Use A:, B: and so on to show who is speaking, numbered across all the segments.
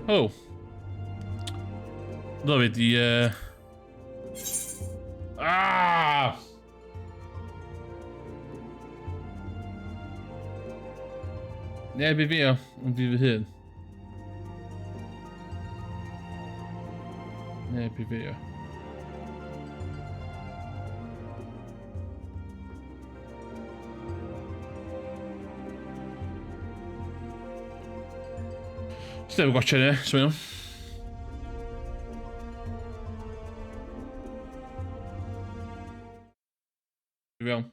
A: Oh. Dan weer die... Ah! Nee, weer weer. En wie we heen. Nee, weer weer. Still watching it, swim. Doe wel.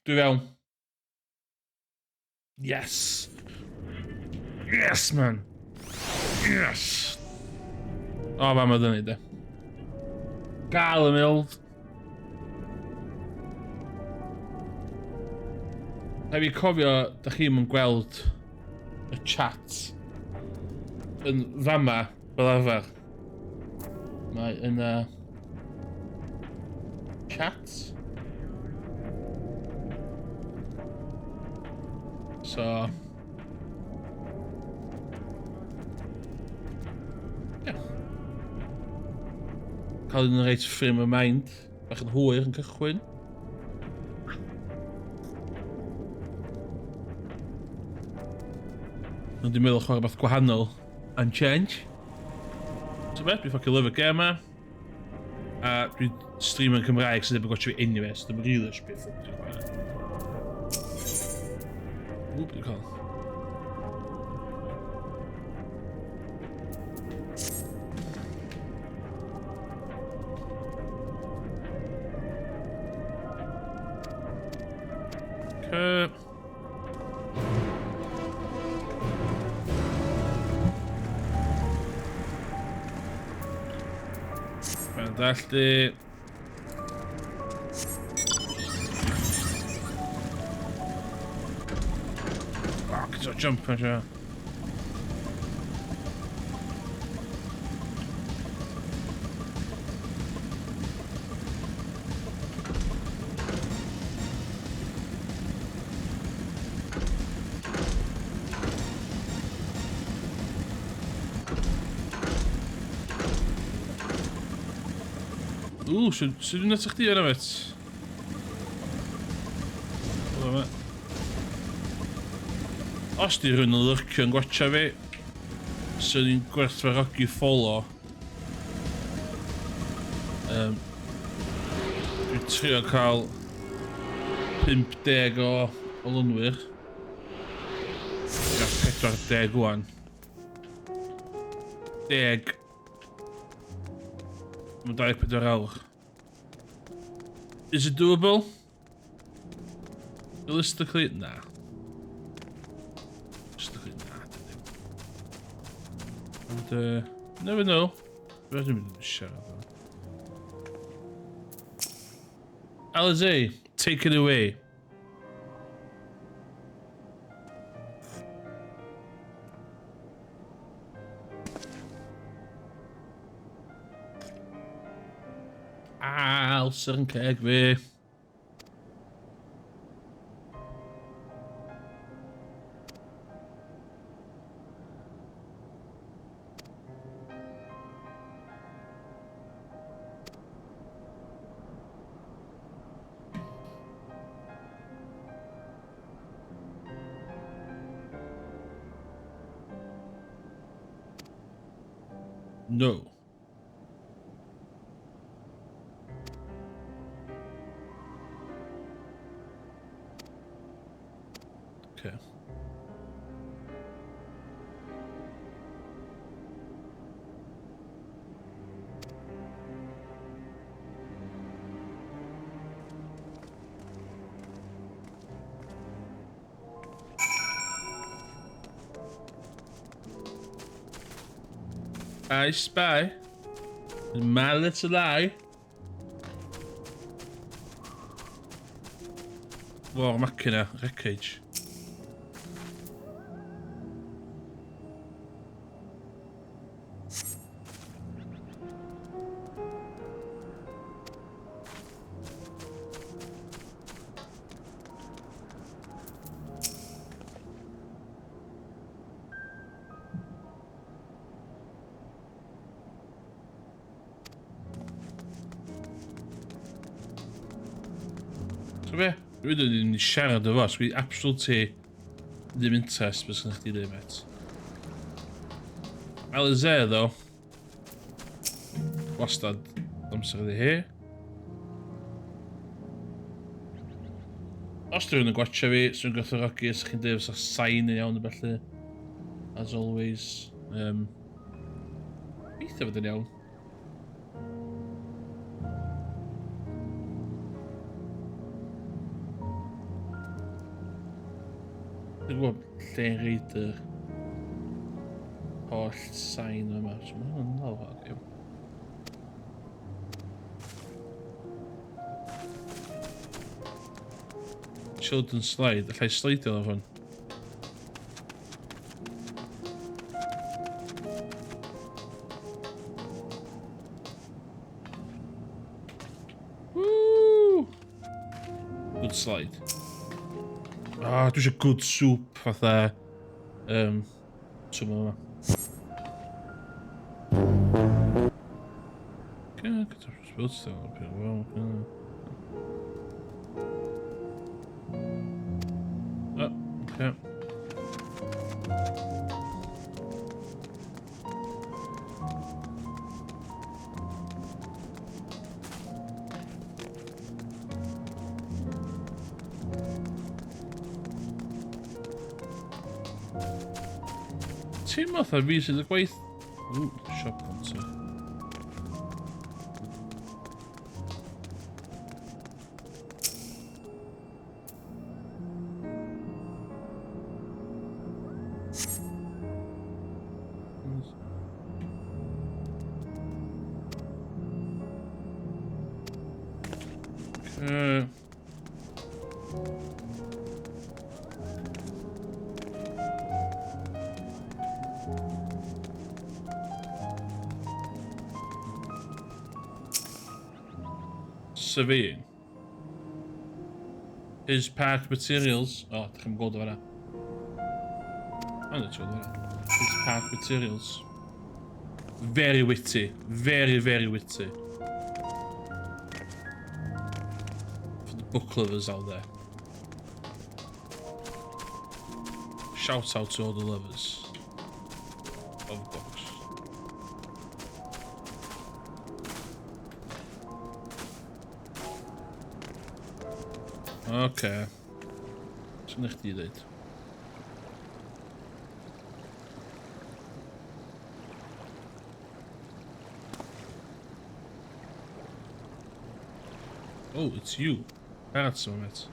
A: Doe wel. Yes. Yes, man. Yes. Oh, waar maar dan niet, hè. Kale mild. Heb je cofio da chi yn gweld y chat yn fama fel arfer? Mae yn chat. So ja. Cael un reit frame of mind bach yn hwyr yn cychwyn. Ond dwi'n meddwl chwarae beth gwahanol and change. So beth, dwi'n ffocin lyfr game yma. A dwi'n stream yn Cymraeg sydd ddim yn gotio fi unrhyw so dwi'n rili eisiau beth dwi'n chwarae. Ww, dwi'n cael. Dalli. Fuck, it's a jump pressure. Oeh, ze doen net zich die met. Als die runnen lurken, gotcha we. Ze doen kort verrakje follow. Ik trio cael 50 o olynwyr. Ja, 40 wan. 10. Moet ik met de rouwer. Is it doable? Realistically, nah. Realistically, nah. But never know. Where's the shut up? Alize, take it away. Alser, kijk weer. No. Okay. I spy. My little lie. Wow, macchina, wreckage. So be? Dwi wedi mynd i siarad o fo, so dwi absolutely ddim interest beth sy'n chdi ddim et. Alize, ddo. Wastad amser ydi hi. Os dwi'n yn gwachio fi, sy'n gwerthfawrogi os chi'n dweud fysa sain yn iawn y felly. As always. Eitha fod yn iawn. Dwi'n gwybod lle'n reid yr holl sain yma. So mae hwnna'n lawr iawn. Children's slide, allai sleidio ar hwn. Woo! Good slide. Ah, dwi eisiau good soup fatha twm yma. Gyda spills still up here, wow. Okay. Teimlo fatha fi sydd y gwaith... Ooh, shop counter. Surveying. His park materials. Oh, dach chi'n gweld o fanna. His park materials. Very witty. Very, very witty. For the book lovers out there. Shout out to all the lovers of books. Okay. Sy'n eich di dweud? Oh, it's you. That's so much.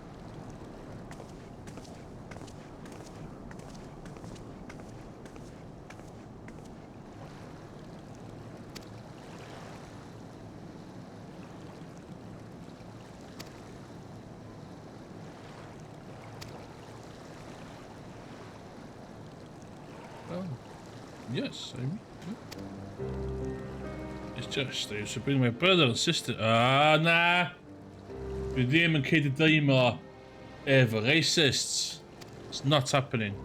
A: Yes, it's just I used to bring my brother and sister. Ah, nah. Dwi ddim yn ceid y deimlo efo racists. It's not happening.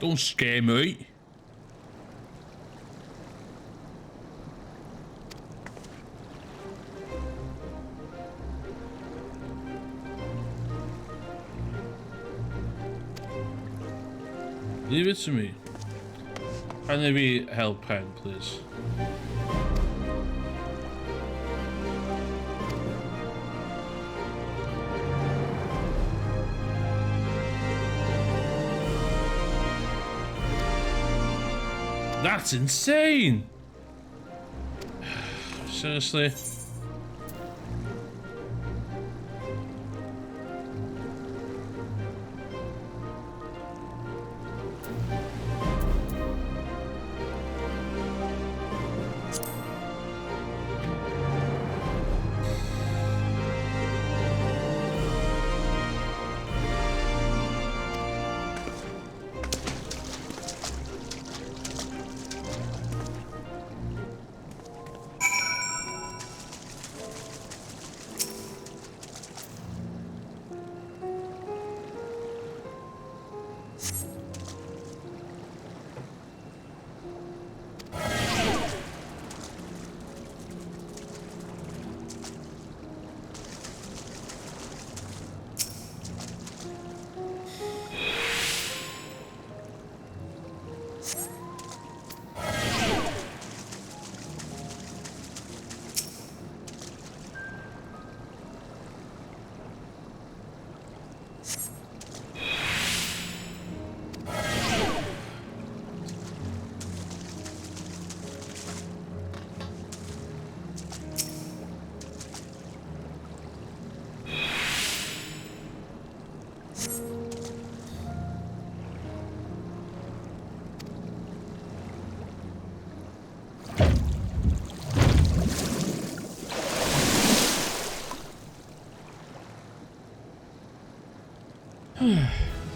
A: Don't scare me. Leave it to me. Can there be help pen, please? That's insane! Seriously?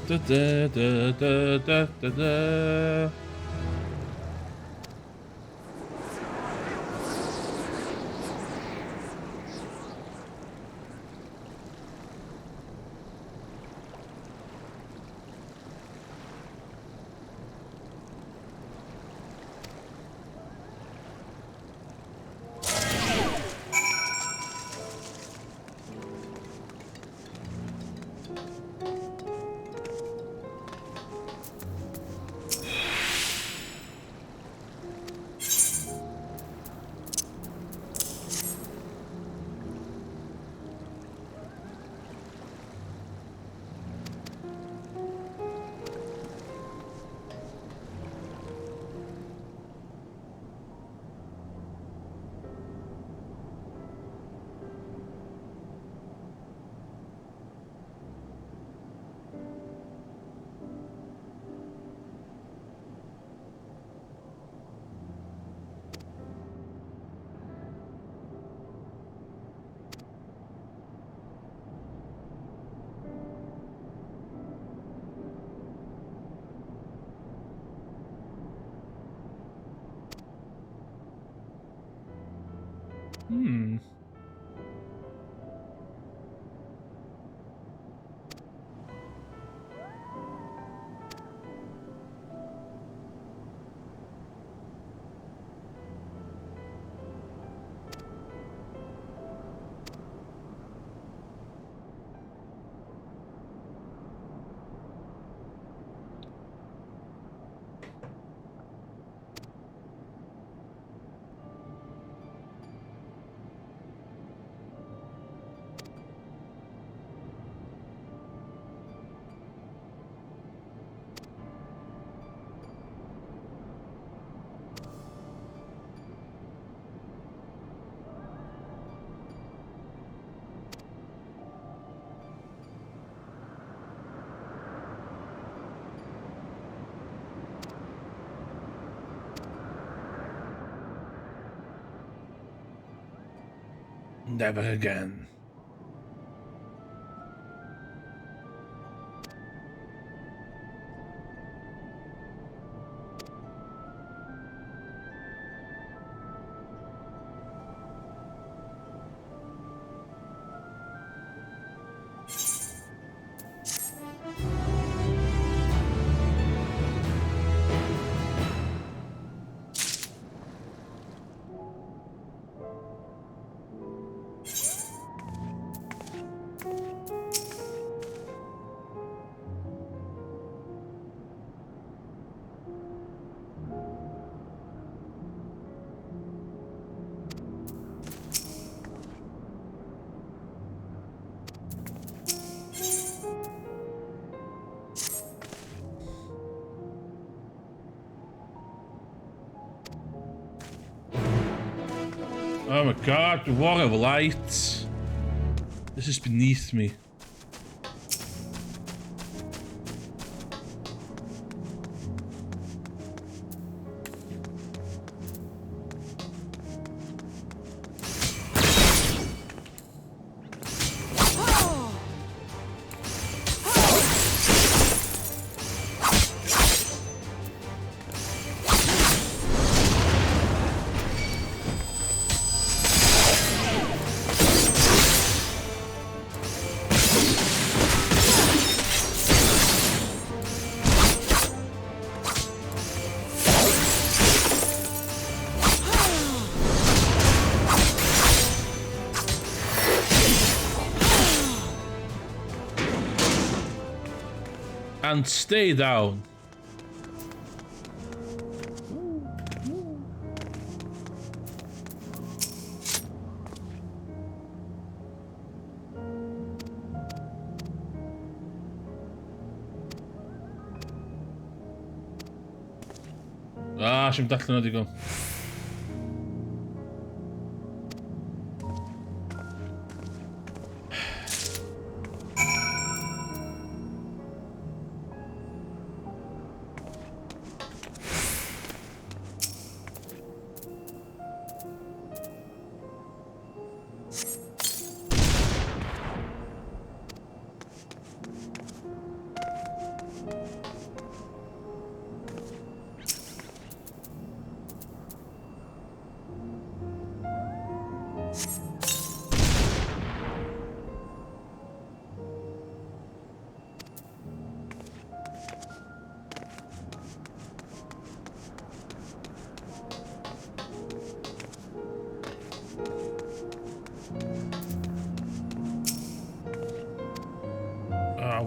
A: Da, da, da, da, da, da, da. Hmm. Never again. Oh my god, what a light. This is beneath me. And stay down. Si'm dallan o digon.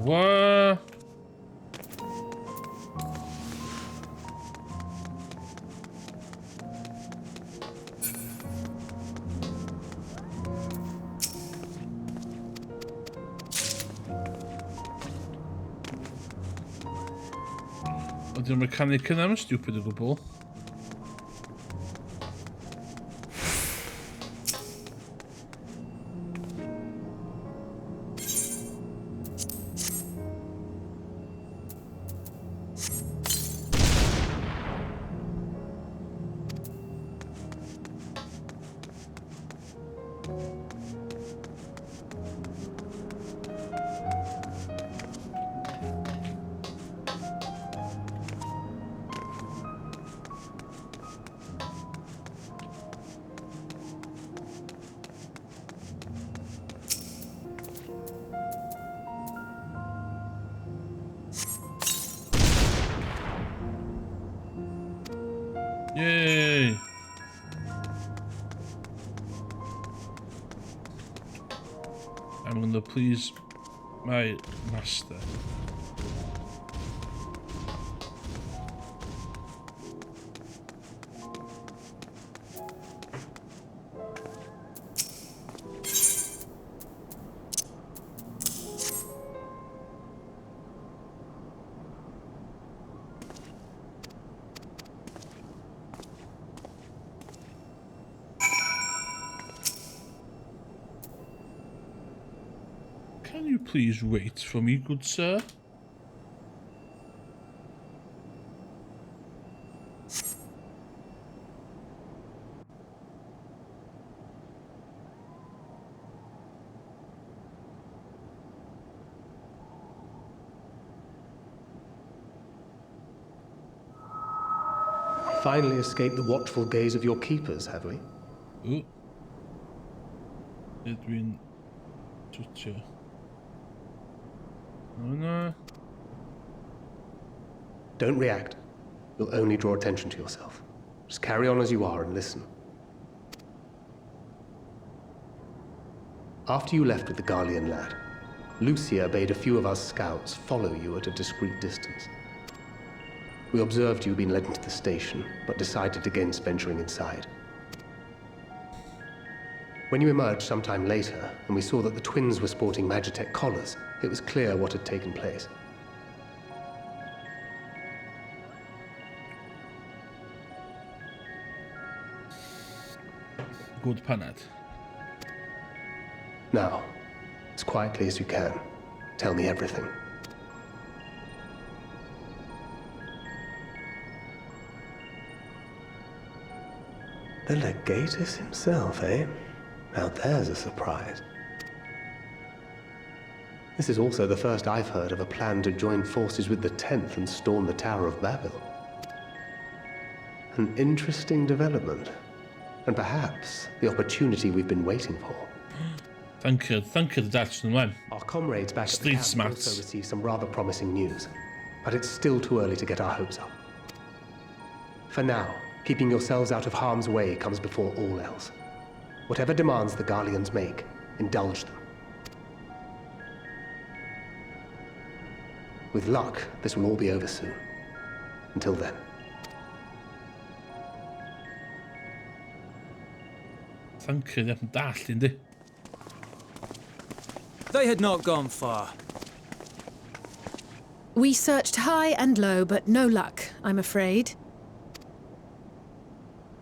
A: What? Ydy'r mechanic yna, mae'n stupid o gwbl. Yay! I'm gonna please my master. Can you please wait for me, good sir?
B: Finally escaped the watchful gaze of your keepers, have we?
A: Ooh. Edwin Tuccia. Oh no.
B: Don't react. You'll only draw attention to yourself. Just carry on as you are and listen. After you left with the Garlean lad, Lucia bade a few of us scouts follow you at a discreet distance. We observed you being led into the station, but decided against venturing inside. When you emerged sometime later, and we saw that the twins were sporting Magitech collars, it was clear what had taken place.
A: Good panad.
B: Now, as quietly as you can, tell me everything. The Legatus himself, eh? Now there's a surprise. This is also the first I've heard of a plan to join forces with the 10th and storm the Tower of Babel. An interesting development, and perhaps the opportunity we've been waiting for.
A: Thank you that's the one.
B: Our comrades back at the
A: Street
B: camp
A: smarts.
B: also received some rather promising news, but it's still too early to get our hopes up. For now, keeping yourselves out of harm's way comes before all else. Whatever demands the Garleans make, indulge them. With luck, this will all be over soon. Until then.
A: Thank you, that's daft, isn't it?
C: They had not gone far.
D: We searched high and low, but no luck, I'm afraid.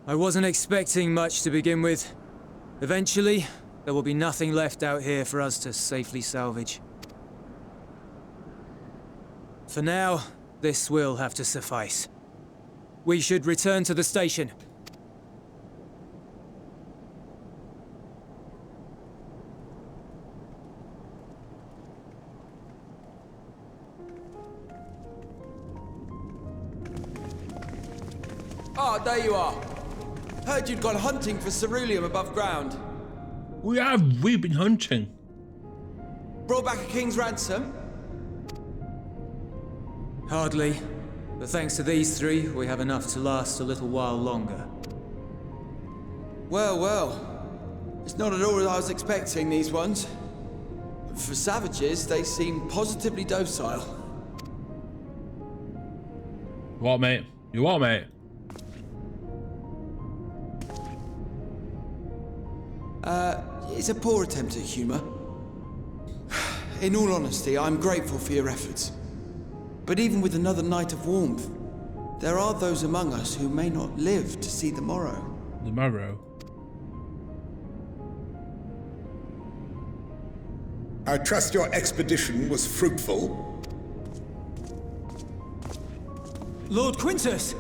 C: I wasn't expecting much to begin with. Eventually, there will be nothing left out here for us to safely salvage. For now, this will have to suffice. We should return to the station.
E: Ah, there you are. Heard you'd gone hunting for ceruleum above ground.
A: We've been hunting.
E: Brought back a king's ransom?
C: Hardly. But thanks to these three, we have enough to last a little while longer.
E: Well, well. It's not at all as I was expecting, these ones. For savages, they seem positively docile.
A: What, mate? You what, mate?
E: It's a poor attempt at humour. In all honesty, I'm grateful for your efforts. But even with another night of warmth, there are those among us who may not live to see the morrow.
A: The morrow.
F: I trust your expedition was fruitful.
C: Lord Quintus!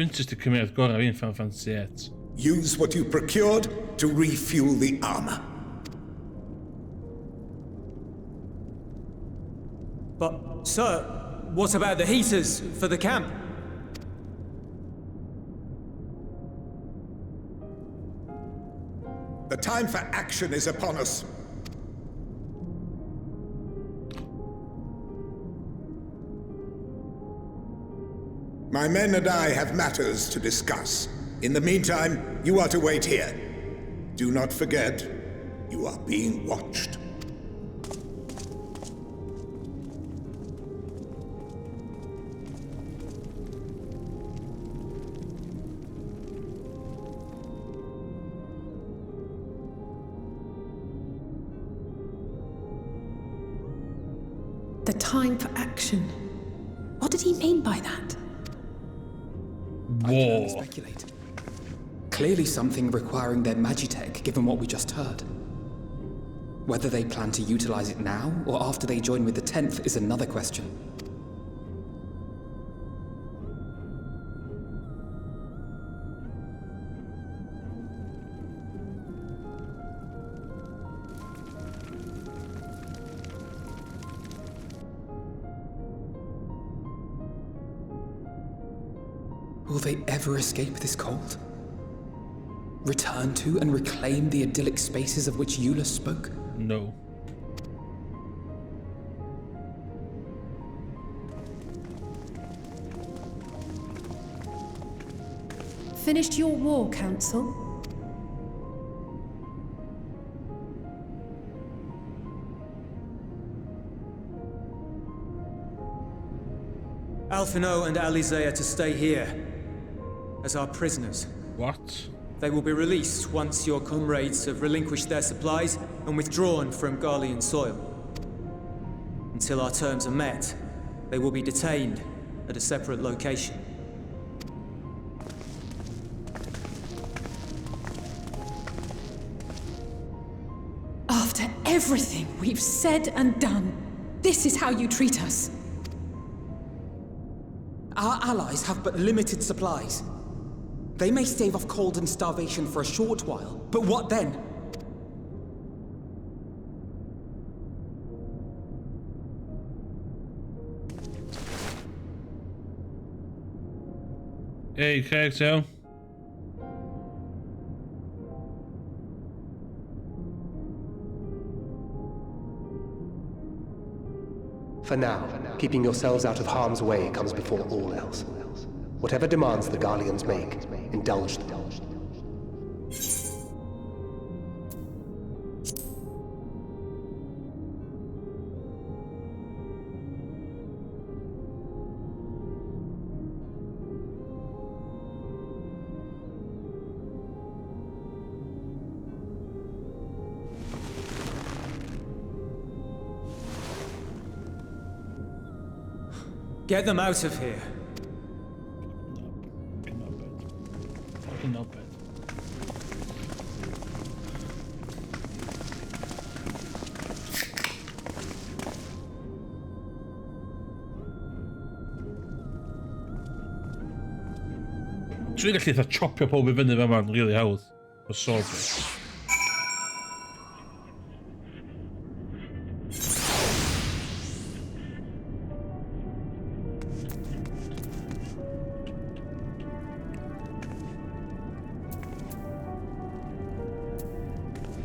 A: Quintus de Cymraeg gorau un Final Fantasy VIII.
F: Use what you procured to refuel the armor.
C: But, sir, what about the heaters for the camp?
F: The time for action is upon us. My men and I have matters to discuss. In the meantime, you are to wait here. Do not forget, you are being watched.
D: The time for action. What did he mean by that?
G: I can only
A: Whoa.
G: speculate. Clearly something requiring their magitech, given what we just heard. Whether they plan to utilize it now, or after they join with the 10th, is another question. Will they ever escape this cold? Return to and reclaim the idyllic spaces of which Eula spoke?
A: No.
D: Finished your war, Council?
C: Alphino and Alize are to stay here as our prisoners.
A: What?
C: They will be released once your comrades have relinquished their supplies and withdrawn from Garlean soil. Until our terms are met, they will be detained at a separate location.
D: everything we've said and done. This is how you treat us.
G: Our allies have but limited supplies. They may stave off cold and starvation for a short while, but what then?
A: Hey, character.
B: For now, keeping yourselves out of harm's way comes before all else. Whatever demands the Guardians make, indulge them.
C: Get them out of here.
A: Fucking not bad. Dwi'n gallu eitha chopio pob I fyny fe man, really hawdd. O sword fi.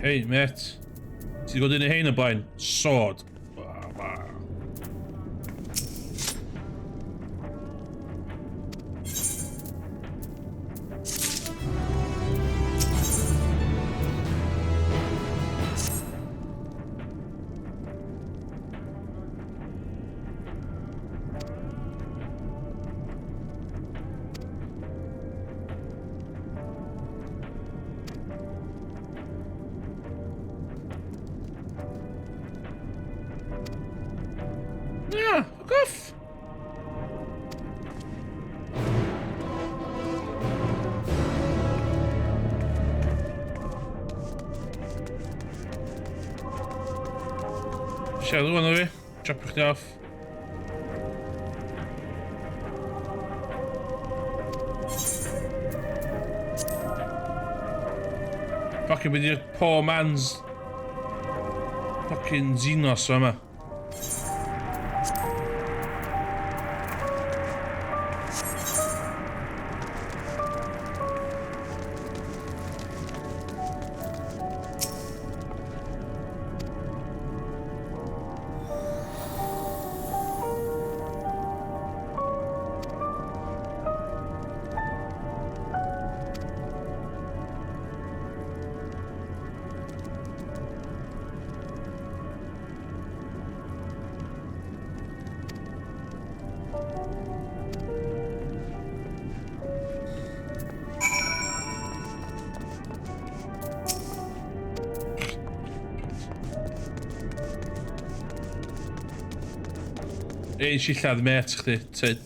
A: Hey, mate. Ti 'di gweld un o hein o blaen? Sword. Yeah, fuck off. Siadł panowie, chopio chdi off. Fucking with your poor man's fucking Xenos yma. Ein silladd met chdi, tyd.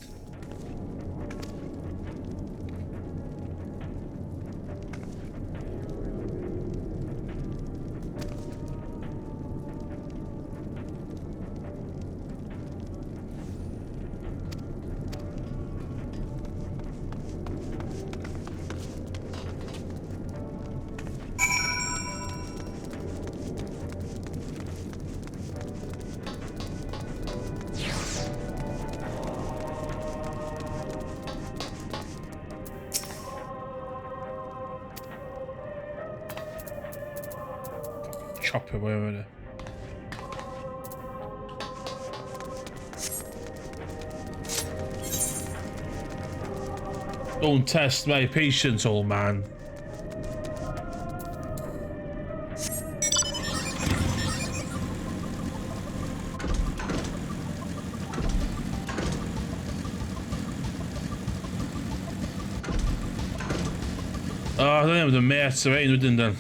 A: Chopper, whatever it is. Don't test my patience, old man. Oh, I don't have the mates around with them then.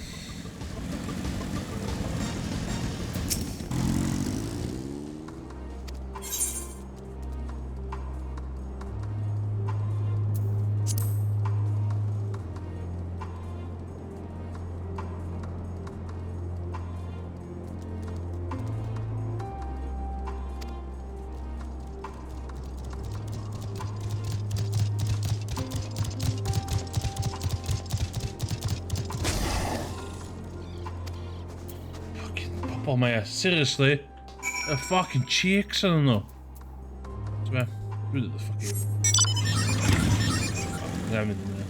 A: apple, mate. Seriously? The fucking cheeks, I don't know. Come here. Who did the fucking... Damn it in there.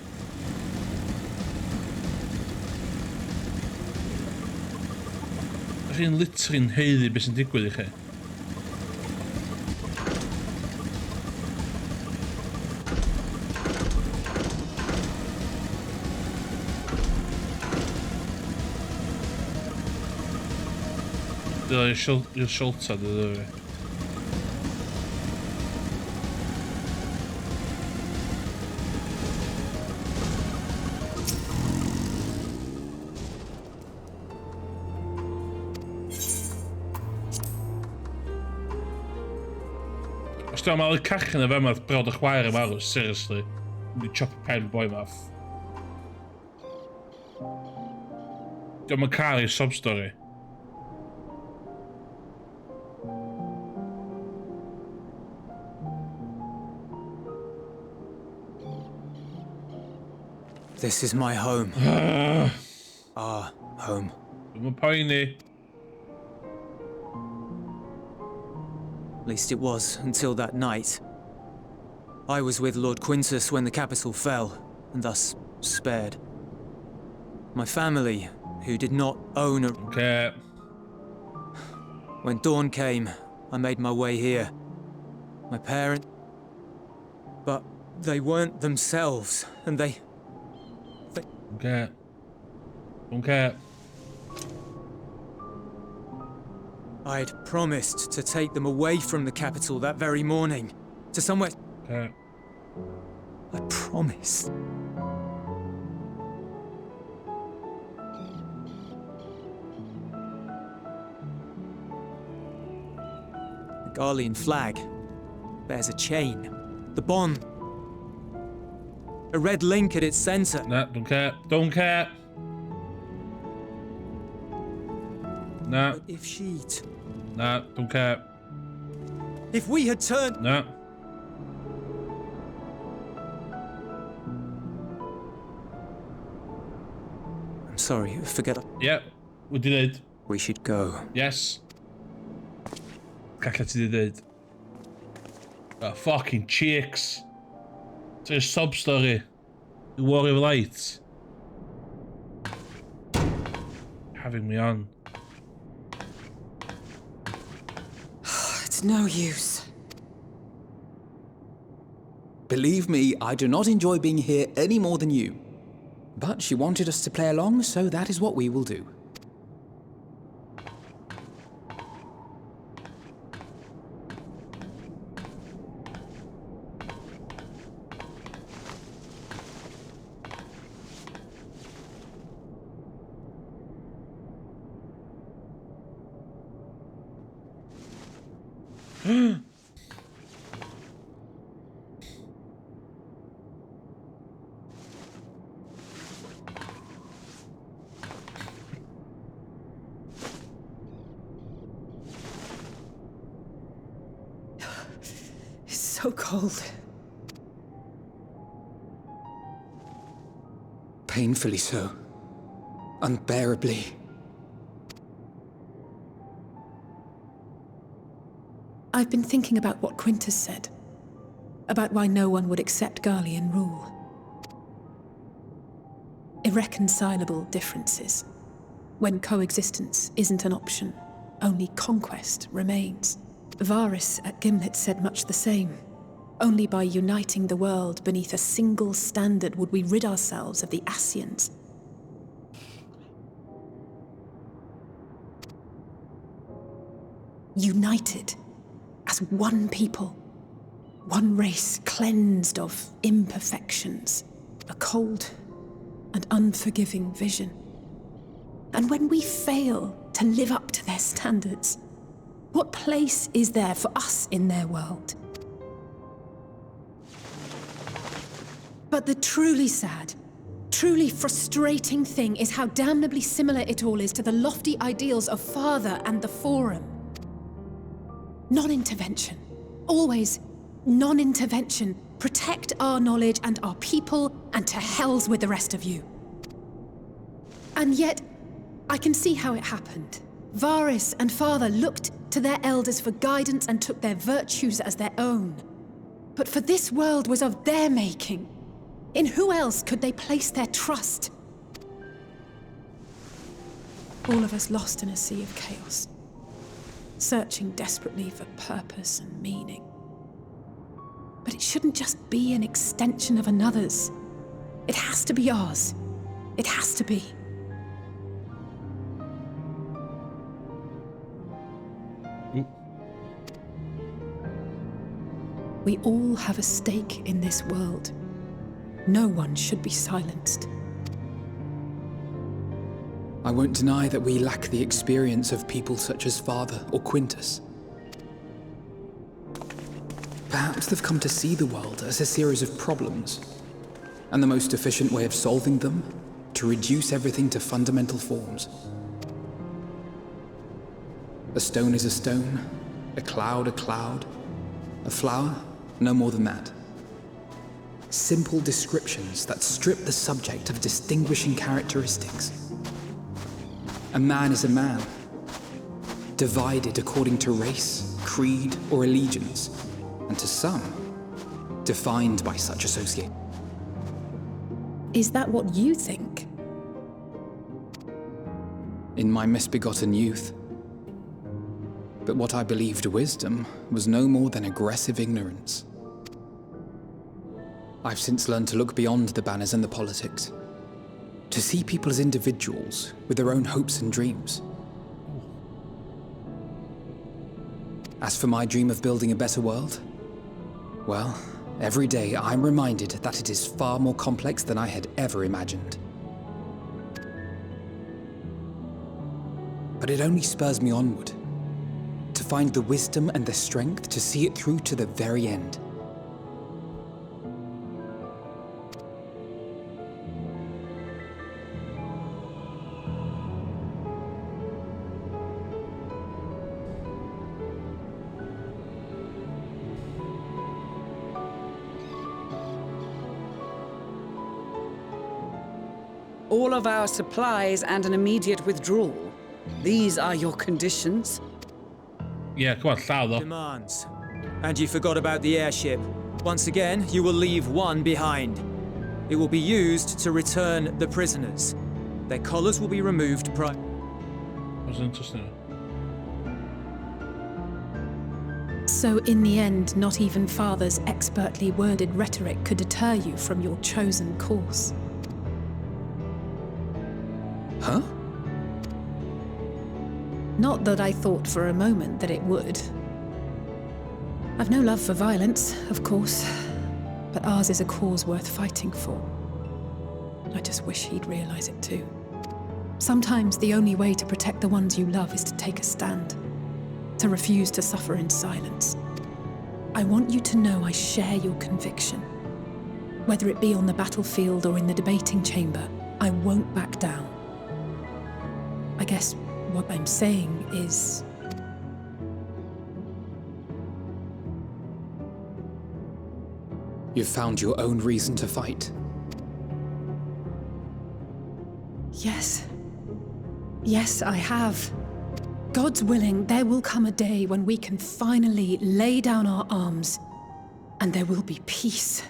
A: Dach chi'n literally'n heiddi beth sy'n digwydd i chi? I'r siolta, dydw fi. Os dwi'n meddwl y cachyn y fe ma'n brawd y chwaer yma arws, seriously. Dwi'n chop y pen boi math. Dwi'n ma'n cael ei sob-story.
C: This is my home. Our home.
A: Dwi'n poeni.
C: At least it was, until that night. I was with Lord Quintus when the capital fell, and thus spared. My family, who did not own a...
A: Okay.
C: When dawn came, I made my way here. My parents... But they weren't themselves, and they...
A: Okay. Okay.
C: I'd promised to take them away from the capital that very morning, to somewhere...
A: Okay.
C: I promised. The Garlean flag bears a chain. The bond. A red link at its center.
A: Nah, don't care. Don't care. Nah.
C: But if she'd...
A: Nah, don't care.
C: If we had turned...
A: Nah.
C: I'm sorry, forget...
A: Yeah, we did it.
C: We should go.
A: Yes. Galla ti did. Oh, fucking cheeks. It's a sub-story. The War of Light. Having me on.
D: It's no use.
G: Believe me, I do not enjoy being here any more than you. But she wanted us to play along, so that is what we will do.
D: It's so cold.
G: Painfully so. Unbearably.
D: I've been thinking about what Quintus said. About why no one would accept Garlean rule. Irreconcilable differences. When coexistence isn't an option, only conquest remains. Varus at Gimlet said much the same. Only by uniting the world beneath a single standard would we rid ourselves of the Ascians. United. As one people, one race cleansed of imperfections, a cold and unforgiving vision. And when we fail to live up to their standards, what place is there for us in their world? But the truly sad, truly frustrating thing is how damnably similar it all is to the lofty ideals of Father and the Forum. Non-intervention. Always non-intervention. Protect our knowledge and our people, and to hells with the rest of you. And yet, I can see how it happened. Varys and Father looked to their elders for guidance and took their virtues as their own. But for this world was of their making. In who else could they place their trust? All of us lost in a sea of chaos, searching desperately for purpose and meaning. But it shouldn't just be an extension of another's. It has to be ours. It has to be. We all have a stake in this world. No one should be silenced.
G: I won't deny that we lack the experience of people such as Father or Quintus. Perhaps they've come to see the world as a series of problems, and the most efficient way of solving them, to reduce everything to fundamental forms. A stone is a stone, a cloud, a flower, no more than that. Simple descriptions that strip the subject of distinguishing characteristics. A man is a man, divided according to race, creed, or allegiance, and to some, defined by such association.
D: Is that what you think?
G: In my misbegotten youth. But what I believed wisdom was no more than aggressive ignorance. I've since learned to look beyond the banners and the politics, to see people as individuals with their own hopes and dreams. As for my dream of building a better world, well, every day I'm reminded that it is far more complex than I had ever imagined. But it only spurs me onward, to find the wisdom and the strength to see it through to the very end.
H: All of our supplies and an immediate withdrawal. These are your conditions?
A: Yeah, come on, llaw though.
C: Demands. And you forgot about the airship. Once again, you will leave one behind. It will be used to return the prisoners. Their collars will be removed
A: That was interesting.
D: So in the end, not even Father's expertly worded rhetoric could deter you from your chosen course.
G: Huh?
D: Not that I thought for a moment that it would. I've no love for violence, of course, but ours is a cause worth fighting for. I just wish he'd realize it too. Sometimes the only way to protect the ones you love is to take a stand, to refuse to suffer in silence. I want you to know I share your conviction. Whether it be on the battlefield or in the debating chamber, I won't back down. I guess what I'm saying is...
G: You've found your own reason to fight.
D: Yes. Yes, I have. God's willing, there will come a day when we can finally lay down our arms, and there will be peace.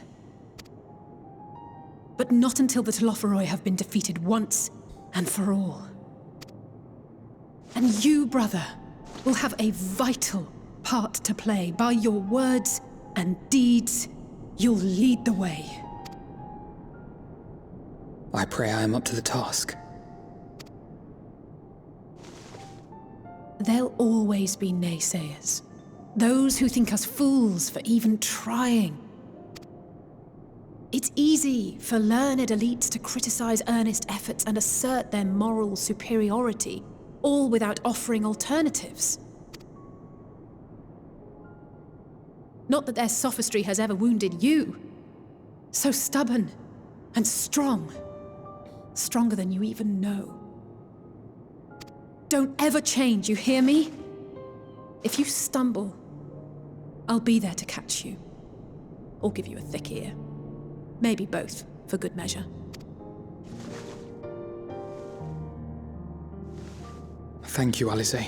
D: But not until the Telophoroi have been defeated once and for all. And you, brother, will have a vital part to play. By your words and deeds, you'll lead the way.
G: I pray I am up to the task.
D: There'll always be naysayers. Those who think us fools for even trying. It's easy for learned elites to criticize earnest efforts and assert their moral superiority, all without offering alternatives. Not that their sophistry has ever wounded you. So stubborn and strong. Stronger than you even know. Don't ever change, you hear me? If you stumble, I'll be there to catch you. Or give you a thick ear. Maybe both, for good measure.
G: Thank you, Alizé.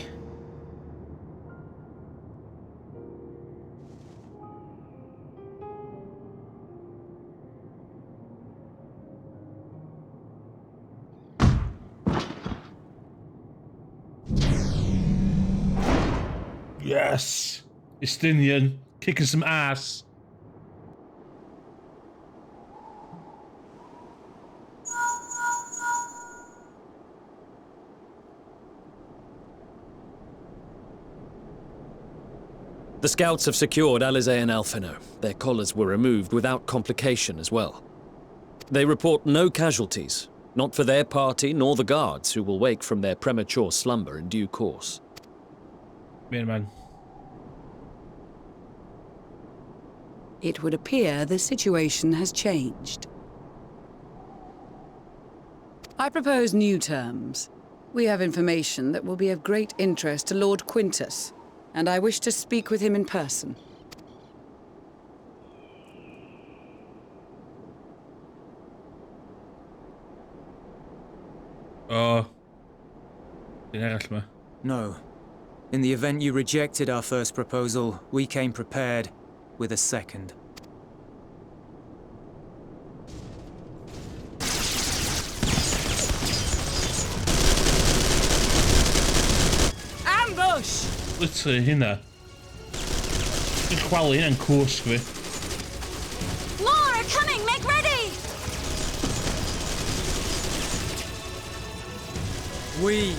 A: Yes! Estinian, kicking some ass.
I: The scouts have secured Alizé and Alphino. Their collars were removed without complication as well. They report no casualties, not for their party nor the guards, who will wake from their premature slumber in due course.
A: Man.
H: It would appear the situation has changed. I propose new terms. We have information that will be of great interest to Lord Quintus, and I wish to speak with him in person.
C: No. In the event you rejected our first proposal, we came prepared with a second.
H: Ambush!
A: Literally hynna. Dwi'n chwalu hynna'n cwsg fi.
J: More are coming! Make ready!
C: We,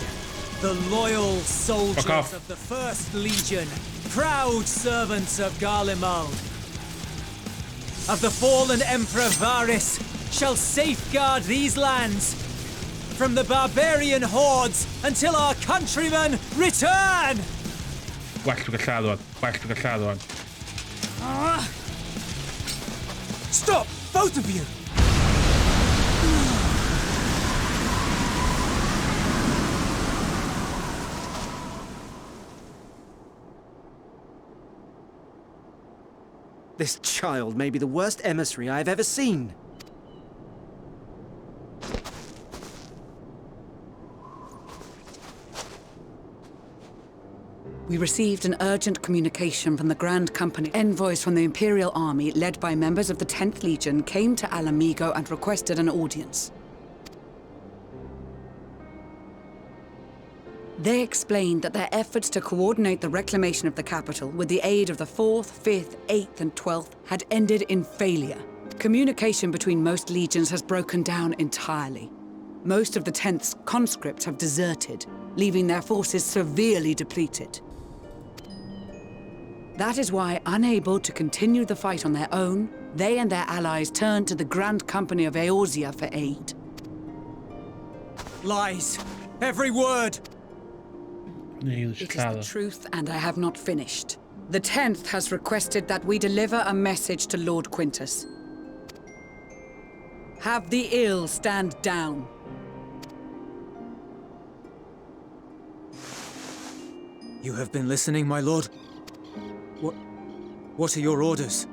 C: the loyal soldiers
A: Fuck off.
C: of the First Legion, proud servants of Garlemald, of the fallen Emperor Varys, shall safeguard these lands from the barbarian hordes until our countrymen return!
A: Well dwi'n gallu wan.
C: Stop, both of you!
K: This child may be the worst emissary I've ever seen.
H: We received an urgent communication from the Grand Company. Envoys from the Imperial Army, led by members of the 10th Legion, came to Alamigo and requested an audience. They explained that their efforts to coordinate the reclamation of the capital with the aid of the 4th, 5th, 8th and 12th had ended in failure. Communication between most legions has broken down entirely. Most of the 10th's conscripts have deserted, leaving their forces severely depleted. That is why, unable to continue the fight on their own, they and their allies turned to the Grand Company of Eorzea for aid.
C: Lies! Every word!
H: It is the truth, and I have not finished. The 10th has requested that we deliver a message to Lord Quintus. Have the ill stand down.
C: You have been listening, my lord? What are your orders?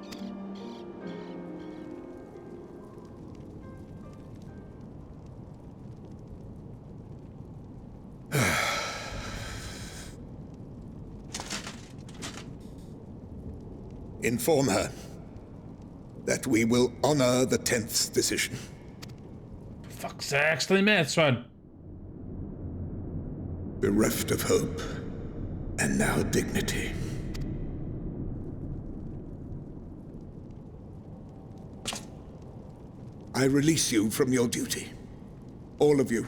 F: Inform her that we will honor the 10th's decision.
A: For fuck's sake, stai met, Swan.
F: Bereft of hope, and now dignity. I release you from your duty. All of you.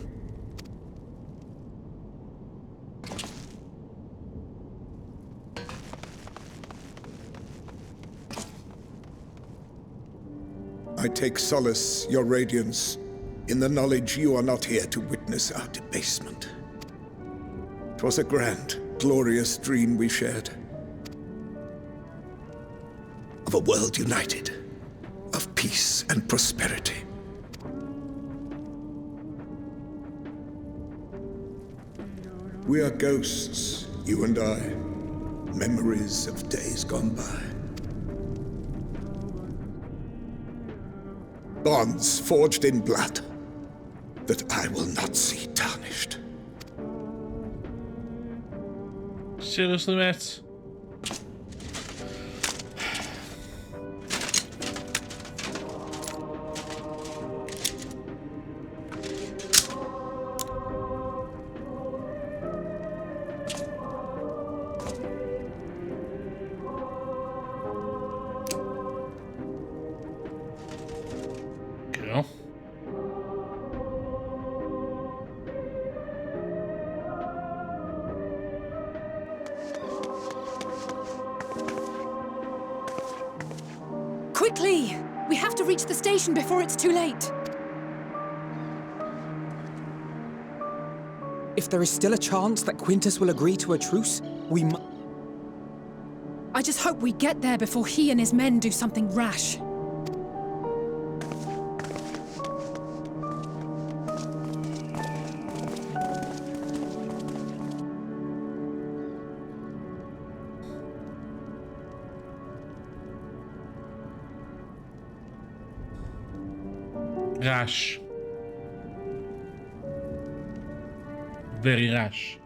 F: I take solace, your radiance, in the knowledge you are not here to witness our debasement. 'Twas a grand, glorious dream we shared. Of a world united, of peace and prosperity. We are ghosts, you and I, memories of days gone by. Bonds forged in blood that I will not see tarnished.
A: Seriously, mate? Cool.
D: Quickly! We have to reach the station before it's too late.
G: If there is still a chance that Quintus will agree to a truce, we must.
D: I just hope we get there before he and his men do something rash.
A: Rash. Very rash.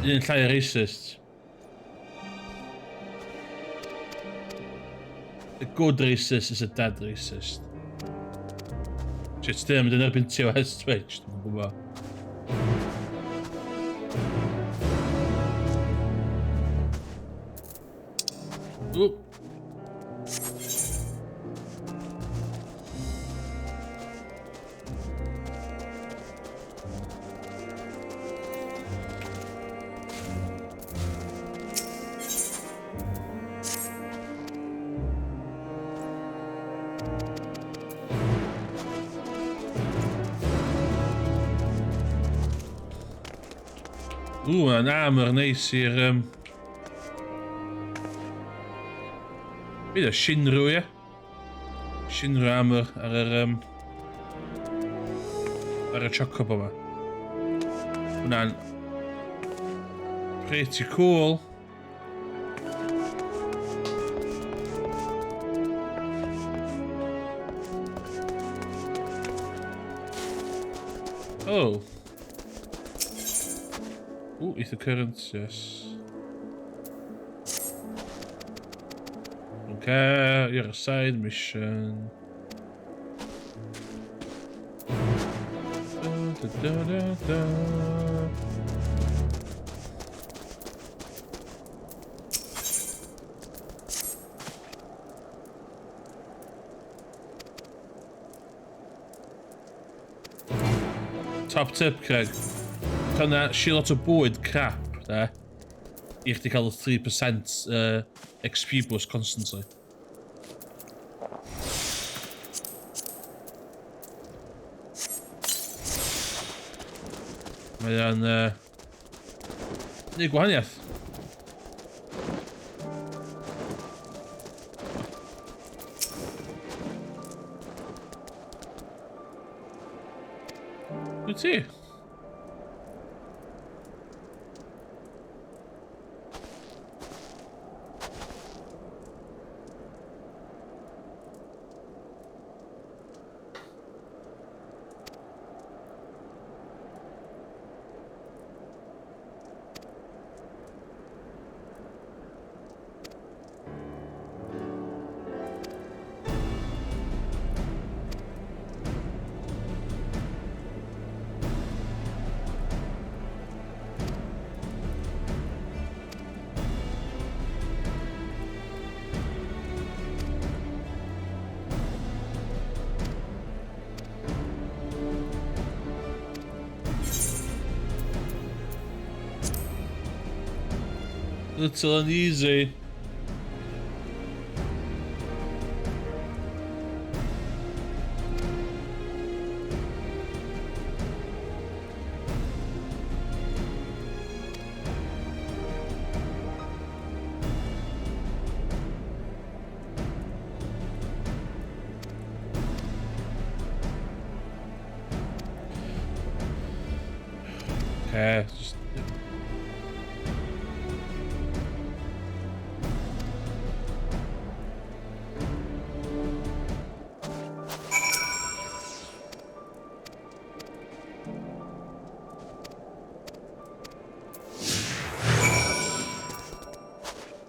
A: Een kleine racist. A good racist is a dead racist. Shit, stem, den erbyn TOS Twitch. Dwi'n gwybod. Oop. Oeh, een hamer, nice hier. Weer een Shinru, ja? Shinru hamer, chocobomber. Nou, pretty cool. Oh. Ooh, ether currents, yes. Okay, you're a side mission. Da. Top tip, Craig. Kan shield op bwyd crap, de. I chdi cael 3% XP boost constantly. Mae o'n neud gwahaniaeth. Wyt ti? Little uneasy. care. Just...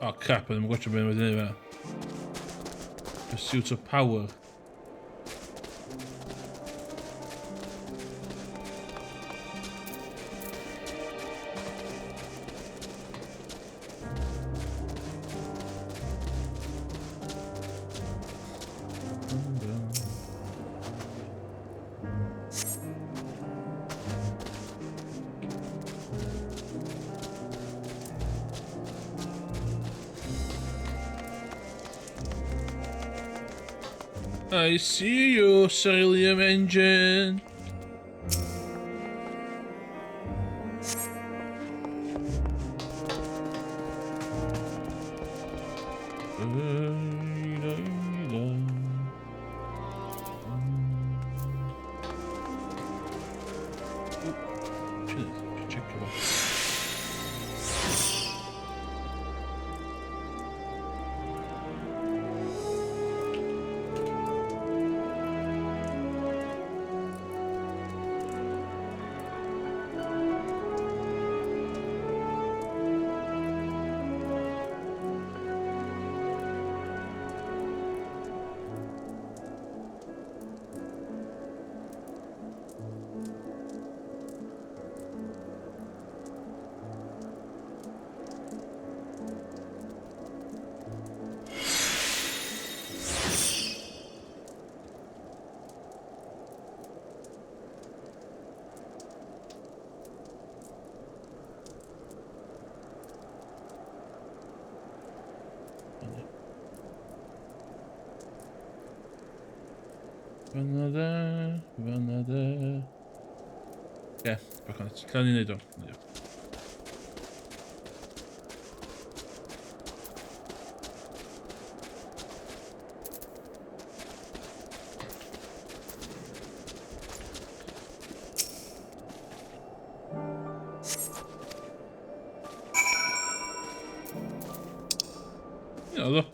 A: Oh crap, I'm going to be with it. Pursuit of power. I see you, Cerium engine. Another. Yeah, back on it. Turn in the door. Ja, look.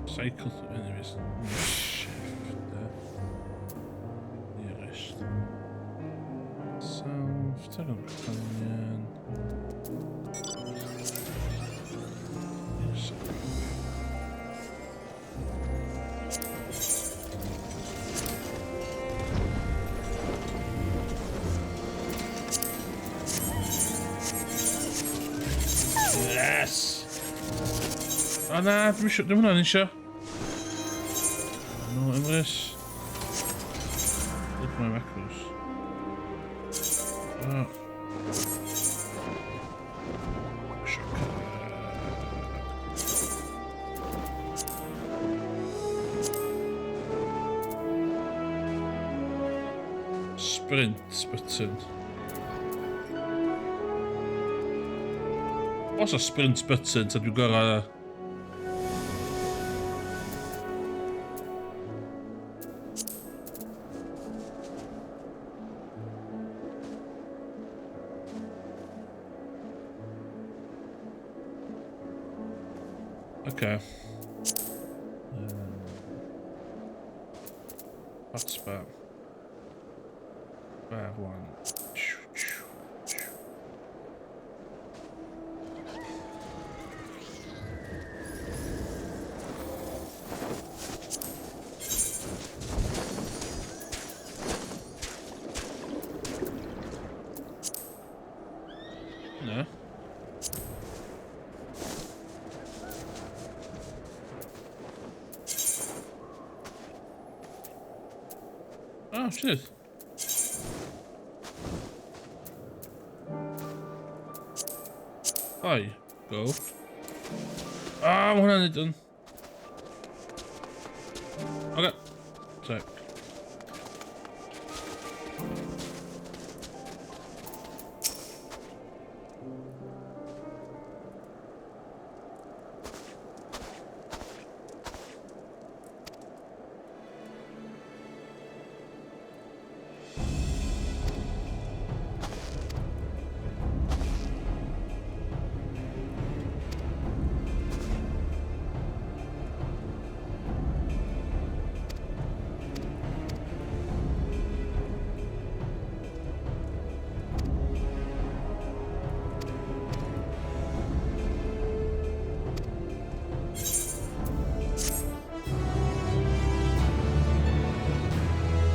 A: Cycle to enemies. Shift nearest. South, Terran Companion. Yes. Yes! Oh nah, we should do one, sure. No, English. Look at my records. Sprint button. What's a sprint button that we got okay. Hotspot. Bad one. No. Oh shit. Hi, go. Ah, one-handed done. Okay. So.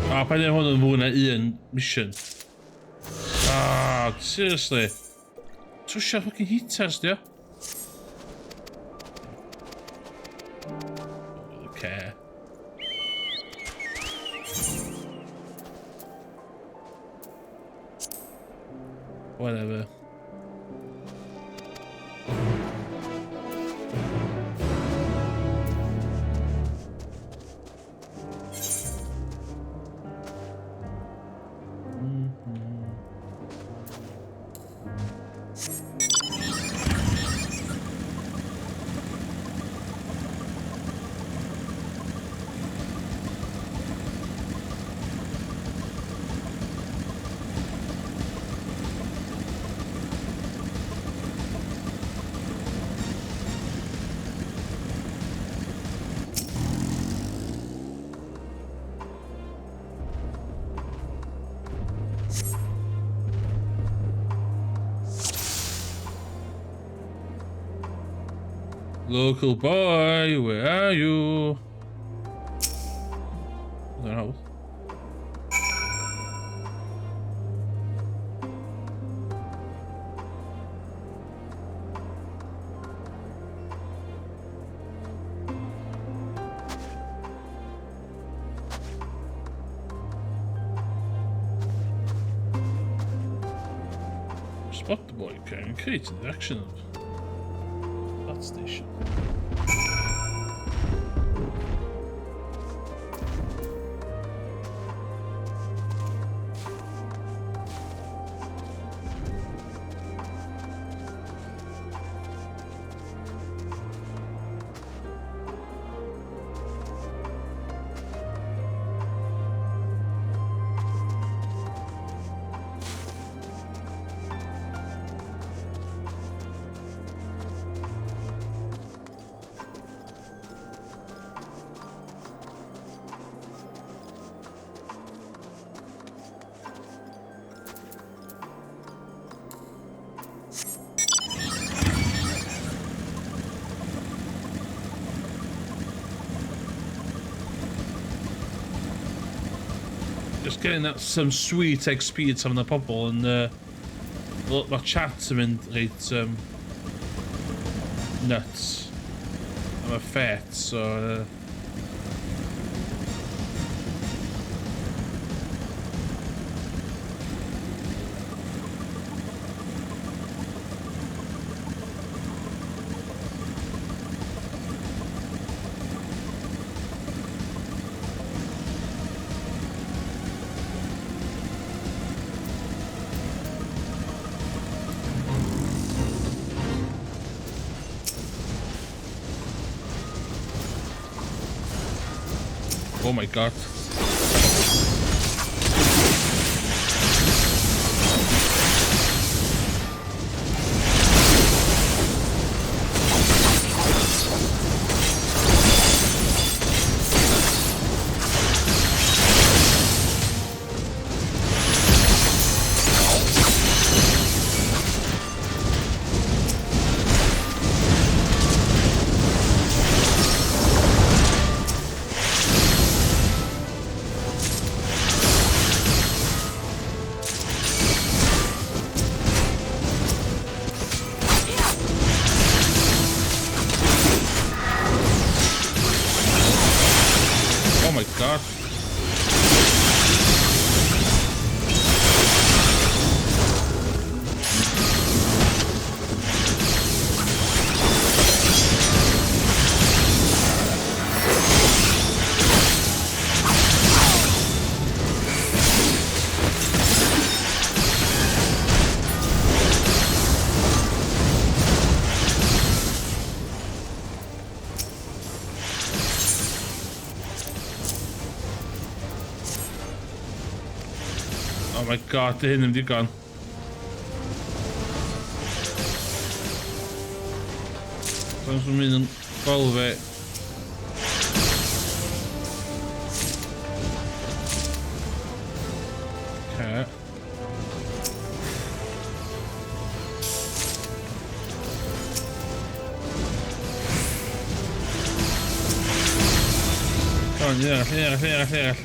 A: A pa'n ei hwn yn fwy na un mission. Ah, seriously. Trwsio fucking heaters, dio? Okay. Whatever. Local boy, where are you? I don't know. Spot the boy, can create the direction of that station. Just getting that some sweet XP at some of the pobl and my chats are in nuts. I'm a fat, so oh my god. Oh my god. Oh my god, det är henne digon. Som som min golvet. Okay. Come on, yeah.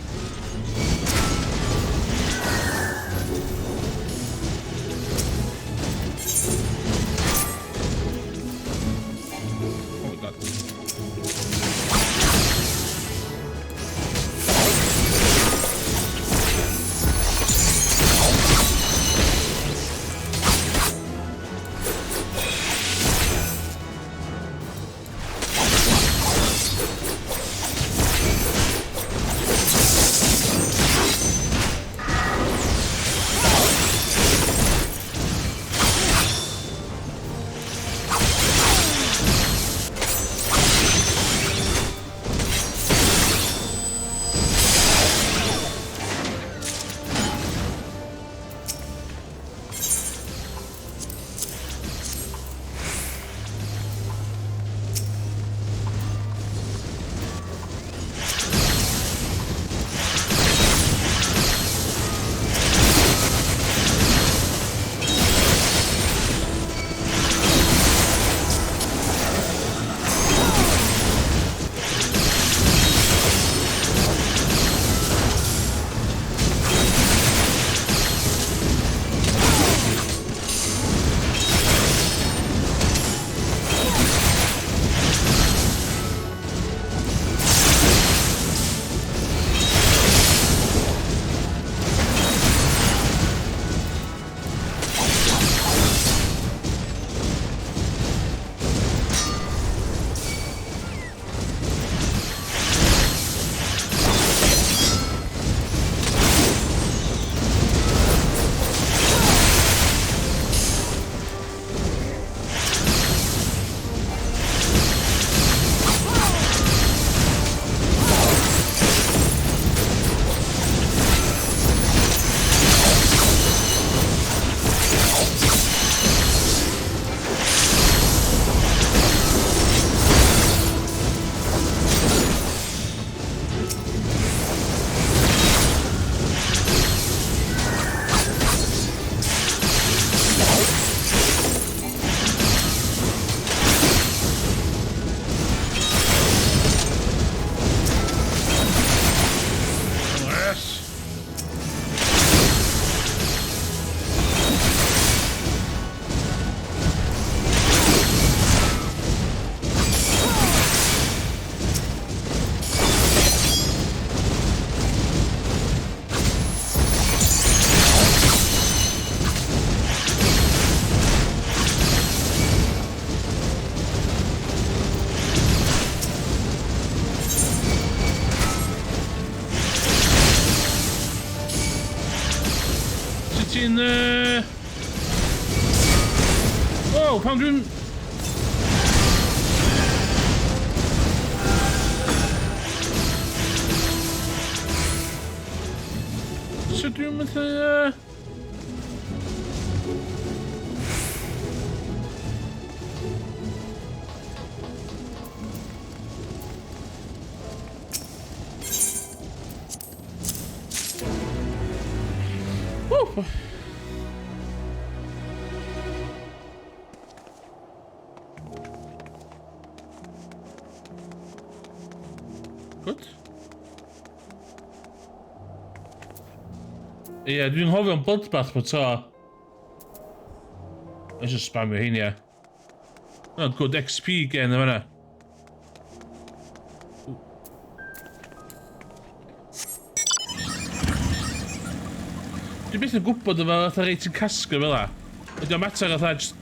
A: ti'n... O, pan dwi'n... So dwi'n meddwl... Goed. Ie, dwi'n hofio'n bloodbath po tro. Let's just spamio hyn, ie. Oh, good XP gen yn fanna. Dwi byth yn gwybod efo fatha reit yn casglu fel la. Ydy o'n mater fatha just...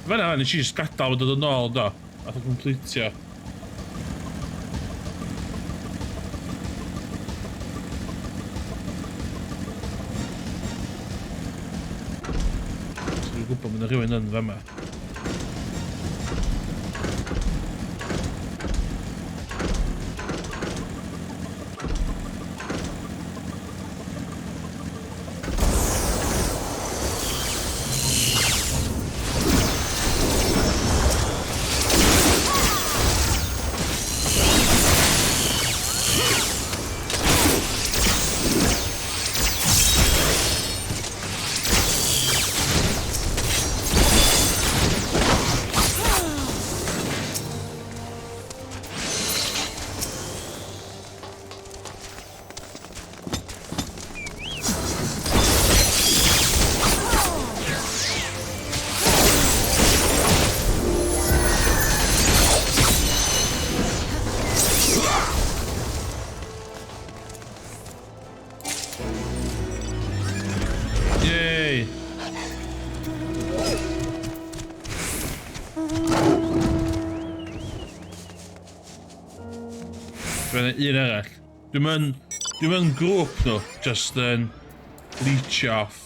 A: Fanna, nes i just gadael o dod yn ôl, do. Fatha completio. Dwi'n gwybod bod yna rhywun yn fama. Un arall. Dwi'n yn grŵp nhw, just yn leech off.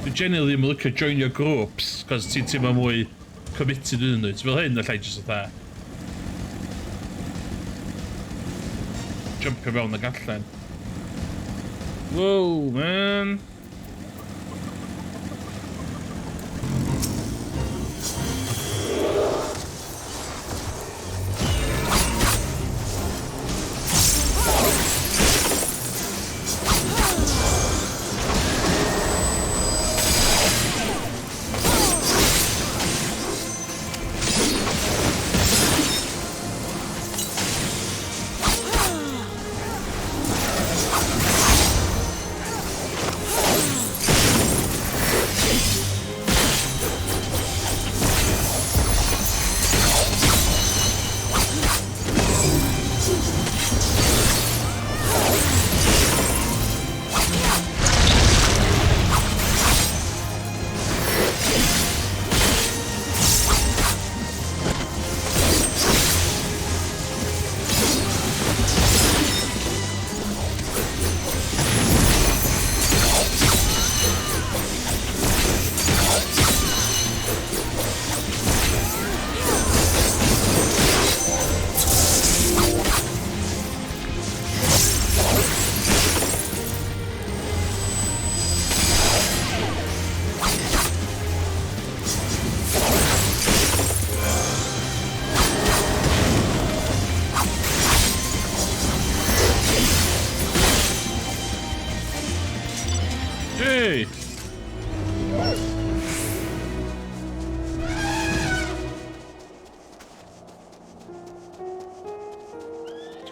A: Dwi generally ddim yn licio joinio groups, cos ti'n teimlo mwy committed yn nhw. Ti'n fel hyn, allai just fatha jumpio fewn ag allan. Whoa, man.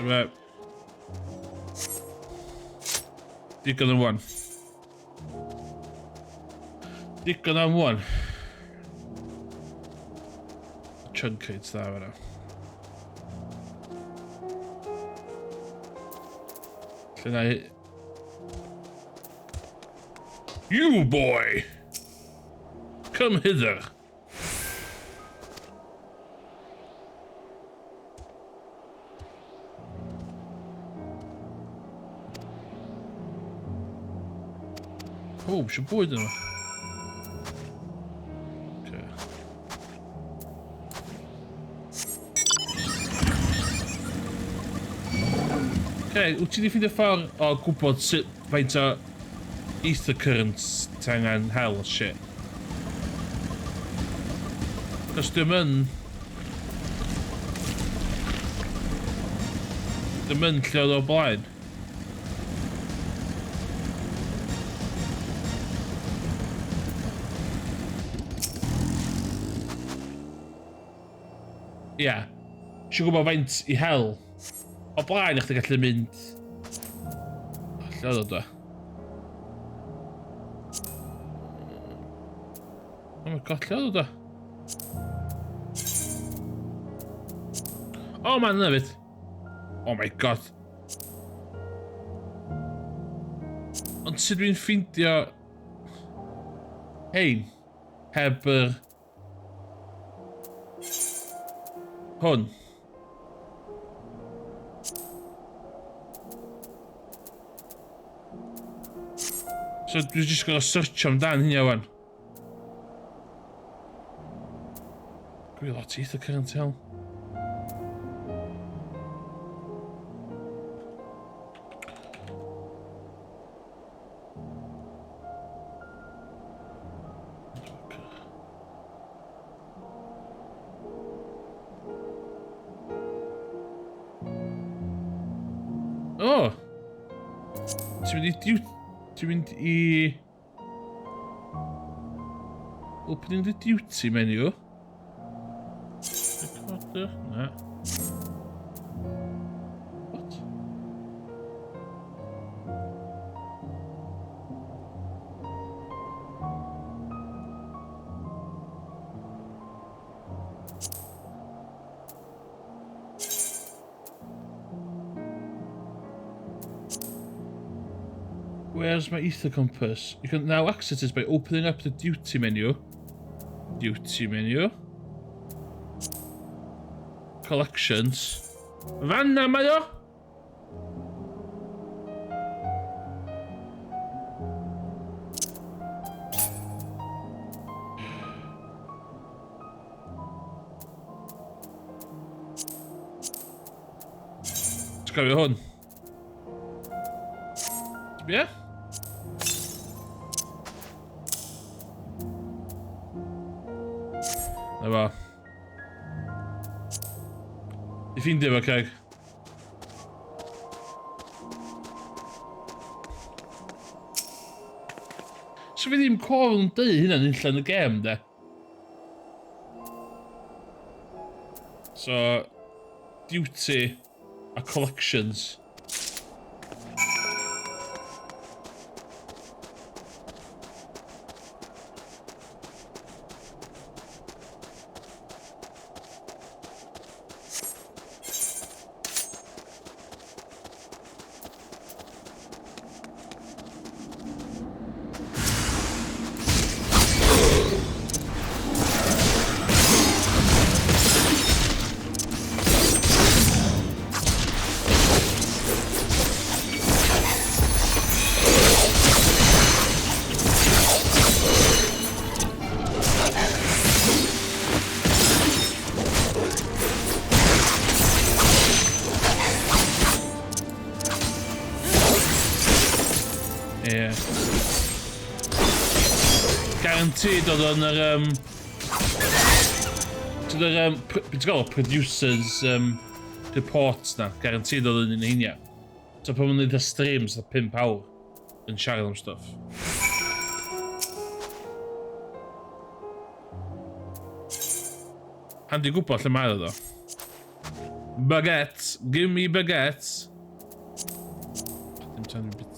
A: Right. Digon am one. Digon am one. Chunkates dda fan'na. Lle na i... You, boy! Come hither. Oh, she boy then. Okay. Okay, wyt ti wedi ffeindio ffordd o gwybod sut faint o ether currents ti angen hell shit? Cos dim yn lle oedd o blaen. Ia, isio gwybod faint I hell. O blaen eich ti gallu mynd... Lle oedd o da? Oh my god, lle oedd o da? Oh man, yna fyd. Oh my god. Ond sut dwi'n ffeindio... Hein, heb yr... Hwn. So dwi'n just gorau search amdan hynny wan. Gwy lot eitha current hell. Oh! Ti'n mynd I... Opening the duty menu. Recorder? Na. What? Where's my ether compass? You can now access this by opening up the duty menu. Duty menu. Collections. Fanna mae o! Let's go hwn. Yeah? Na fa. I ffeindio fo, Craig. So fi ddim cofn yn dweud hynna'n illa yn y gêm, de. So, duty a collections. Guaranteed oedd o'n yr beth gael o producers reports na. Guaranteed oedd o'n un hynny. So pan mae'n neud y streams a 5 awr yn siarad am stuff. Handi gwybod lle mae o. Baguette, give me baguette. Dim tan yn bit...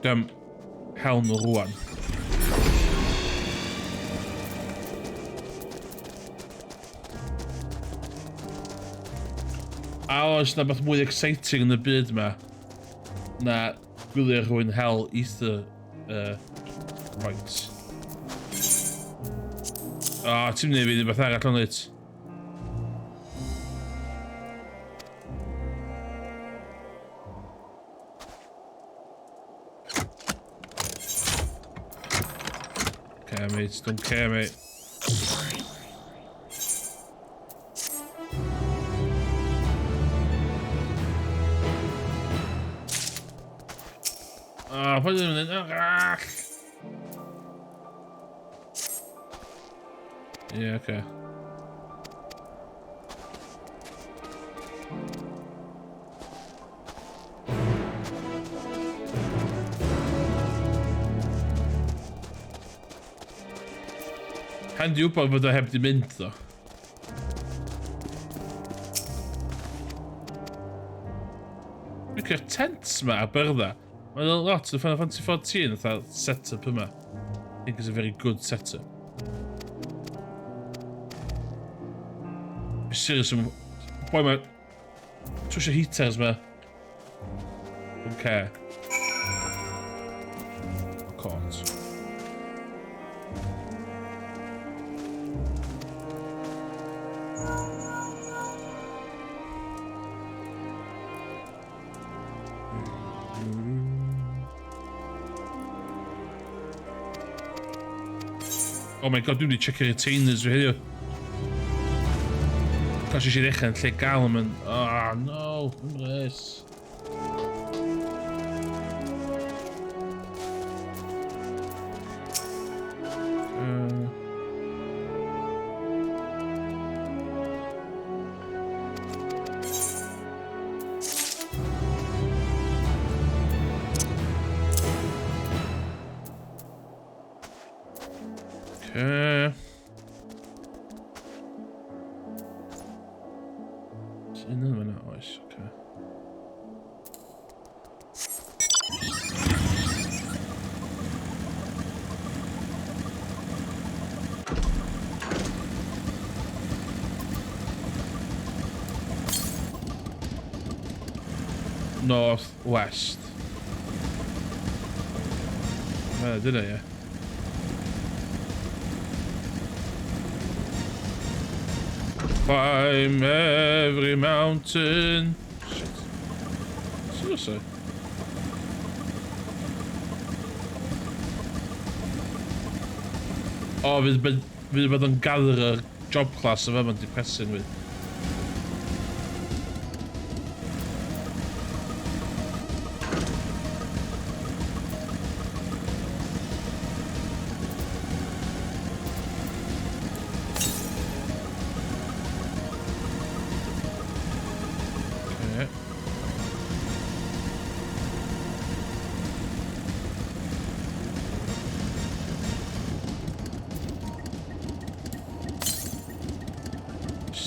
A: Dim helm nhw rwan. A oes na beth mwy exciting yn y byd ma na gwylio rhywun hel ether points. O, ti'n mynd i fi beth arall o'n it. Okay, mate, don't care, mate. Oh, put them in. Yeah, okay. Handi wybod fod o heb di mynd, ddo. Dwi'n cael tents ma a byrda. Mae'n lot o Final Fantasy 14 fatha setup yma. I think it's a very good setup. Be serious am... Boi ma... Trwysio heaters ma. Don't care. Caught. Oh my god, dwi'n wedi checio retainers fi heddiw. Cos eisiau ddechrau yn lle gael am yn... Oh no, ymrys. Northwest. Did I? Yeah. Climb every mountain. Shit. Seriously. Oh, fydd bod yn gatherer job class of mae'n depressing with.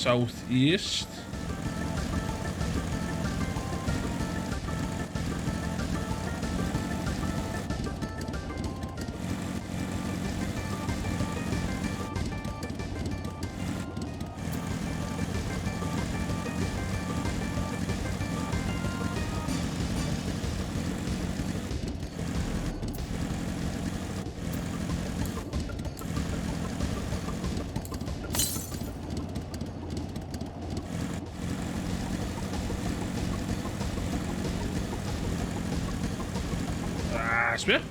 A: Southeast. Sbia?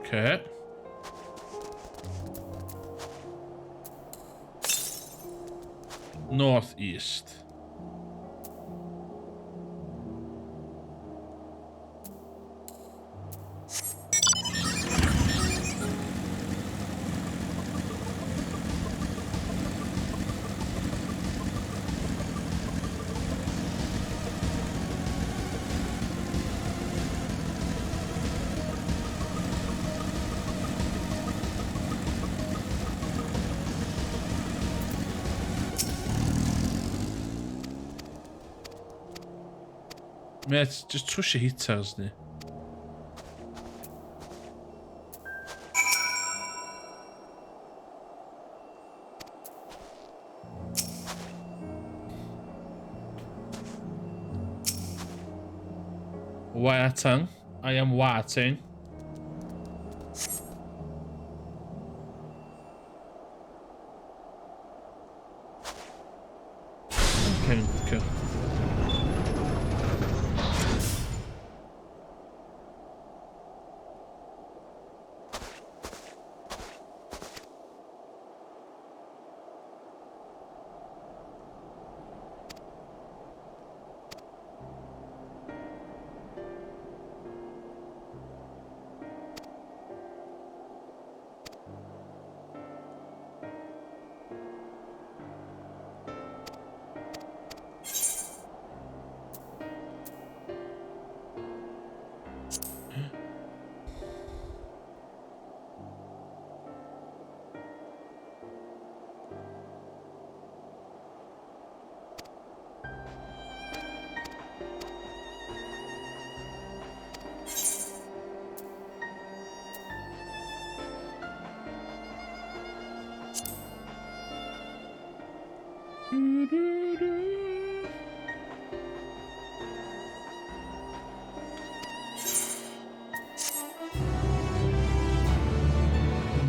A: Okay. Northeast. Mate, just trust your hitters, ne? Waiting. I am waiting. Okay.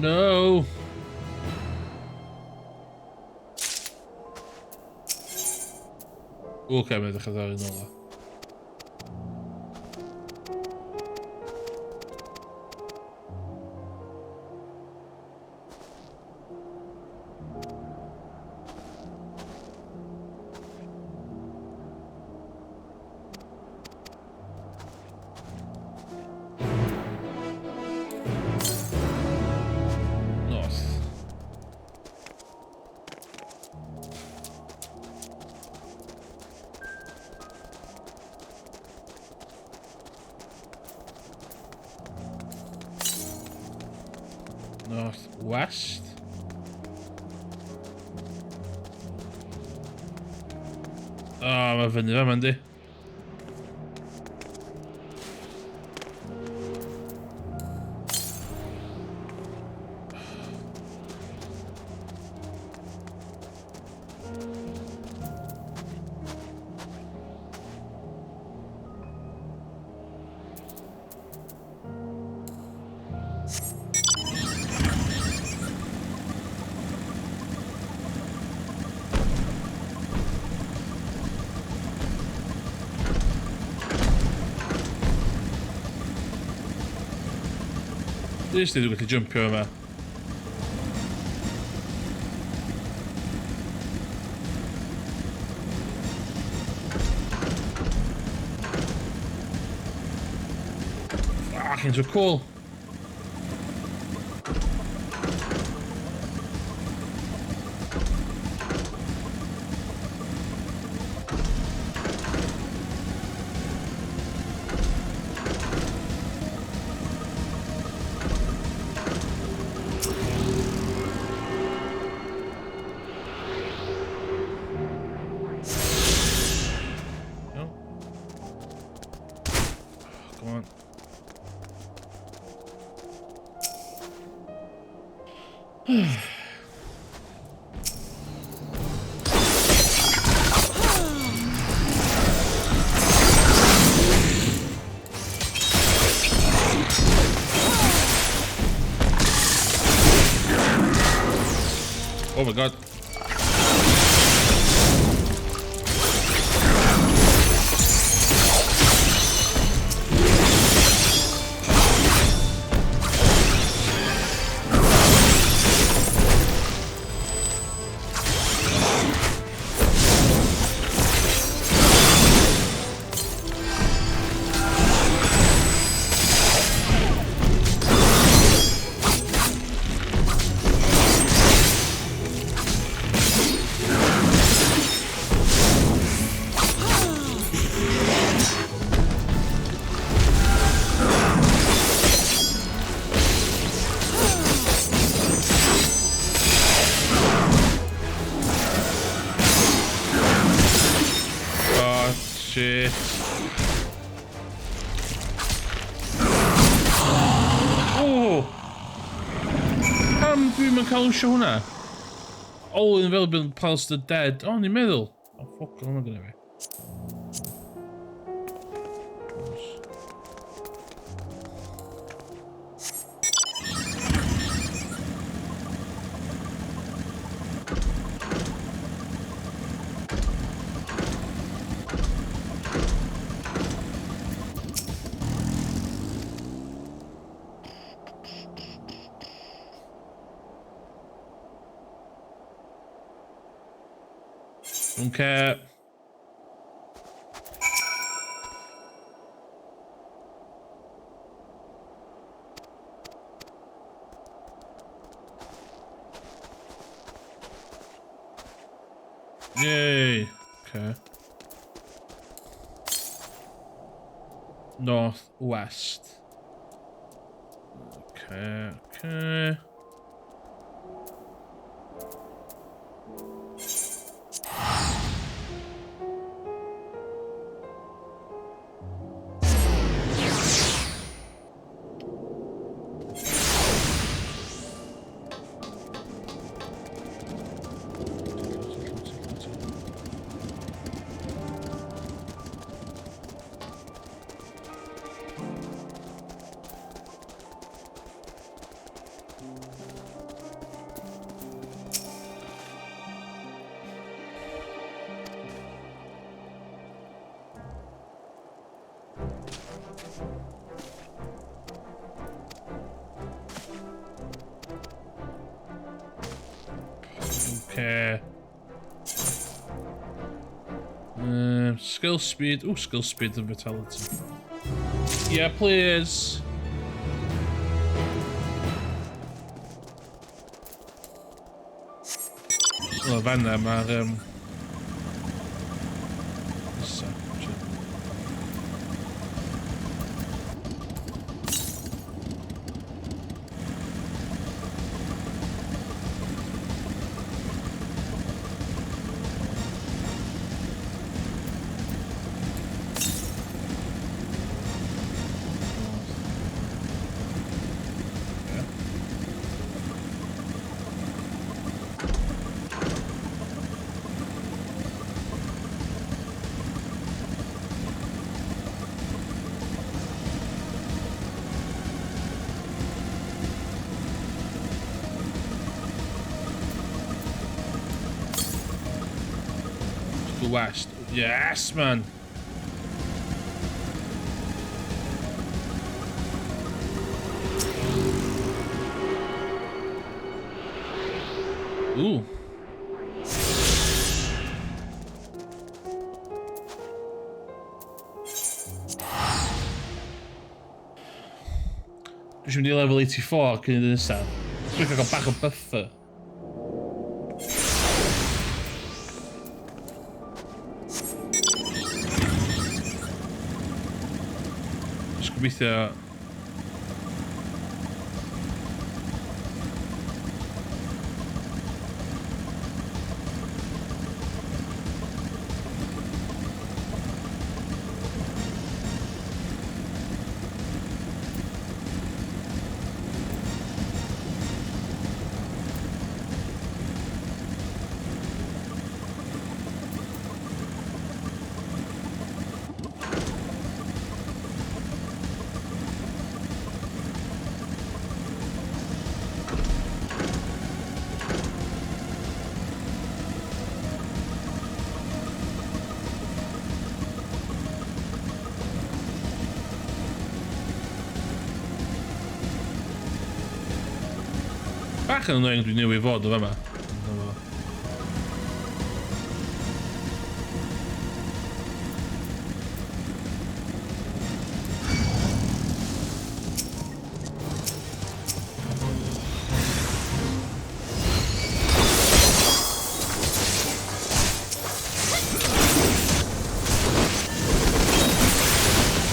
A: No. Okay, maar dat gaat daarin al. Northwest. Ah, maar vinden we hem, Andy. Just need to go to jump over. Fucking so cool. Oh my god. Dwi'n mynd cael wsio hwnna? All available pals the dead. O, ni'n meddwl. O, ffoc, hwnna gyda fi. Okay. Yay. Okay. Northwest. Okay, okay. Okay. Skill speed. Oh, skill speed and vitality. Yeah, please. Wel, fan'na mae'r west. Yes, man. Ooh. Dwi'n mynd I level 84 cyn iddyn nesaf. Dwi'n cael bach o buffer. Gobeithio. Bach yn annoying dwi'n newydd fod o fama.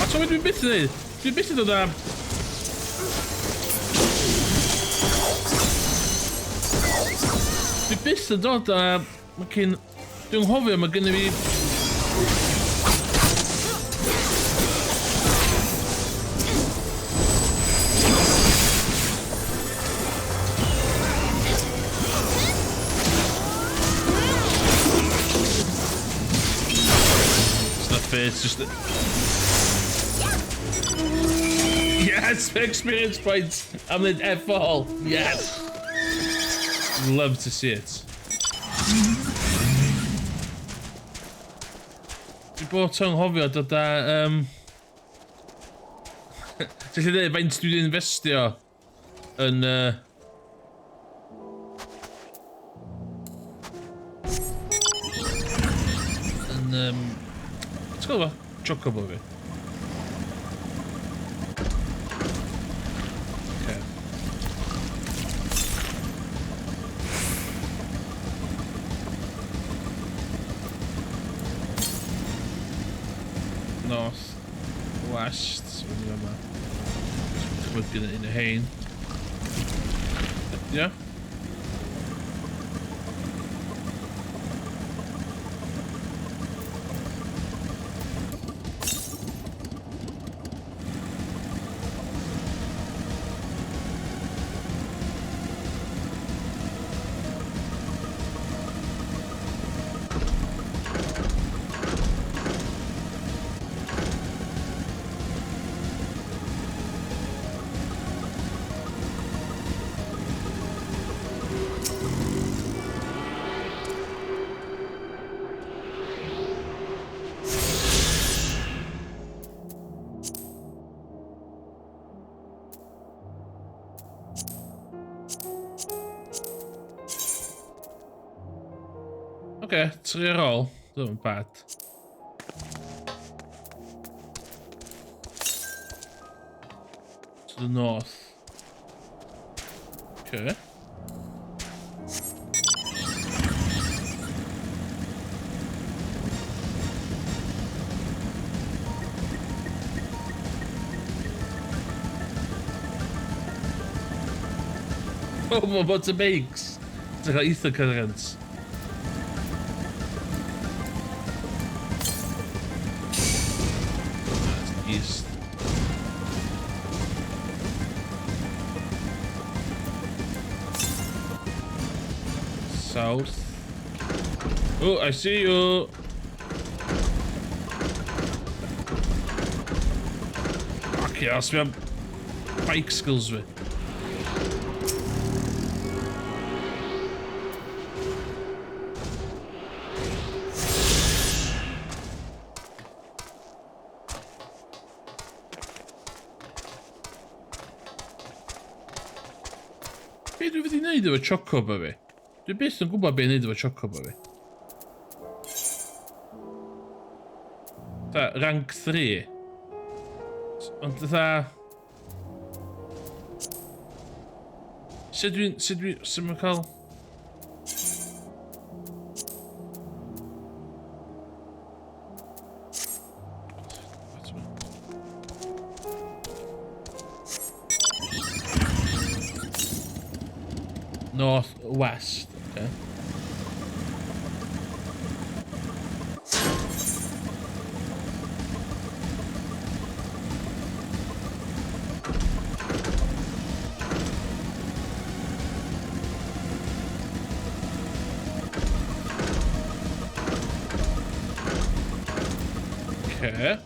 A: A co dwi'n byth yn neud? Dwi'n byth yn dod am... Dwi byth yn dod a... Dwi'n nghofio mae gynnu fi... It's just... Yes! Experience points! I'm in F4! Yes! Love to see it. Dwi bod yn hofio dod â... Ti'n lle dweud faint dwi wedi investio yn... Ti'n gwybod fo? Chocobo fi. North, west, so we have a in the hain. Yeah. Okay, trio roll. Not bad. To the north. Okay. Oh, my bunch of bakes. It's like ether currents. East. South. Oh, I see you. Fuck yeah, we have bike skills with. Dwi wedi neud efo chocobo fi. Dwi byth yn gwybod be i neud efo chocobo fi. Ta, rank 3. Ond dda... Sut mae'n cael... North, west, okay. Okay.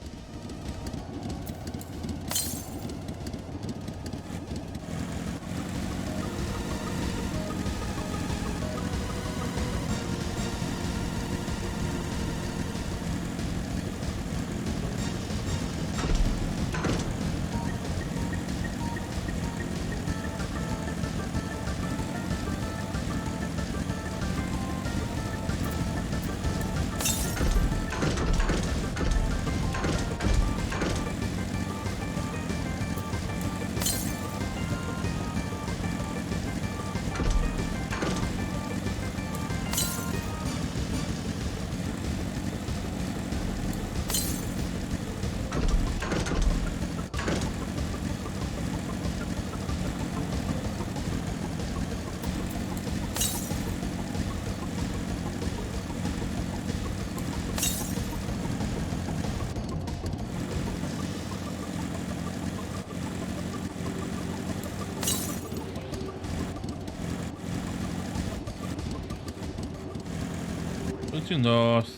A: To north.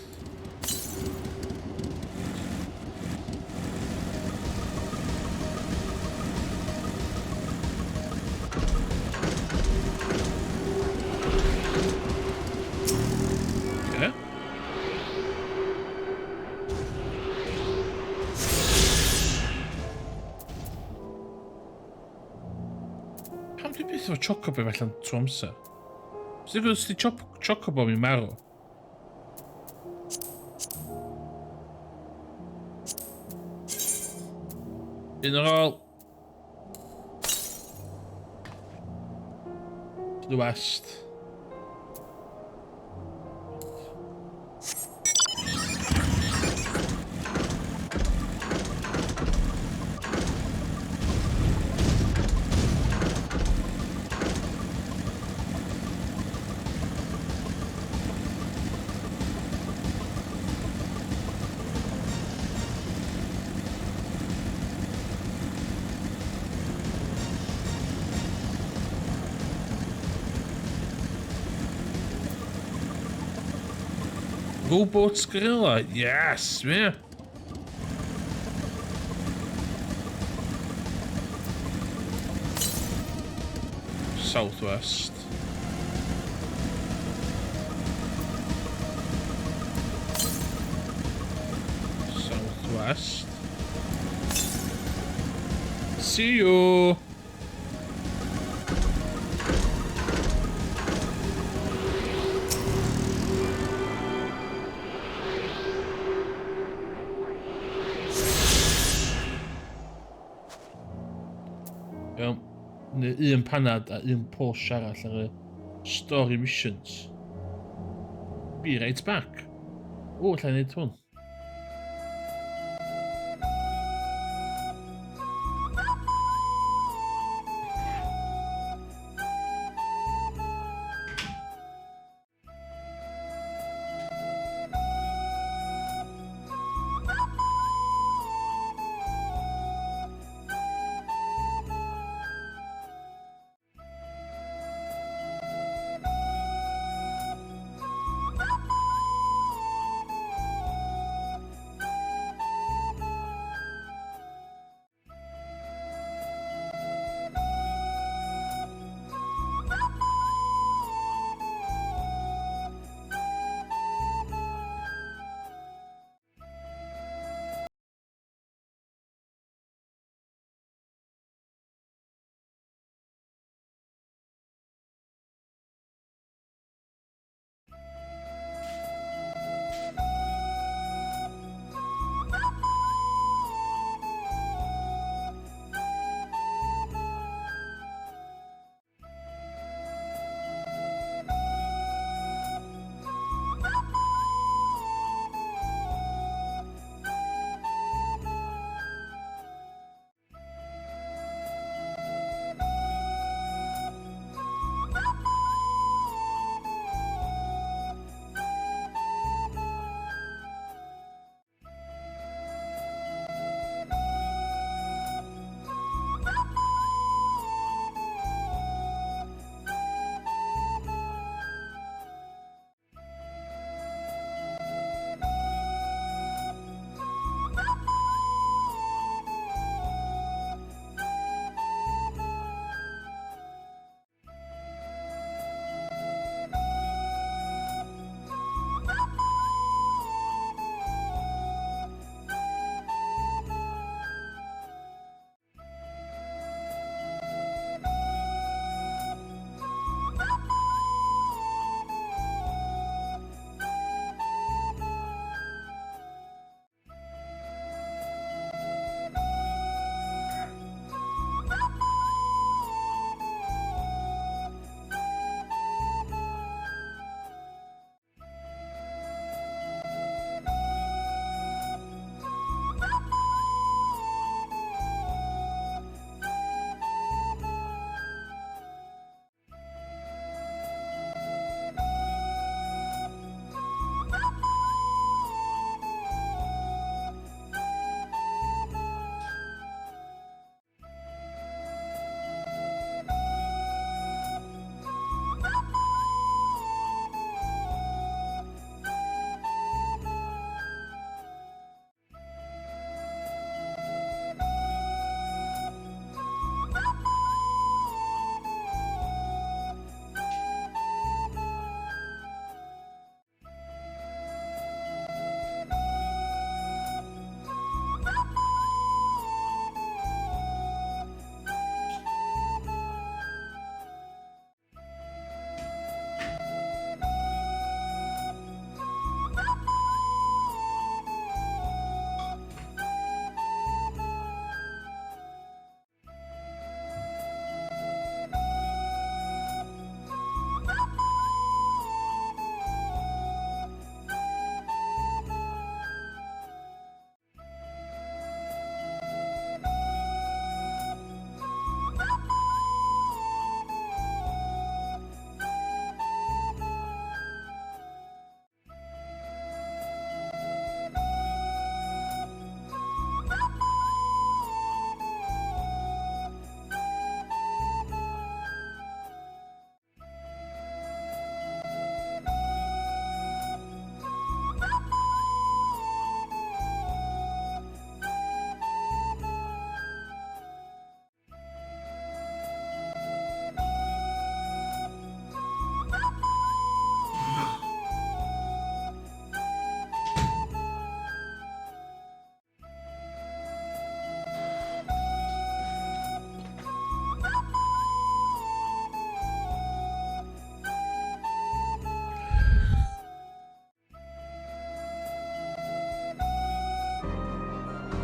A: Pam dwi byth efo chocobo felly'n trwy amser? Sy'n gwybod os di chocobo mi'n marw? Un ar ôl. To the west. Rowboats gorilla, yes, yeah. Southwest. Southwest. See you. Un panad a un Porsche arall ar y story missions. Be right back. O, allai neud hwn.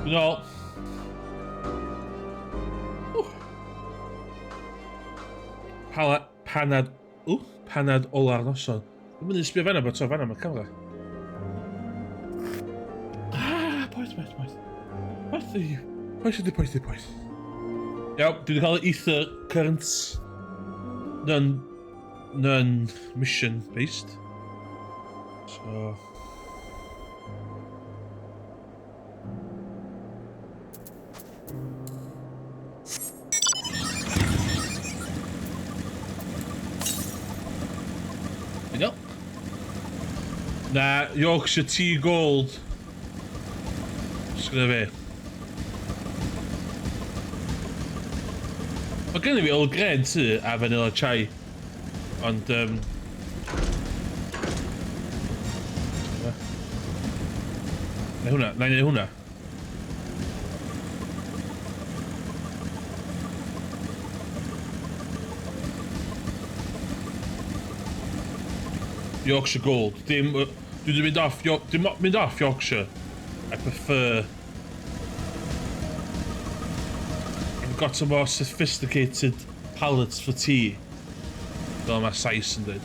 A: No. Panad ola'r noson. Dwi'n mynd i sbio fanna bod to fanna mae'r camera. Poeth. Poeth. Iawn, dwi wedi cael ether currents non-mission based. So... There you go. Na, Yorkshire Tea Gold. Just gonna be. Mae gen I fi Old Grain too a vanilla chai. Ond na i neud hwnna. Yorkshire Gold. Dim mynd off Yorkshire. I prefer. I've got some more sophisticated palates for tea. Fel mae Sais yn dweud.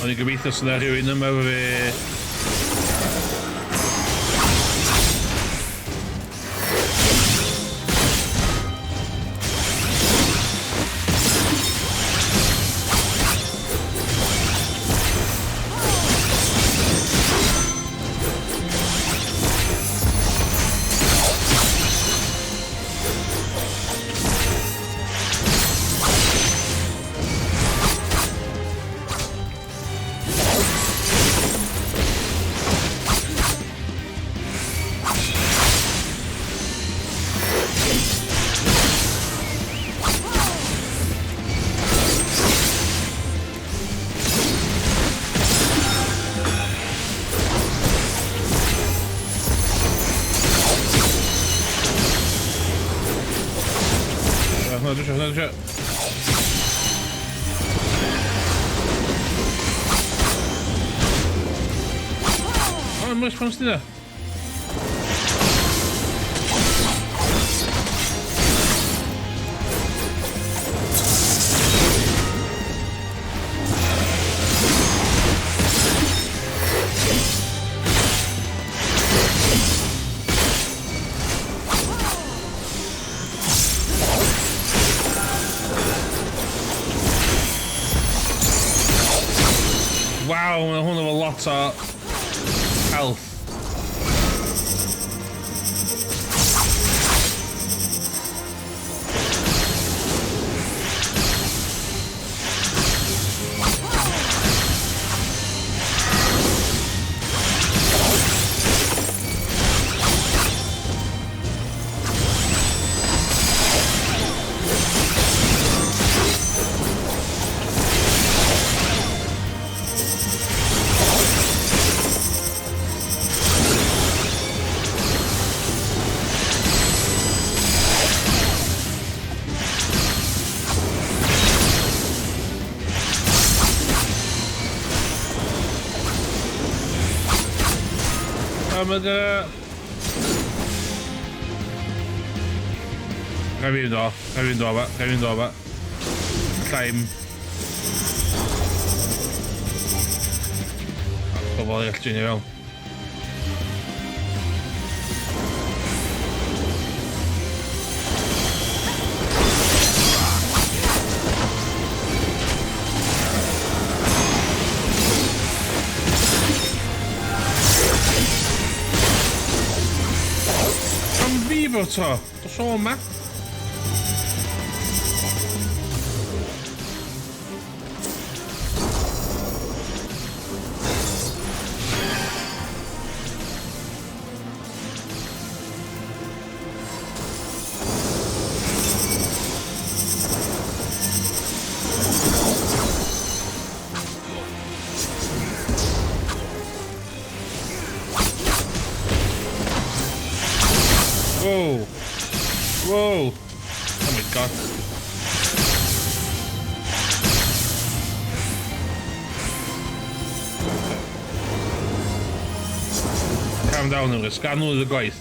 A: O'n i'n gobeithio sy'n na rhywun yma efo fi. Another shot. Oh, much fun still. Wow, mae hwn efo lot o health. Ga fi fynd o fa. Llaim. Pobol i allu ni fel. Sto to. To są ma. Whoa. Whoa. Oh my god. Calm down, Norris. Ga nu de gwaith.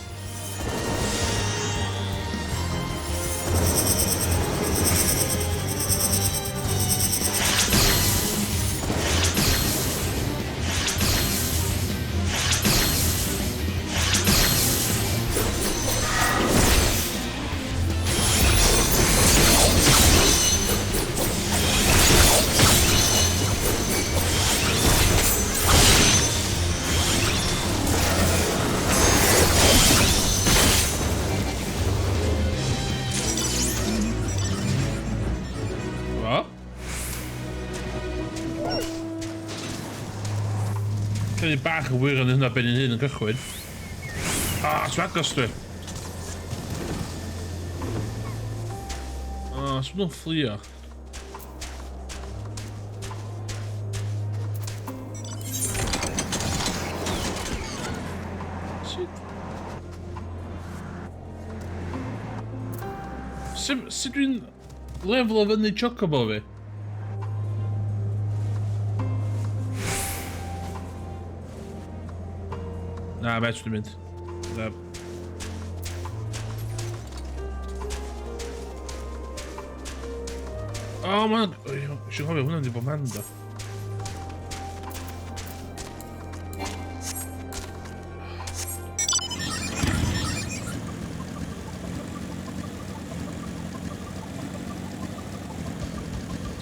A: Die baan gebeuren en naar binnenin en teruggooien. Ah, zwaarkasten. Ah, ze nog vliegen. Shit. Zit u een level of in de chocobo weer? Nou, match de mint. Oh man, je gaat weer naar die momenten.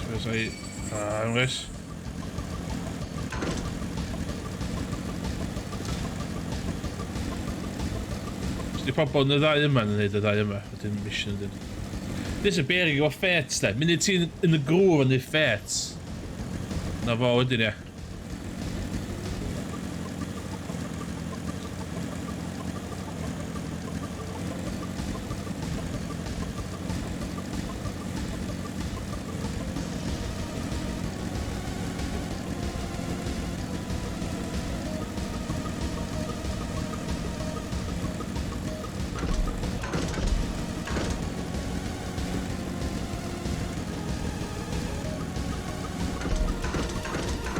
A: Zoals hij, jongens. Die papa na dau yma yn neud y ddau yma, wedyn mission ydyn. Dis y berig efo ffets de, mynd i ti yn y grŵf yn ei ffets. Na fo wedyn ie.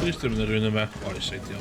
A: Just er runde med. Oi, shit, ja.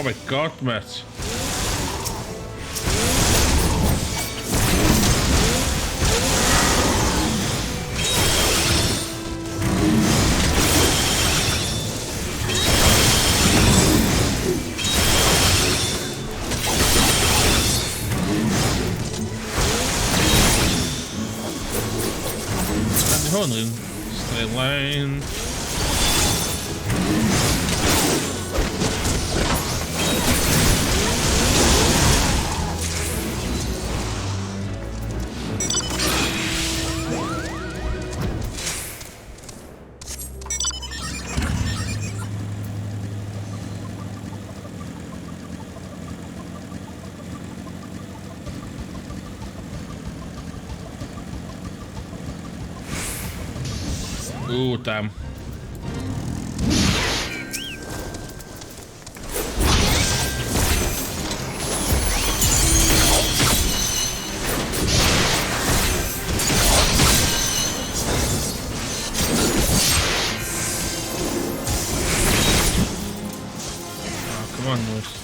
A: Oh my god, Matt. Gewoon in straight line. Ooh, damn. Come on, Lewis.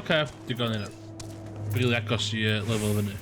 A: Okay, digon yna. Rili agos I lefel fyny.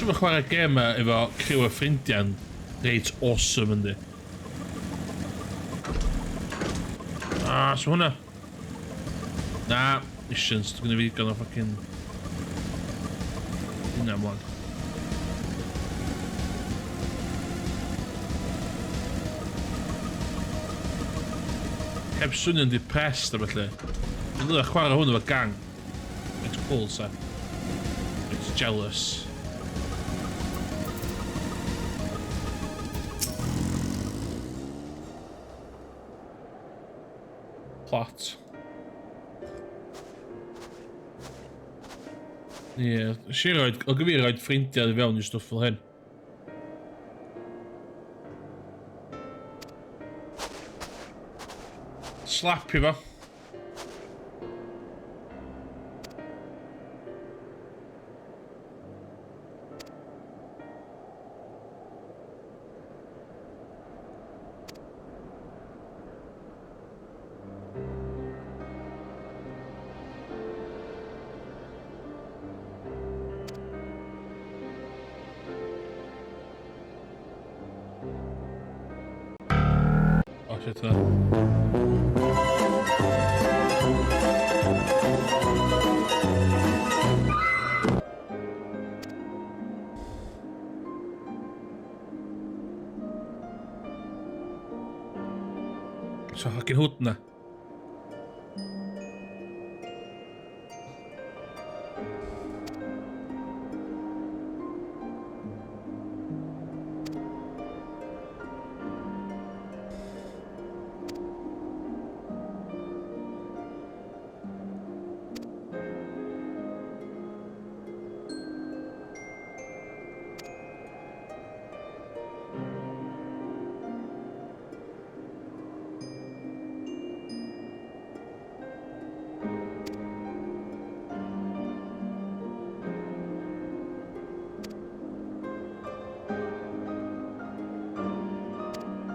A: Siwr chwarae gêm efo criw o ffrindiau'n reit awesome yndi. So hwnna. Na, missions, dwi'n gwneud fi gan o ffocin... Hynna mlaen. Heb swnio'n depressed a felly. Dwi'n dweud chwarae hwn efo gang. It's cool, sa. It's jealous. Plot. Ie, si roed, o gyfeir roed ffrindiau I fewn I stwff fel hyn. Slapio fo. Shit that. So fucking hutna.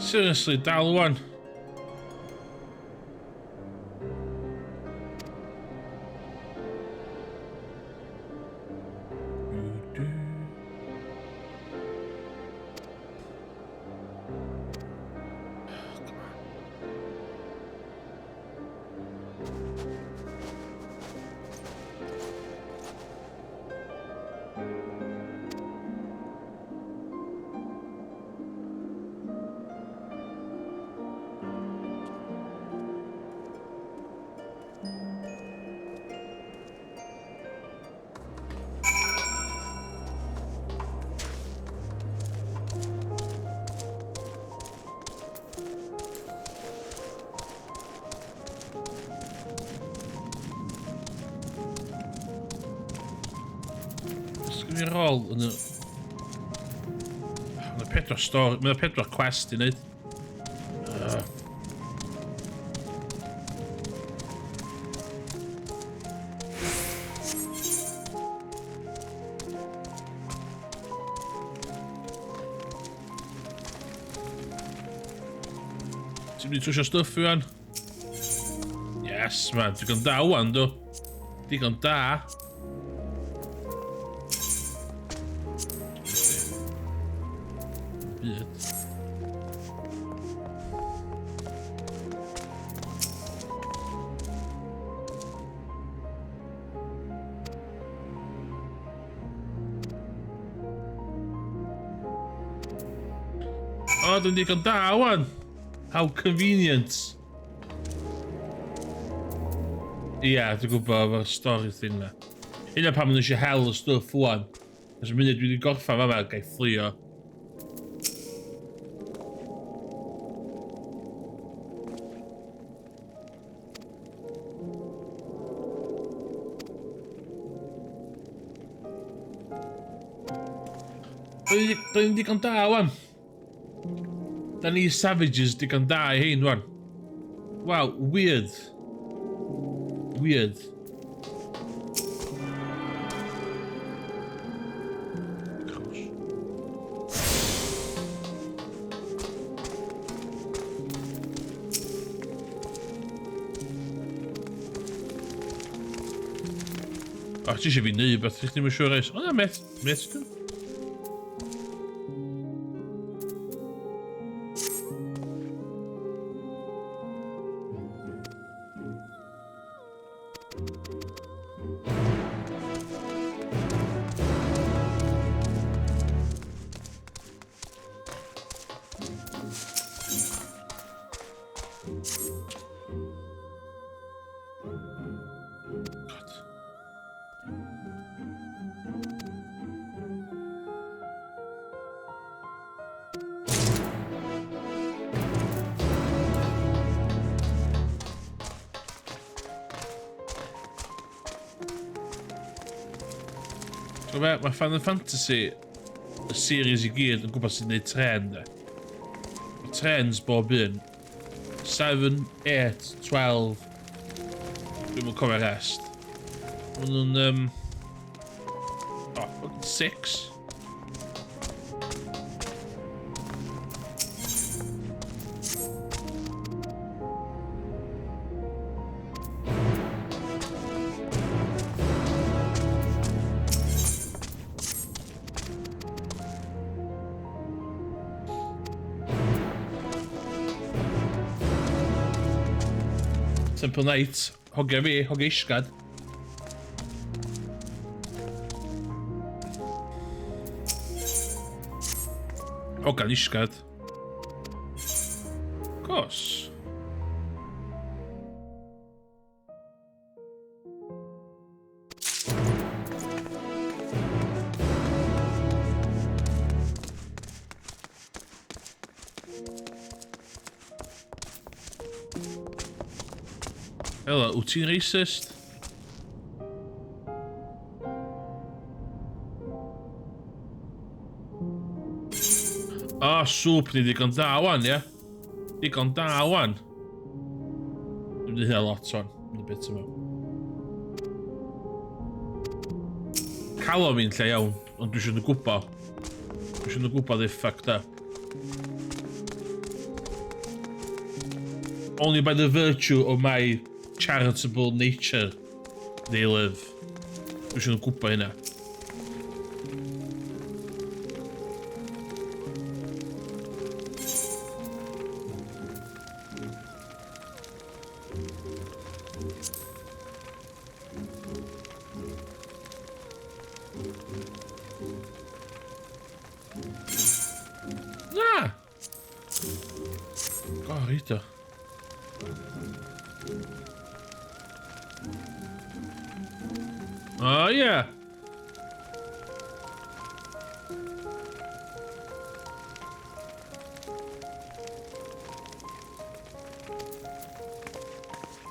A: Seriously, dal one. Sgyn i'r ôl yn y... Mae'n pedwar stori... Mae'n pedwar quest i wneud. Ti'n mynd i trwsio stwff i wan? Yes, man. Digon da wan, dw. Digon da. Oh, dwi'n digon da wan. How convenient. Ia, dwi'n gwybod efo'r stori thing na. Hynna pan ma'n eisiau hel y stwff wan. Os y munud dwi wedi gorffan fama, gai fflio. Dwi'n digon da wan. Da ni savages digon da I hyn wan. Wow, weird. Weird. O, ti eisiau fi neud beth, chdi ddim yn siŵr eis. O, na, met dyn. Mae Final Fantasy y series I gyd yn gwybod sy'n neud tren de. Mae trens bob un. 7, 8, 12. Dwi'n mwyn cofio rest. Mae nhw'n... Oh, 6. Temple Knight, hogio fi, hogio isgad. Hogan isgad. Cos. Helo, wyt ti'n racist? O, swp ni digon da wan, ia? Digon da wan. Dwi'n mynd i hynna lot wan, mynd i bit yma. Calo fi'n lle iawn, ond dwi eisiau gwybod. Dwi eisiau gwybod they fucked up. Only by the virtue of my charitable nature they live. Dwi eisiau nhw'n gwybod hynna. Na! O, rita. Oh, yeah.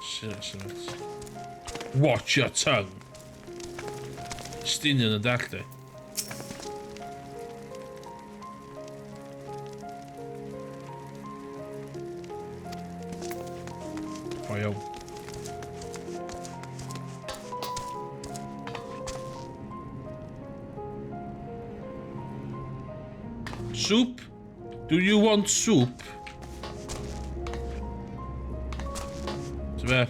A: Shit. Watch your tongue. Sting in the dark day. Oh, yo. Soup? Do you want soup? So there,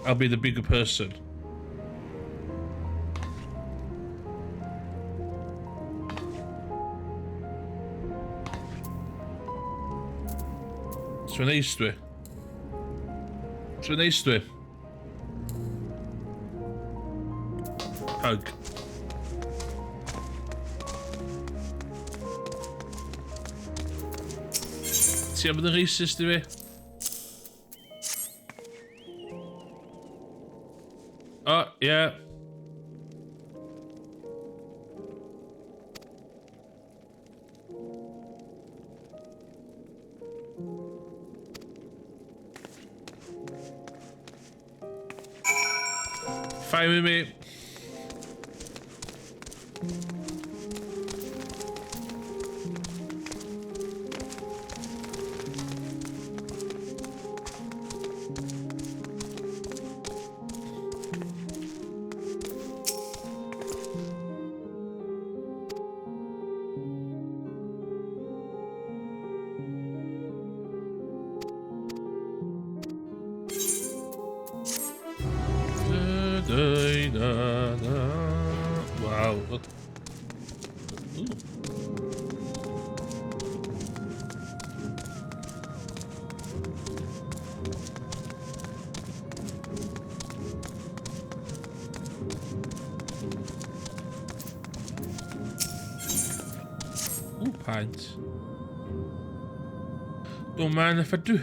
A: I'll be the bigger person. So neis dwi. Hug. Ti am bod yn racist i fi? Oh, yeah. Fine with me. Wow. What? Ooh. Ooh, pint. Don't mind if I do.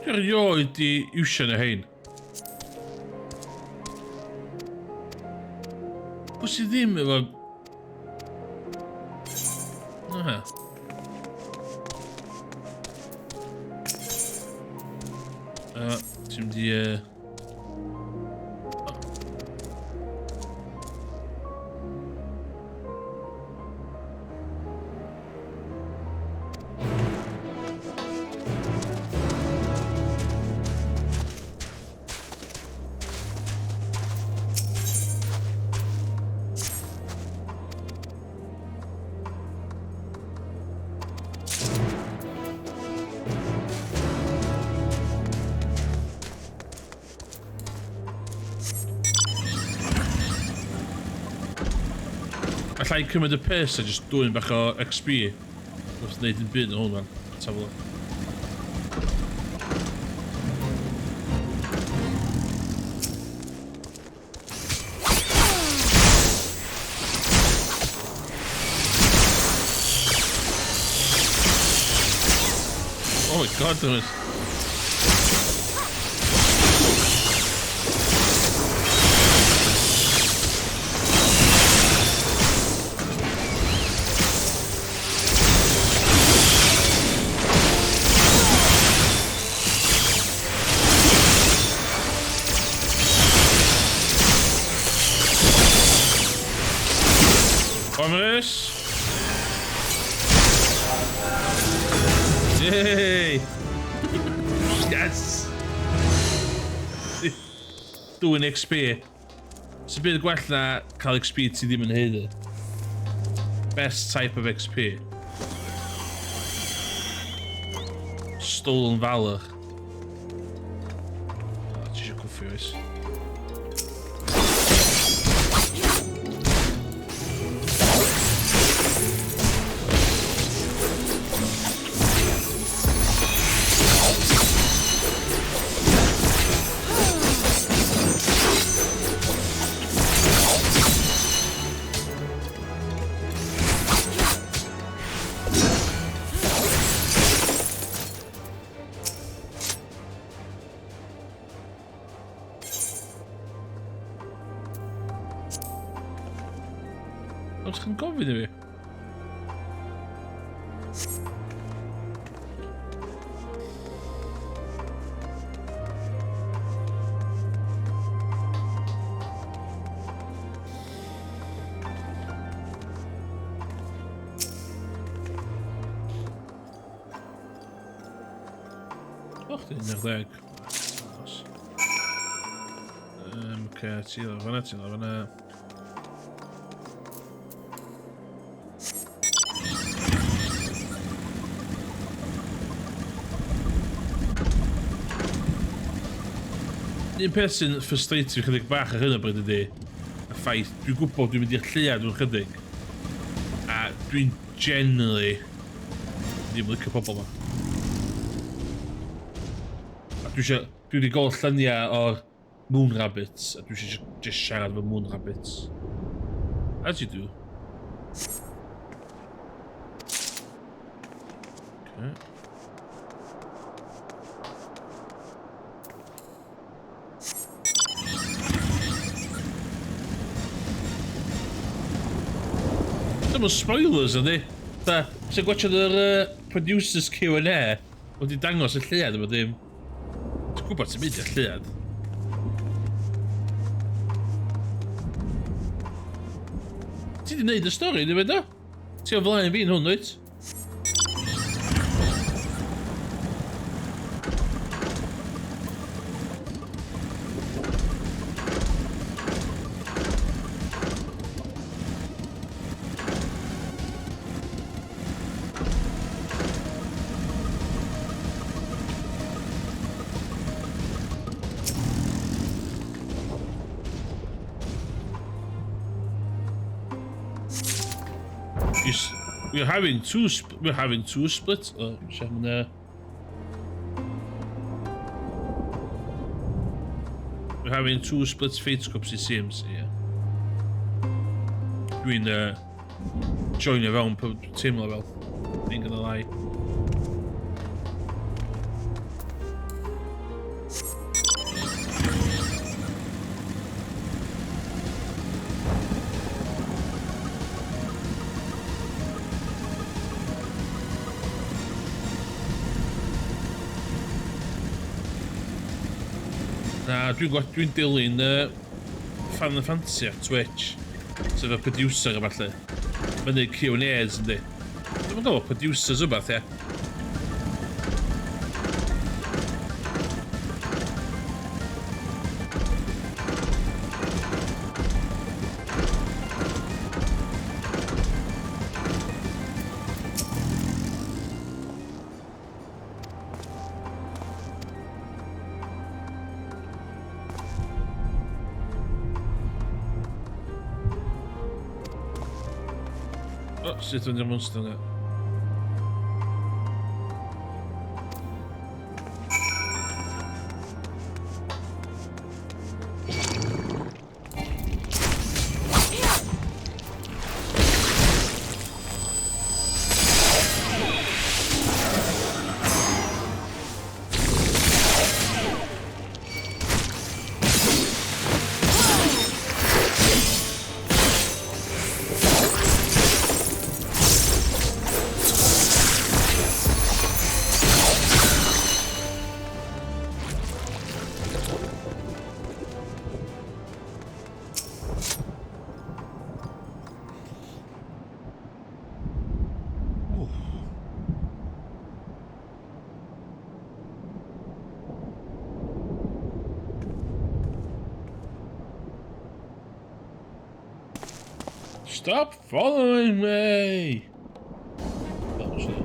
A: Erioed di iwsio na hein. Pwy sydd ddim efo... Aha. Ti'n di... Allai cymryd y pes a just dwy'n bach o XP wrth wneud yn byd yn hwn fan. Tafel o. Oh my god, there is. Promise. Yay! Yes! Doing XP. It's a bit gwell na cael XP ti ddim yn heiddi. Best type of XP. Stolen Valor. Ti eisiau cwffio oes. Oes chi'n gofyn i fi? Och, di 11. Oce, ti lawr fanna. Un peth sy'n frustrating chydig bach ar hyn o bryd ydi y ffaith dwi'n gwybod dwi'n mynd i'r lleuad dwi'n chydig a dwi'n generally ddim licio pobl ma a dwi wedi gol lluniau o'r moon rabbits a dwi eisiau just siarad efo moon rabbits as you do. Okay. Dim spoilers ydi. Da, sy'n gwachod yr producers Q&A wedi dangos y lleuad efo dim. Ti'n gwybod sy'n mynd i'r lleuad. Ti wedi neud y stori, di fe da? Ti o flaen fi'n hwn, wyt? We're having two splits. Oh, we're having two splits Fates Cups, it seems, yeah. Dwi'n joinio fewn pe teimlo fel. Ain't gonna lie. Na, dwi'n dilyn Final Fantasy ar Twitch sef y producer a falle mae'n neud Q&As yndi dwi'n gwybod producers o beth, ie sut yn dim monster yna. Stop following me! That was it.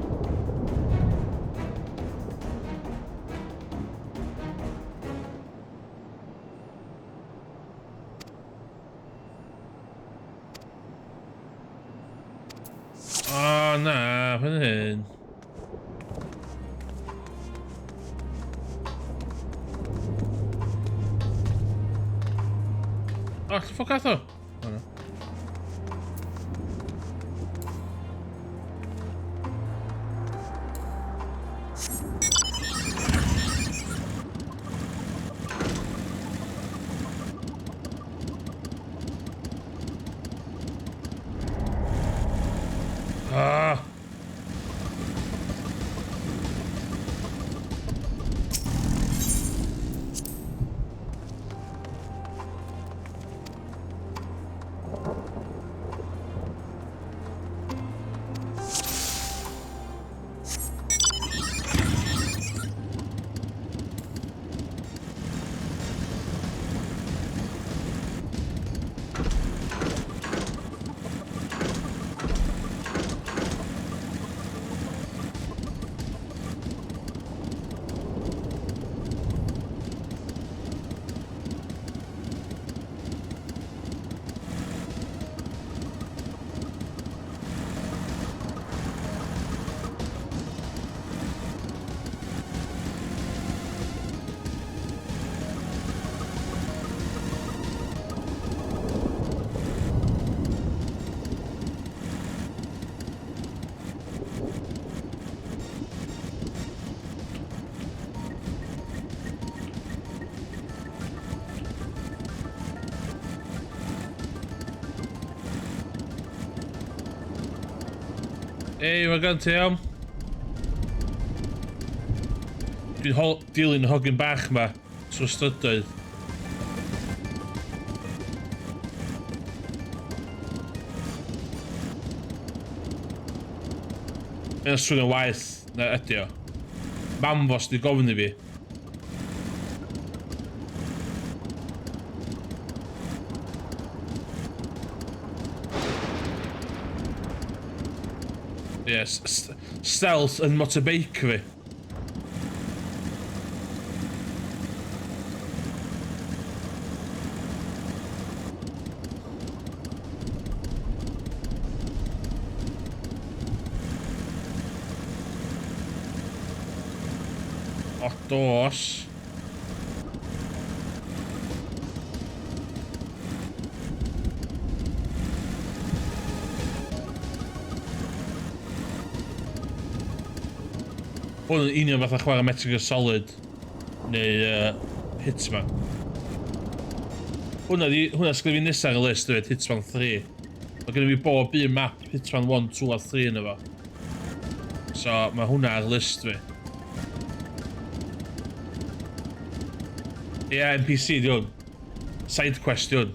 A: Oh, nah, fan hyn. Oh, ffwc ath o? Oh, no. Ah! Hey, we're going to him. Dwi'n dilyn hogyn bach ma trwy strydoedd. Mae'n swnio'n waith na ydi o. Mam fos di gofyn i fi. Yes, stealth yn motorbike fi. O dos. Hwn yn union fatha chwarae Metal Gear Solid neu Hitman. Hwna sgrifin nesaf ar y list dweud Hitman 3. Mae gen i fi bob un map Hitman 1, 2 a 3 yn efo. So mae hwnna ar y list fi. Ie, NPC di hwn. Side quest di hwn.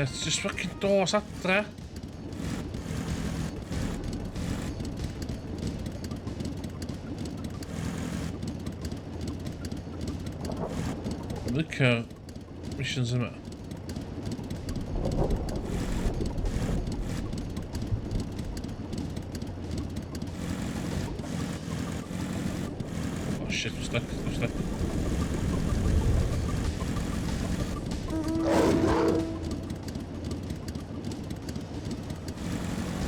A: Let's just fucking dos adra. Look at missions yma. Oh shit, we're stuck.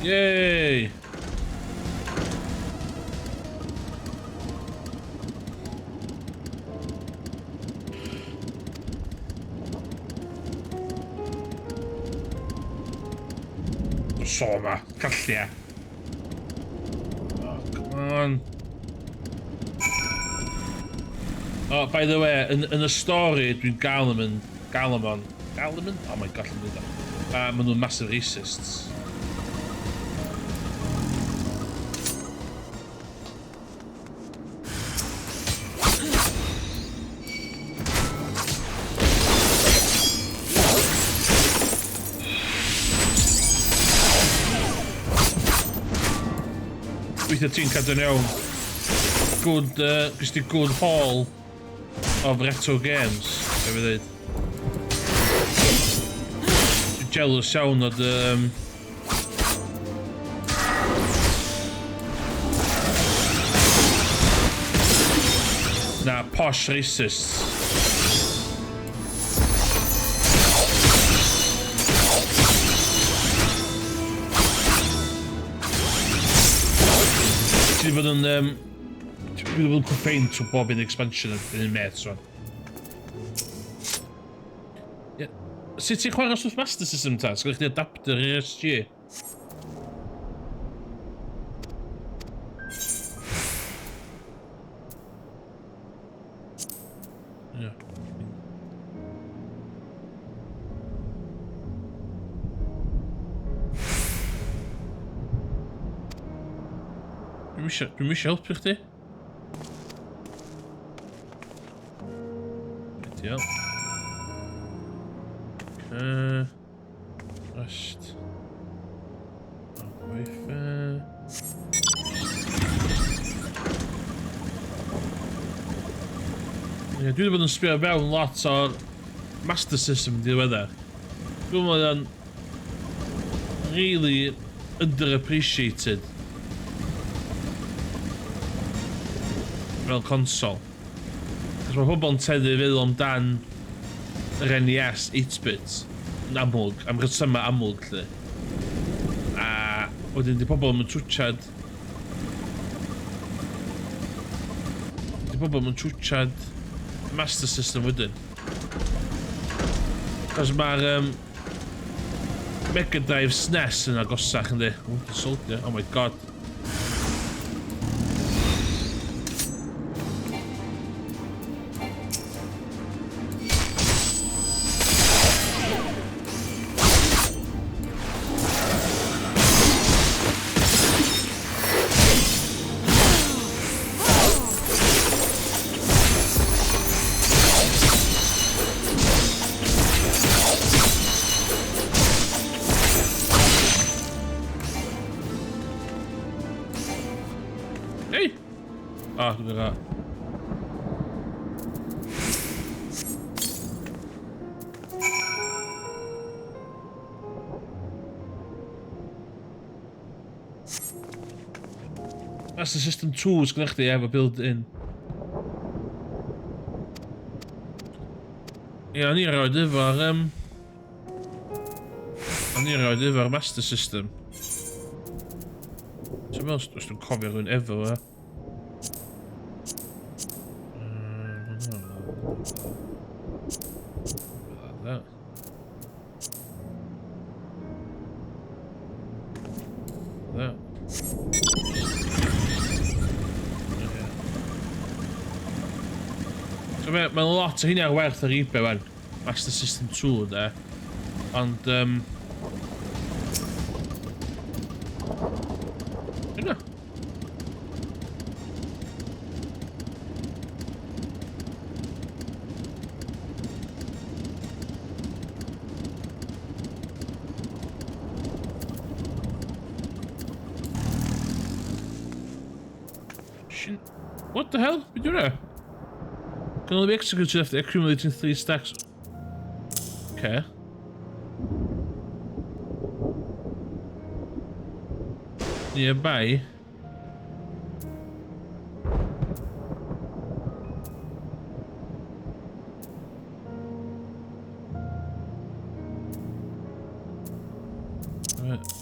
A: Yay! Soma, callia. Oh, come on. Oh, by the way, in y stori, dwi'n Galamon. Oh my god, I'm doing that. Maen nhw'n massive racists. Weithio ti'n cadw'n iawn. good haul of retro games, hefyd. Dwi'n jealous iawn o'r na, posh racists. Ti wedi bod yn cwffeint o bob un expansion yn un met, so. Sut ti'n chwarae Swft Master System ta? Sgwyddoch chi adapter i'r SG? Dwi'n mysio helpu chdi. Ideal. Rest. Wi-Fi. Dwi wedi bod yn sbio fewn lot o'r Master System diweddar. Dwi'n meddwl yn really underappreciated fel console. Cos mae pobl yn teddu feddwl amdan yr NES 8-bit yn amlwg, am rhesymau amlwg lle. A wedyn di pobl yn twtchad Master System wedyn. Cos mae'r Mega Drive SNES yn agosach yndi. Oh my god. Master System 2 gyda chdi efo built-in. Ie, o'n i roed efo'r Master System. Ti'n meddwl os dwi'n cofio rhywun efo e? Mae'n lot o hynna werth ar eBay wan. Master System 2 de. Ond hynna. What the hell? Be doing that? Can only be executed after accumulating 3 stacks. Okay. Nearby.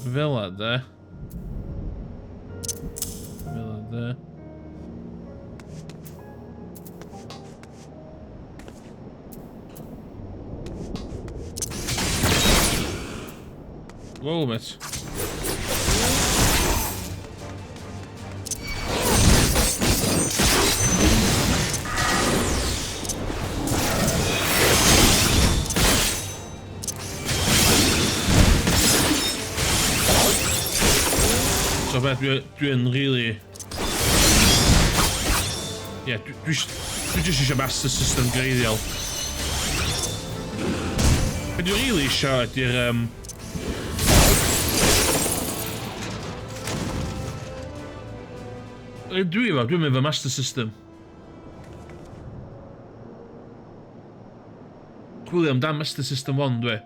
A: Villa there. Villa there. Whoa, mate. So bad dwi'n really... Yeah, dwi just eisiau Master System greiddiol. Be dwi'n really eisiau ydy'r Dwi'n efo Master System. Chwilio amdan Master System 1 dwi.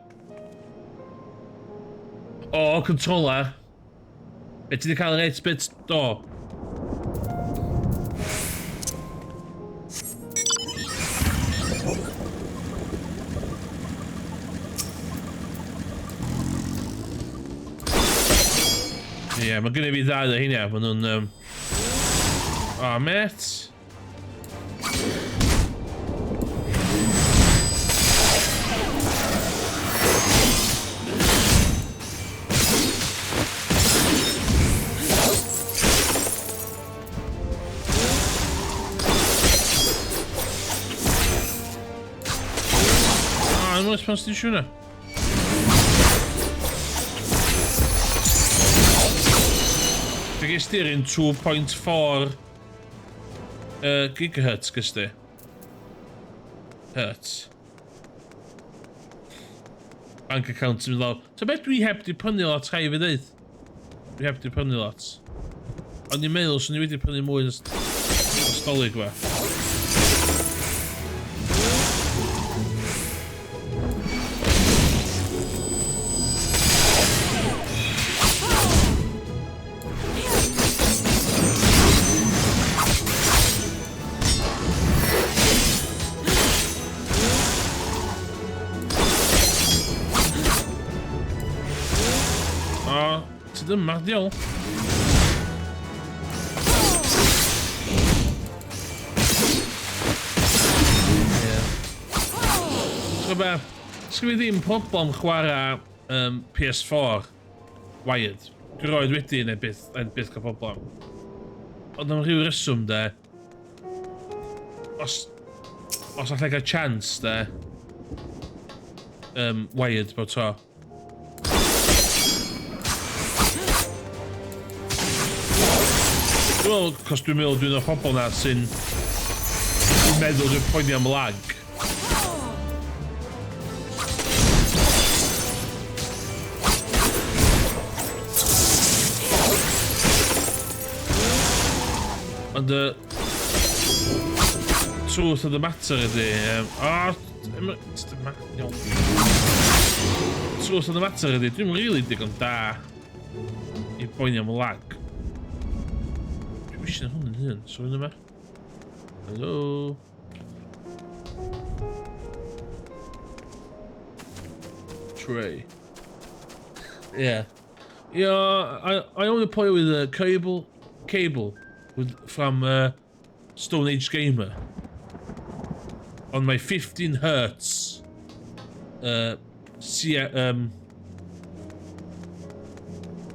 A: O, controller. Be ti wedi cael yr 8-bit? Do. Ie, mae gynnu fi ddau o hynna. Mae nhw'n... O, met. I'm not supposed to shoot her. Dwi'n styr in 2.4 gigahertz gysdi. Hertz. Bank account yn ddol. So beth dwi heb di prynu lot chai fi dweud? Dwi heb di prynu lot. Ond i'n meddwl swn i wedi prynu mwy yn stolig fa. Dyma, diol. Sgwydd fi ddim problem chwarae PS4 wired. Dwi'n roed wedi neu byth cael problem. Ond am rhyw reswm de, os allai gael chance de, wired bod to. Wel, cos dwi'n meddwl dwi'n o'r pobol na sy'n meddwl dwi'n poeni am lag. Ond truth of the matter ydi... Truth of the matter ydi, dwi'n rili digon da i poeni am lag. Misschien hwn yn hyn, so yna. Hello. Tray. Yeah. Yeah, I only play with a cable from Stone Age Gamer on my 15 hertz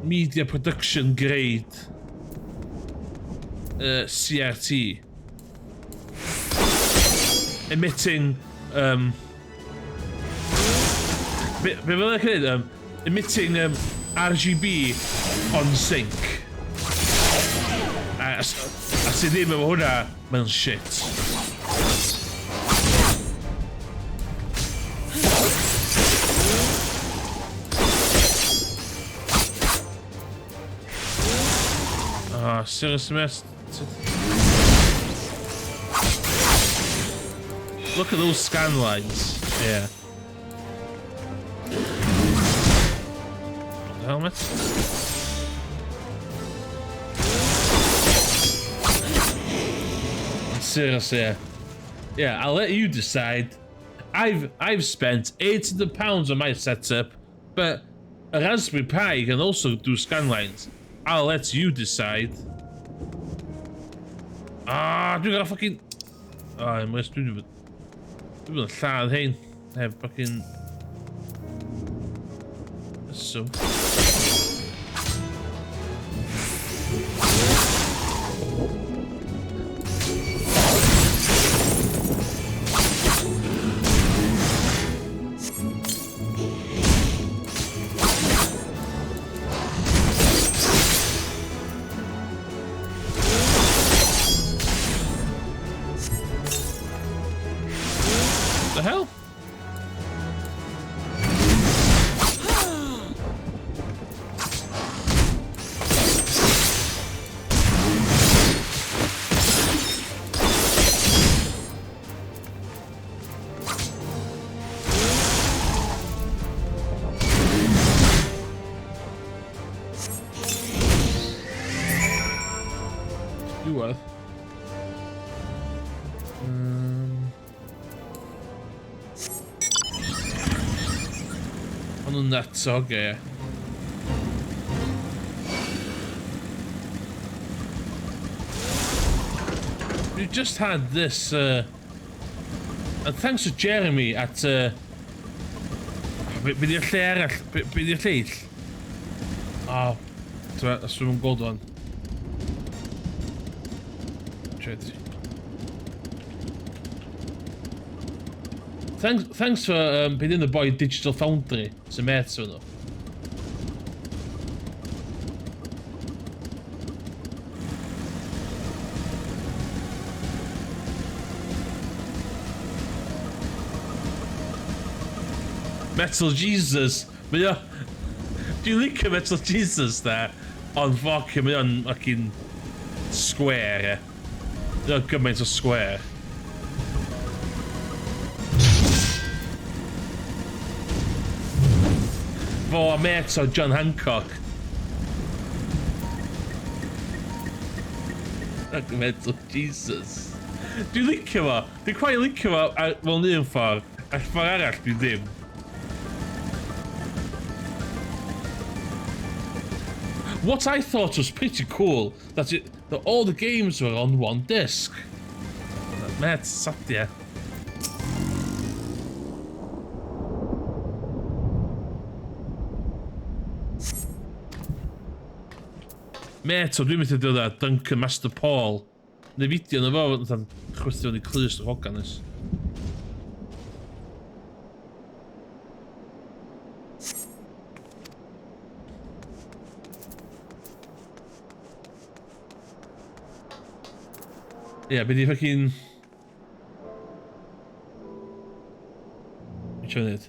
A: media production grade CRT emitting emitting RGB on sync. As i ddim efo hwnna mewn shit. Ah, seriously, mess. Look at those scan lines. Yeah. The helmet. Seriously, yeah. I'll let you decide. I've spent £800 on my setup, but a Raspberry Pi can also do scan lines. I'll let you decide. Ah, dwi'n gael fucking... Ah, I'm gonna do it. Dwi'n gael lladd hein. Heb fucking... So. The hell? Diwedd. O'n nhw'n nuts, okay. We just had this, and thanks to Jeremy at, be di'r lle arall? Be di'r lleill? Oh, that's from gold one. Shit. Thanks for being in the boy Digital Foundry, Cymraeg or no. Metal Jesus, mae o... Dwi'n licio Metal Jesus there. Ond ffocin, mae o'n fucking square, Mae o'n gymaint o square. Fo a met o John Hancock. Metal Jesus. Dwi'n licio fo. Dwi'n quite licio fo fel un ffordd. A ffordd arall dwi ddim. What I thought was pretty cool that all the games were on one disc. Met satia. Met, o dwi'n mynd i ddod â Duncan Master Paul. Neu fideo na fo, na'n chwythio ni clust o hogan ys. Yeah, be di fucking... What's on it?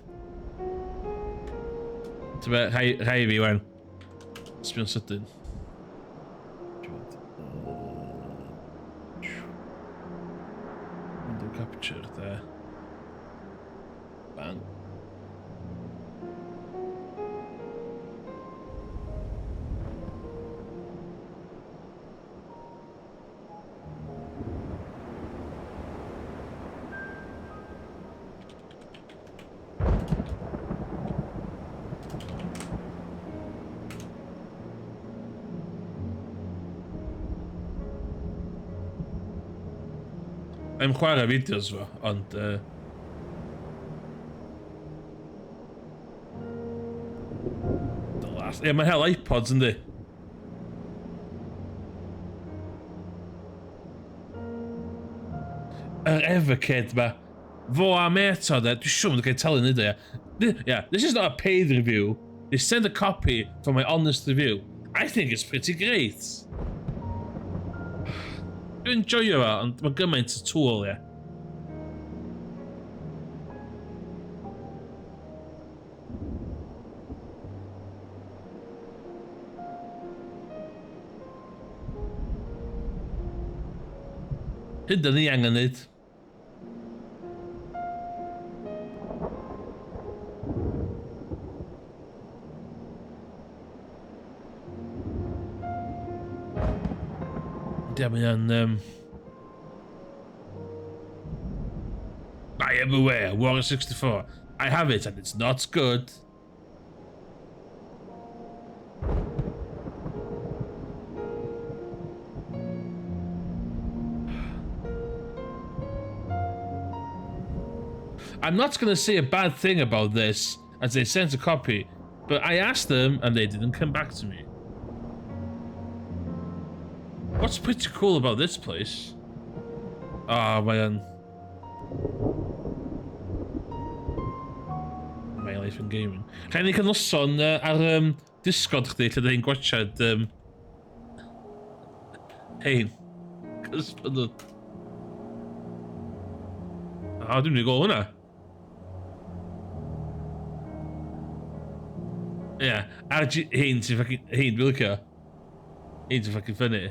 A: It's about high wan. Sbyn sydyn. Window capture there. Bang. I'm chwarae fideos fo, ond Ie, mae'n hel iPods yndi? Yr Everkid ma. Fo a met o de, dwi'n siŵr mae'n cael talu nid e. Yeah, this is not a paid review. They sent a copy for my honest review. I think it's pretty great. Dwi'n enjoyo fo, ond mae gymaint o tŵl, ie. Hyd ni angen neud. Ie, mae'n I am aware, Warrior 64. I have it and it's not good. I'm not going to say a bad thing about this, as they sent a copy, but I asked them and they didn't come back to me. What's pretty cool about this place? Oh, man. My life in gaming. Rhaid ni cynnoson ar Discord chdi lle da hi'n gwachad hein. Cos bod nhw... O, dwi'n mynd i go hwnna. Ie, RG... Hein sy'n ffocin... Hein, dwi'n licio. Hein sy'n ffocin ffynnu.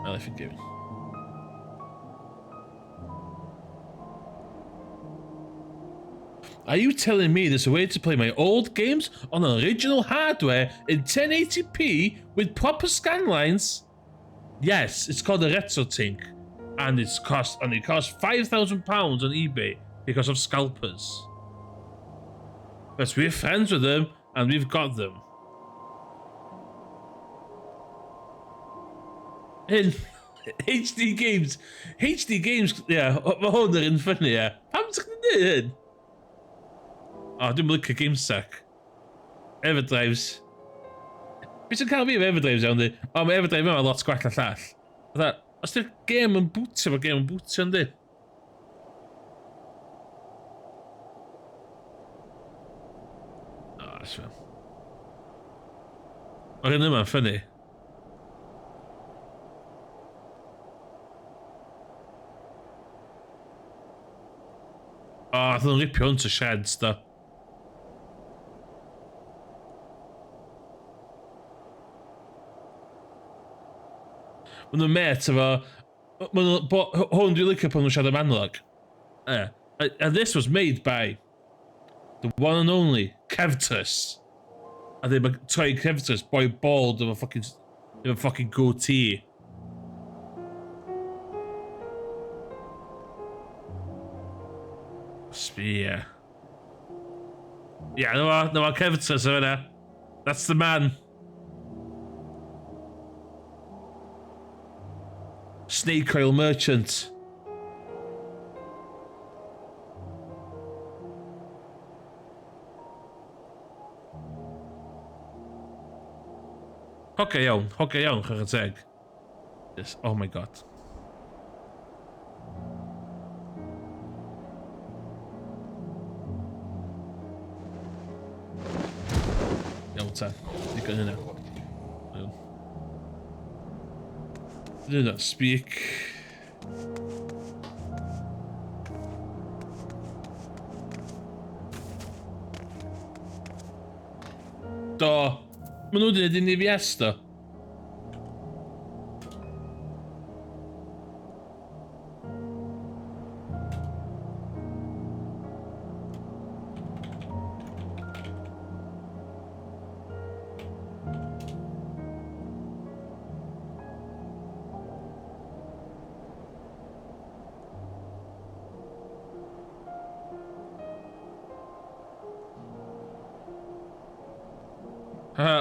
A: My life in gaming. Are you telling me there's a way to play my old games on original hardware in 1080p with proper scan lines? Yes, it's called a RetroTink, and it costs £5,000 on eBay because of scalpers. But we're friends with them, and we've got them. In HD games, yeah, mae hwn yr un ffynnu, ie. Pam ti'n gwneud hyn? O, dwi'n licio GameStack. Everdrives. Beth sy'n cael fi efo Everdrives iawn di? O, mae Everdrive yma lot gwell na llall. Fatha, os di'r game yn bootio, mae'r game yn bootio, yndi? O, that's fine. Mae'r un yma'n ffynnu. O, ddyn nhw'n ripio hwn to shreds, do. Maen nhw'n met efo... Hwn dwi'n licio pan nhw'n siarad am analog. And this was made by the one and only Kevtus. A ddim yn troi Kevtus, boy bald efo fucking goatee. Spear. Yeah, no, Kevtus over there. That's the man. Snake oil merchant. Hoge iawn, chwarae teg. Yes, oh my god. Iawn ta, digon hynna. Do not speak. Do. Maen nhw wedi neud i fi esto.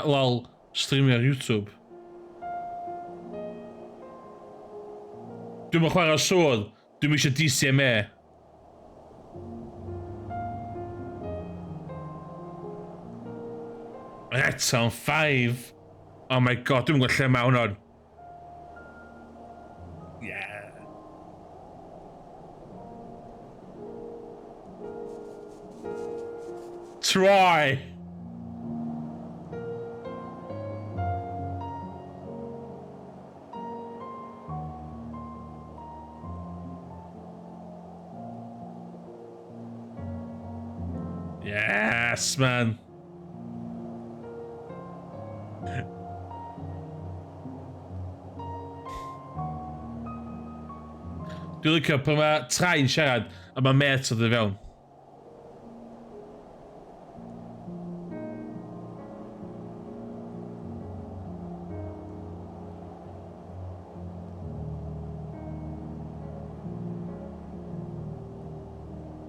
A: Lol, streamio ar YouTube. Dwi'n chwarae sôn, dwi'n eisiau DCMA. Eto, 5. Oh my god, dwi'n gwybod lle mae hwnnw. Yeah. Try. Yes, man. Dwi'n licio pan mae train siarad a mae met o dy fewn.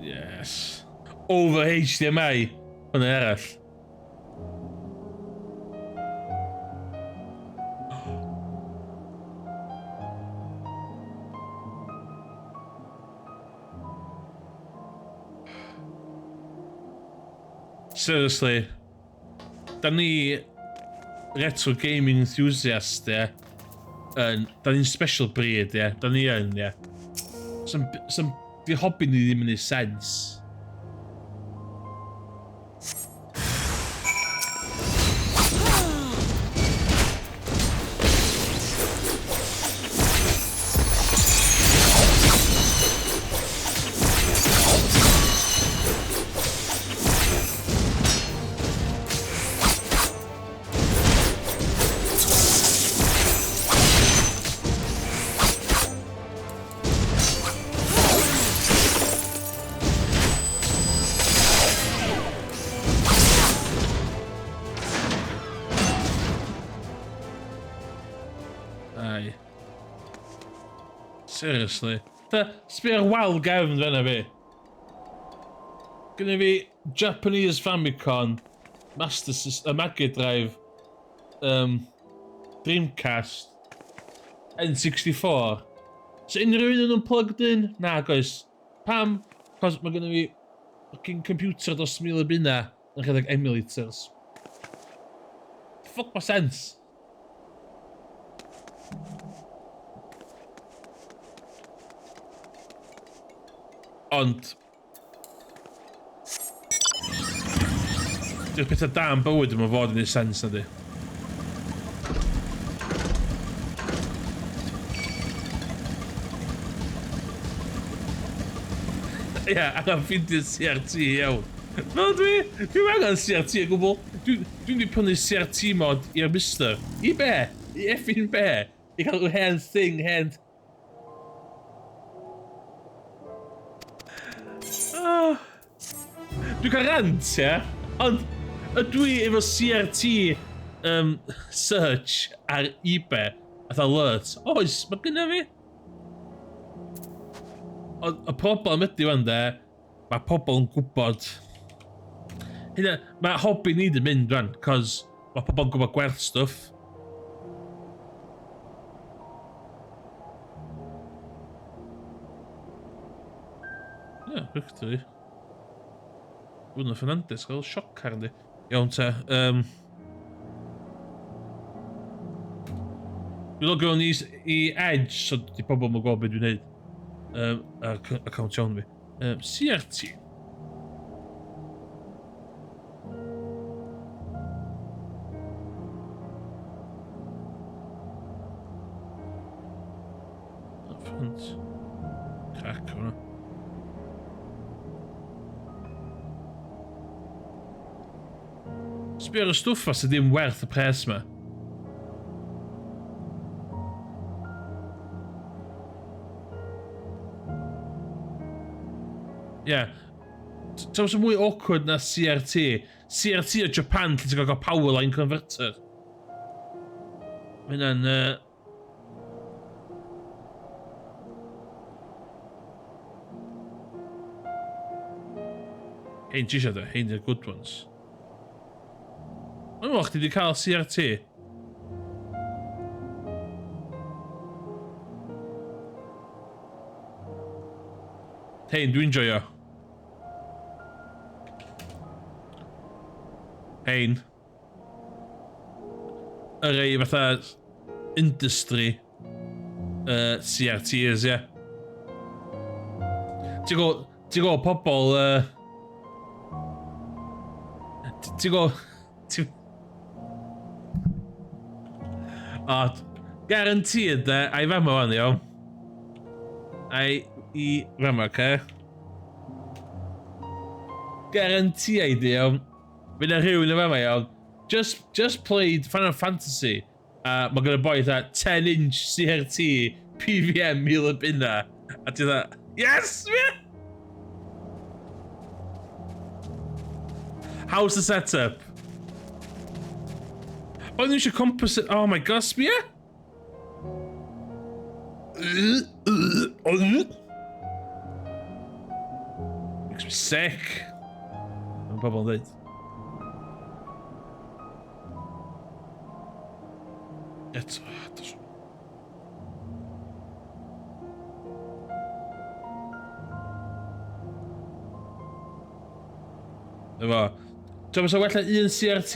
A: Yes. Over HDMI hwnna arall. Seriously, da ni retro gaming enthusiast, ie. Da ni'n special breed, ie. Da ni yn, ie. Di hobby ni ddim yn ei sens. Seriously. Sbio'r wal gefn fyna fi. Gynna fi Japanese Famicom, Master System, Mega Drive, Dreamcast, N64. So unrhyw un yn nhw'n plugged in? Na, goes. Pam? Cos mae gynna fi fucking computer dros 1000 o bunna yn rhedeg emulators. Fuck ma sense. Ond... Di'r pethau da yn bywyd yma fod yn ei sens na di. Ie, angen ffeindio CRT iawn. Fel dwi'n angen CRT o gwbl. Dwi'n di prynu CRT mod i'r mister. I be? I effin be? I cael yw hen thing, hen... Dwi'n cael rant, ie? Ond ydw i efo CRT search ar eBay ath alert. Oes, mae gynna fi. Ond y problem ydy wan de, mae pobl yn gwybod. Hynna, mae hobby ni di mynd wan, cos mae pobl yn gwybod gwerth stwff. Ie, victory. Bruno Fernandes gael sioc ar di. Iawn te. Dwi'n logio ni i Edge, so di pobl yn gwybod beth dwi'n neud. Account iawn fi. CRT. Ffant. Crack hwnna. Sbio'r stwff sydd ddim werth y pres ma. Ie. Ta'n sy'n mwy awkward na CRT. CRT o Japan lle ti'n gael powerline converter. Mae hynna'n... Hein ti eisiau da, hein di'r good ones. Mae'n mwch, ti wedi cael CRT? Hein, dwi'n joio. Hein. Yr ei fatha industry CRTs, ie. Ti'n gwybod pobl... Ti'n gwybod... Guaranteed de, ai fama wan iawn. Ai I fama, oce? Guarantee di iawn. Fydd na rhywun yn fama iawn. Just played Final Fantasy. Mae gyda boi that 10-inch CRT PVM 1000 o bunna. A ti dda, yes, man! How's the setup? Oh, you should composite. Oh my god, Spia? Makes me sick. I'm probably dead. It's. Efo. Ti'n meddwl wella un CRT?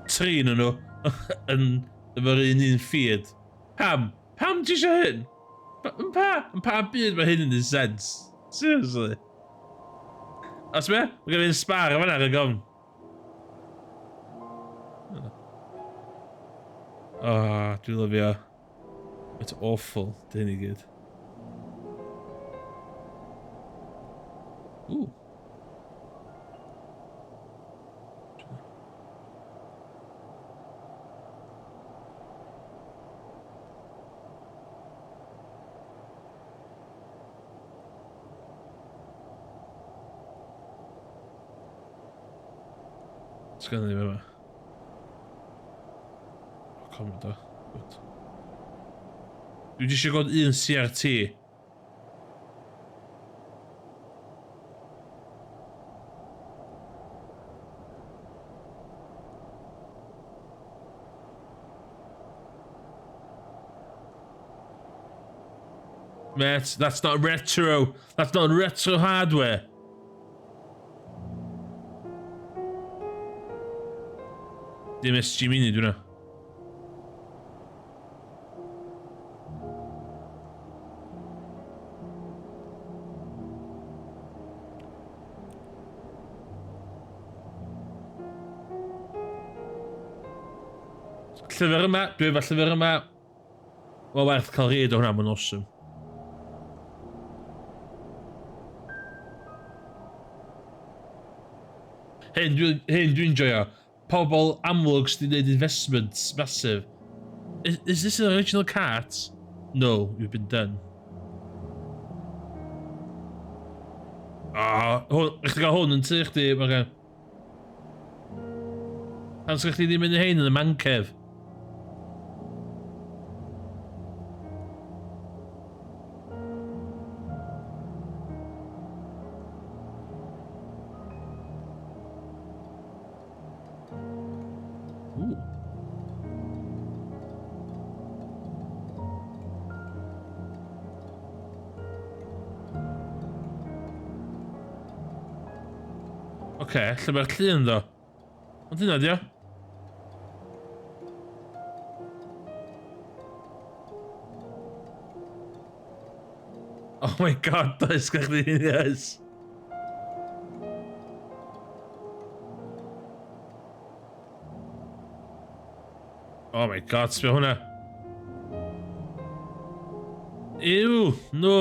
A: Trin yn nhw yn efo'r un feed. Pam? Pam ti eisiau hyn? Yn pa byd mae hyn yn sens? Seriously? Os me? Mae gen i'n spar yn fan'na ar y gofn. Dwi'n lyfio. It's awful, dyn i gyd. Ooh. Sgynny fi yma. Commodore. Good. Dwi eisiau gweld un CRT. Mate, that's not retro. That's not retro hardware. Dim SG Mini, dwi'n nhw. Llyfr yma, dwi efo llyfr yma. Wel werth cael reid o hwnna, mae'n awesome. Hyn dwi'n joio. Pobl amlwg sydd wedi gwneud investments massive. Is this an original cart? No, you've been done. Ych chi gael hwn yn tu chdi, Morgan? Pan sgwch chi ddim yn hyn yn y mancef? Oce, lle mae'r llun ddo? Ond hynna di o? Oh my god, does gach di hyn, yes. Oh my god, sbio hwnna. Ew, no.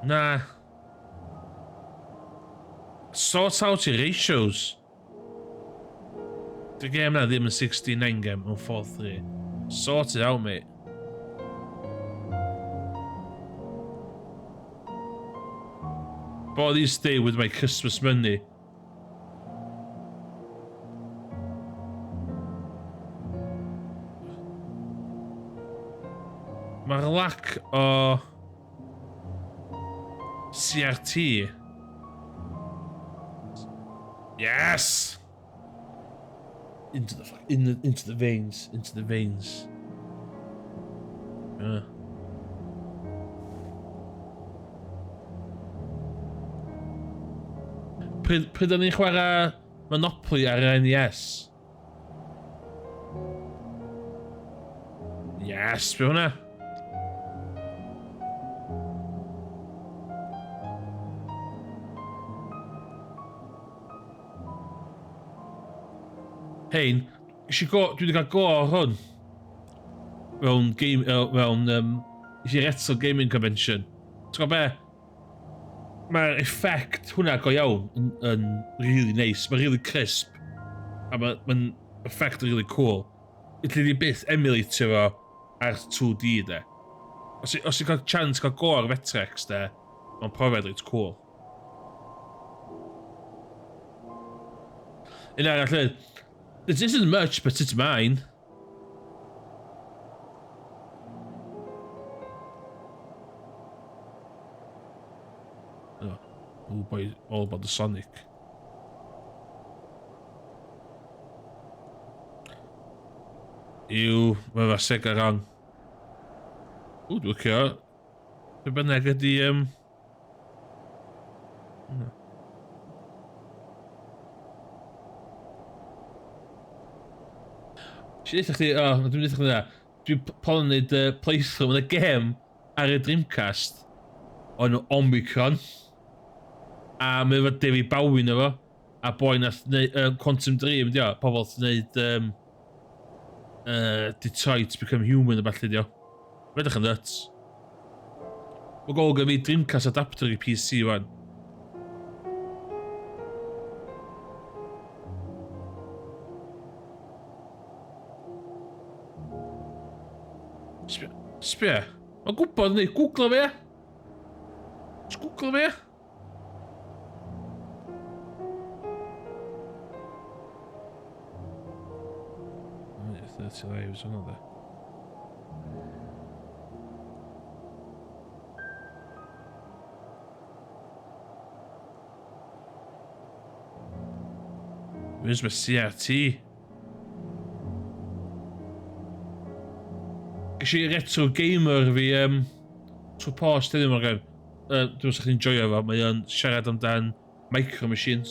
A: Nah. Sort out your ratios. The game now, ddim yn 69 game on 4-3. Sort it out, mate. But these stay with my Christmas money. Mae'r lack o CRT. Yes! Into the veins. Pryd o'n i'n chwarae Monopoly ar NES? Yes, be hwnna? Hein, dwi wedi cael go o hwn mewn retro gaming convention. Ti'n gwybod be? Mae'r effect hwnna go iawn yn really nice. Mae'n really crisp. A mae'n effect really cool. Ydyn ni byth emulator fo ar 2D de. Os i'n cael chance cael go ar Vectrex de, mae'n profiad reit cool. Un arall llun. This isn't much, but it's mine. Oh boy, all about the Sonic. Ew, mae fa sega rhan. O, dwi'n cio. Be bynnag ydi, Dwi'n dweud chdi na, dwi'n pol yn neud playthrough yn y gêm ar y Dreamcast o'n Omicron a mae efo David Bowie na fo a boi nath neud Quantum Dream dio, pobl nath neud Detroit Become Human a balli dio. Mae'n edrych yn nuts. Mae gol gen fi Dreamcast adapter i PC wan. Sbia. Mae'n gwybod ni, googlo fi. Just googlo fi. 30 lives hwnna de. Where's my CRT? Ges i retro gamer fi trwy post hynny mor gan. Dwi'n meddwl chi'n enjoyo fo, mae o'n siarad amdan micro machines.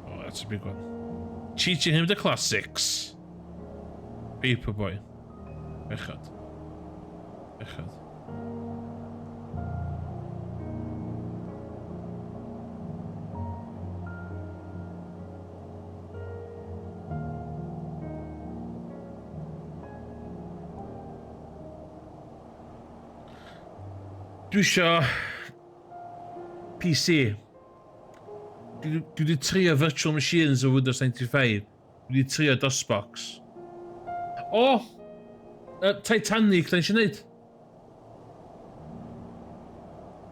A: Oh, that's a big one. Teaching him the classics. Paperboy. Echad. Echad. Dwi isio PC. Dwi wedi trio virtual machines o Windows 95. Dwi wedi trio DOSBox. O! Titanic, da eisiau neud.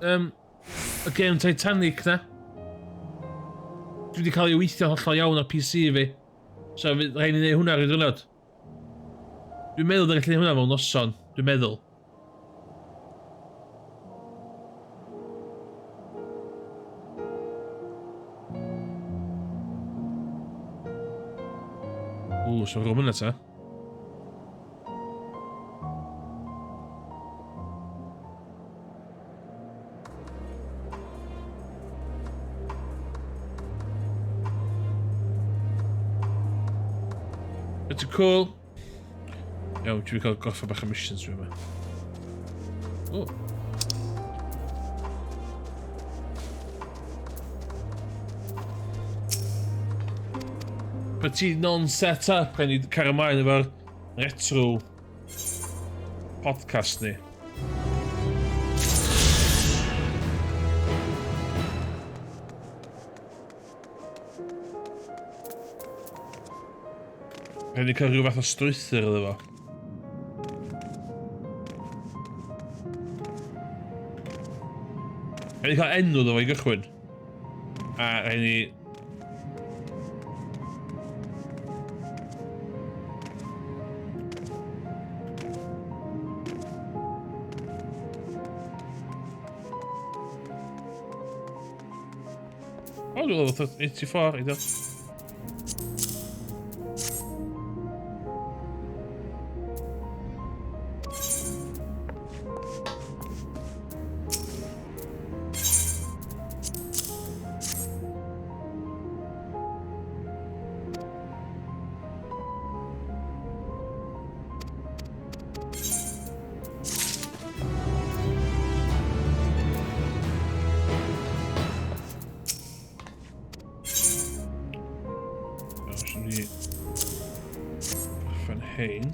A: Y game Titanic na. Dwi wedi cael ei weithio hollol iawn ar PC fi. So rhaid i neud hwnna ar y diwrnod. Dwi'n meddwl da gallu neud hwnna mewn noson. Dwi'n meddwl. Ooh, so rhwm yna ta. It's cool. Iawn, dwi wedi cael goffa bach o missions fi yma. O. But ti non-set up rhaid ni cario ymlaen efo'r retro podcast ni. Rhaid ni cael rhyw fath o strwythyr iddo fo. Rhaid ni cael enw iddo fo i gychwyn. A rhaid ni... O, dwi'n meddwl 84 i do. Hein.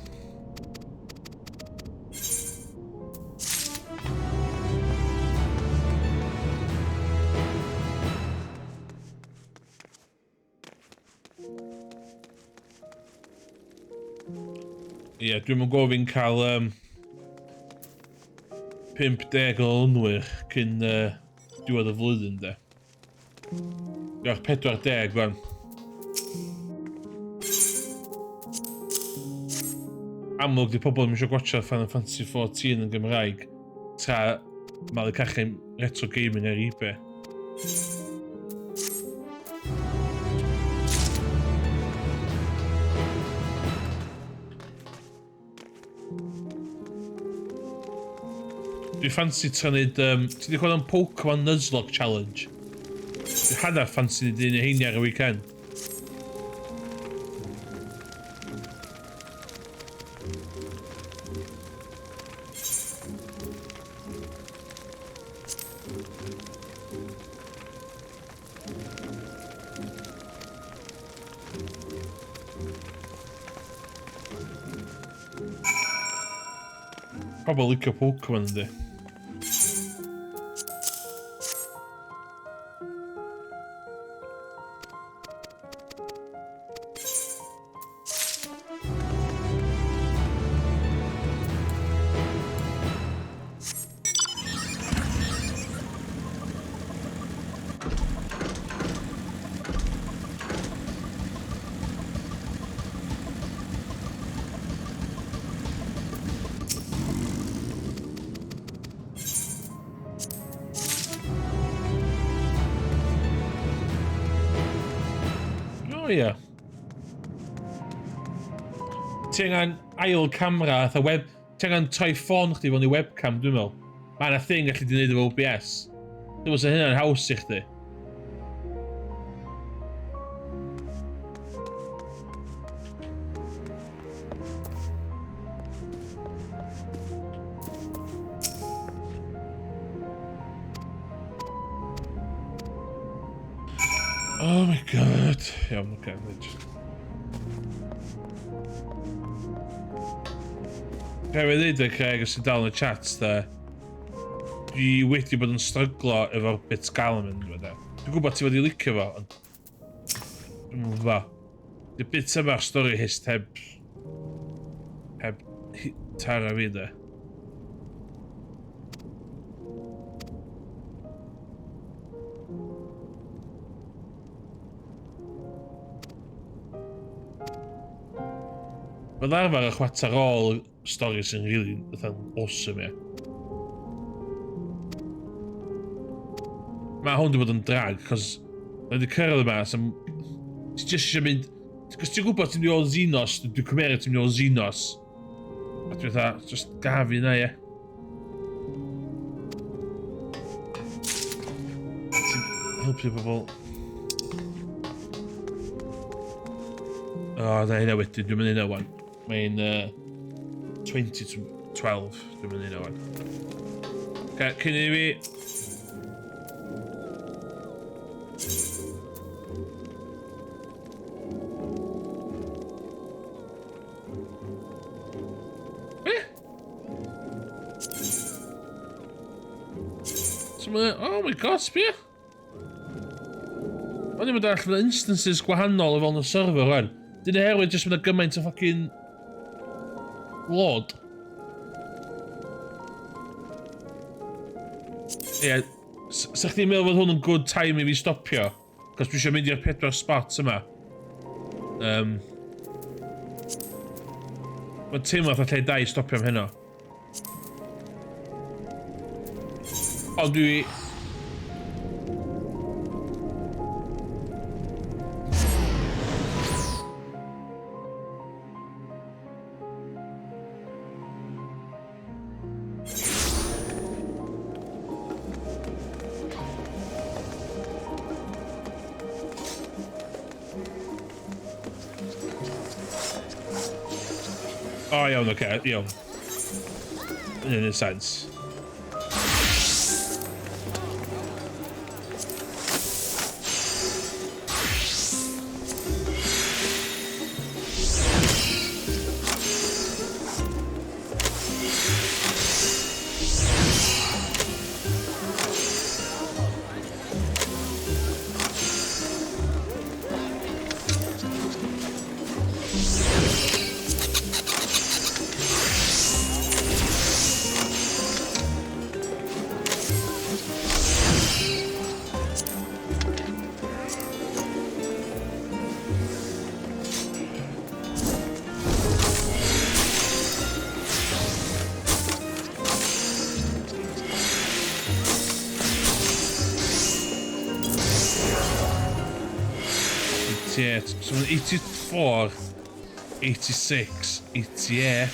A: Ie, dwi'n mynd gofyn cael 50 o onwyr cyn diwedd y flwyddyn de. Gawch 40 fan. Amlwg di pobl yn eisiau gwachio Final Fantasy 14 yn Gymraeg tra mae'n cachu retro gaming ar eBay. Dwi fancy tra neud... Ti wedi gweld am Pokemon Nuzlocke Challenge? Dwi hanner fancy neud un o heini ar y weekend. Pobl licio Pokemon yndi. Ia. Ti angen ail camera, atha web... Ti angen troi ffôn chdi fewn i webcam, dwi'n meddwl. Mae yna thing gallu di wneud efo OBS. Dwi'n meddwl hynna'n haws i chdi. Oh my god. Iawn, oce, Ga i ddweud y Craig os ti'n dal yn y chat, dwi wedi bod yn stryglo efo'r bit galman, dwi'n gwybod ti wedi licio fo, ond... Dwi'n gwybod. Di'r bit yma'r stori hist heb tara fi, de. Mae'n arfer y chwat ar ôl stori sy'n really awesome, ie. Mae hwn wedi bod yn drag, cos mae wedi cyrraedd yma, ti jyst eisiau mynd... Cos ti'n gwybod ti'n mynd i ôl Xenos, dwi'n cymeru ti'n mynd i ôl Xenos. A dwi'n dweud, just gafi yna, ie. Ti'n helpu pobl. O, na hynna wedyn, dwi'n mynd hynna wan. Mae'n 20 to 12, dwi'n mynd hynna wan. Oce, cyn i fi... Oh my god, sbia! O'n i'n mynd all fydd instances gwahanol o fel yn y server rwan. Dyn y herwydd jyst mynd a gymaint o ffocin... load. Ie, sa chdi'n meddwl fod hwn yn good time i fi stopio? Cos dwi eisiau mynd i'r 4 spots yma. Mae'n teimlo fatha lle da i stopio am heno. Ond dwi... O, iawn, oce, iawn. In a sense. So 84, 86, 88.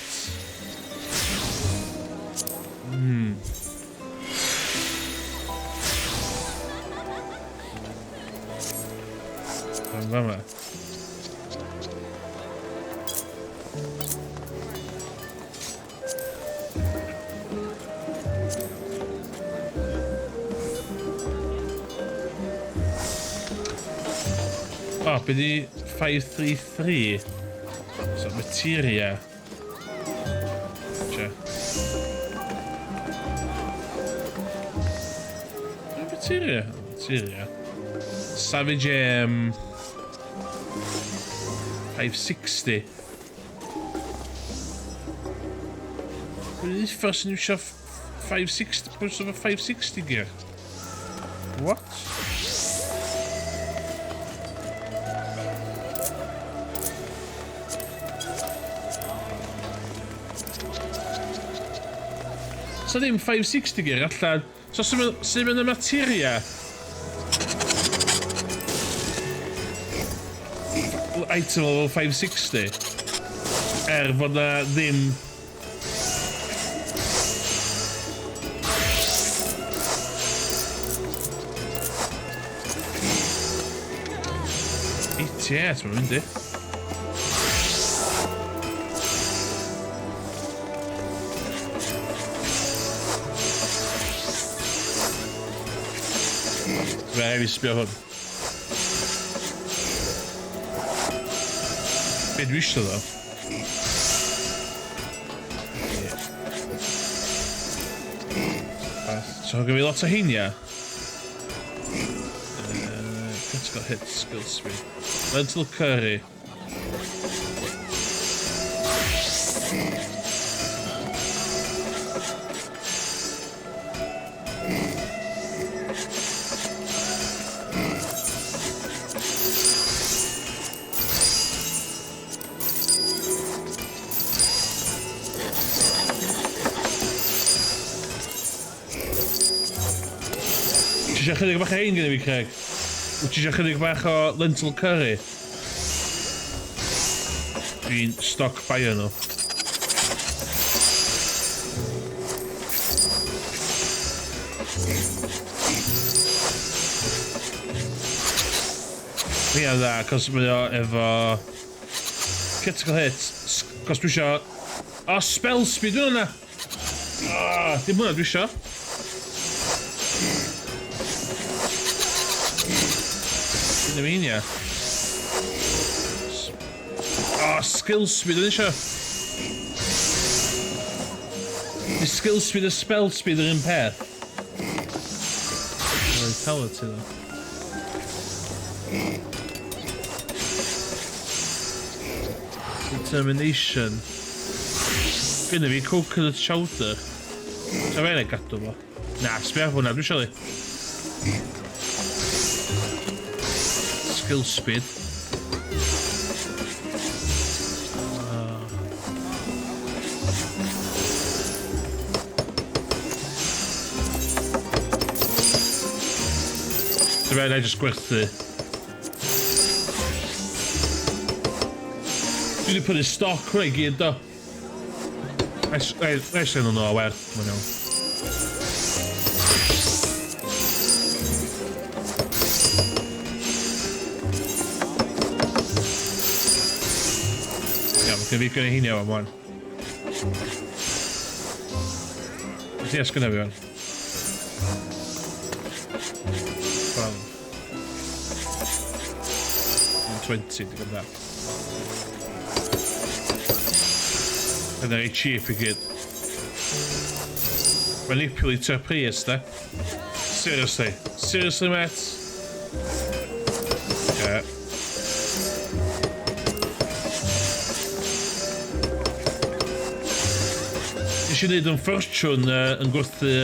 A: Fama. O, be di 533? So, materia. Cze. Materia. Materia. Savage 560. Be di first new shot 560? Pwys of a 560 gear? What? So ddim 560 gear allan. So sy'n mynd y materia? item level 560. Fod na ddim... ETS, mae'n mynd i. Fe fi sbio hwn. Be dwi eisiau ddo? So gyda fi lot o heinia. Critical hit, skill speed. Lentil curry. Ti eisiau chydig bach o hein gyda fi, Craig? Wyt ti eisiau chydig bach o lentil curry? Dwi'n stoc bio nhw. Fi a dda, cos mae o efo... critical hit. Cos dwi isio... O, spell speed, dwi'n hwnna! Dim hwnna dwi isio. Dim un, ia. Skill speed, dwi'n isio. Di skill speed a spell speed yr un peth. Vitality, ddo. Determination. Gynna fi coconut chowder. Sa fe'n ei gadw fo? Na, sbio hwnna, dwi'n siarad. Skill speed. Sa fe'n ei just gwerthu. Dwi wedi prynu stoc hwnna I gyd do. Eis yn nhw o werth, mae'n iawn. Iawn, gyda fi gynnu hynny o wan. Ti asgynna fi wan. Wel. 20, di gwybod da. Yna I cheap I gyd. Manipulator pris, da. Seriously. Seriously, mate? Yeah. Nes I wneud yn fortune yn gwerthu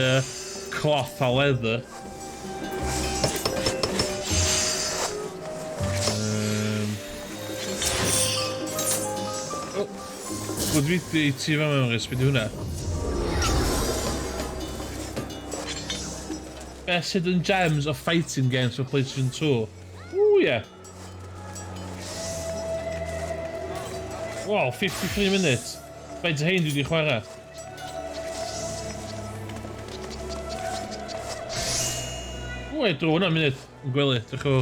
A: cloth a leather. Gwyd fi di ti fan mewn rhys, beth yw hwnna? Best hidden gems of fighting games for PlayStation 2. Ooh, yeah. Wow, 53 minutes. Faint o hein dwi wedi chwarae. Ww, dro hwnna munud yn gwely. Dych o...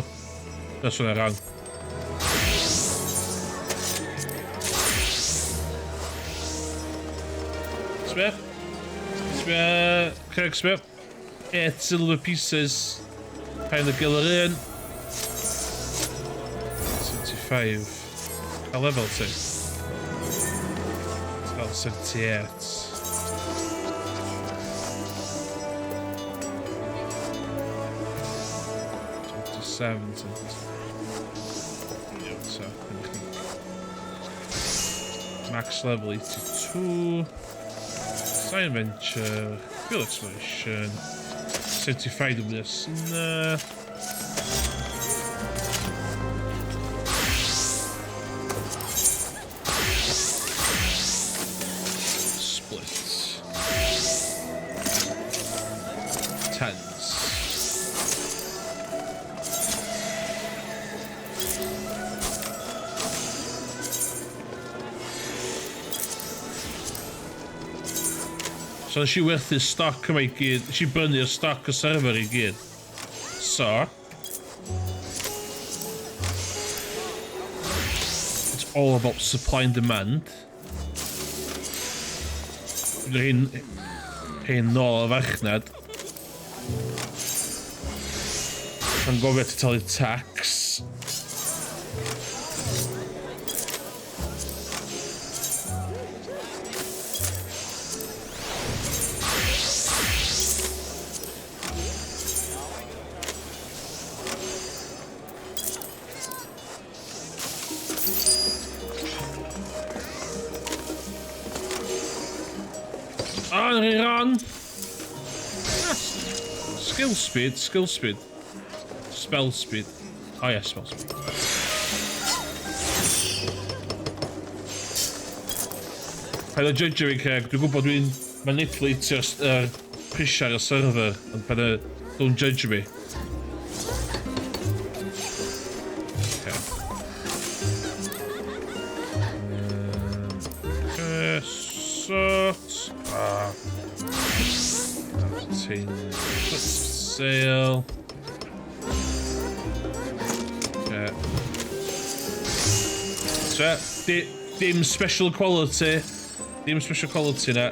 A: That's hwnna rang. Craig Smith. 8 silver pieces. Kind of gill yr un. 75. A level ti? Well, 78. 27. Max level 82. Science Venture, Field Exploration, 75 of this. Nah. Split. Tens. So nes I werthu stoc yma I gyd. Nes I brynu'r stoc y server I gyd. So... It's all about supply and demand. Hyn nôl o farchnad. Yn gofio ti talu tax. Oh, run! Skill speed, skill speed. Spell speed. Oh yeah, spell speed. Paid o judge fi Craig, dwi'n gwybod dwi'n manipulate prisiau'r y server, ond paid o, don't judge me. Sale. Okay. So, dim special quality. Dim special quality na.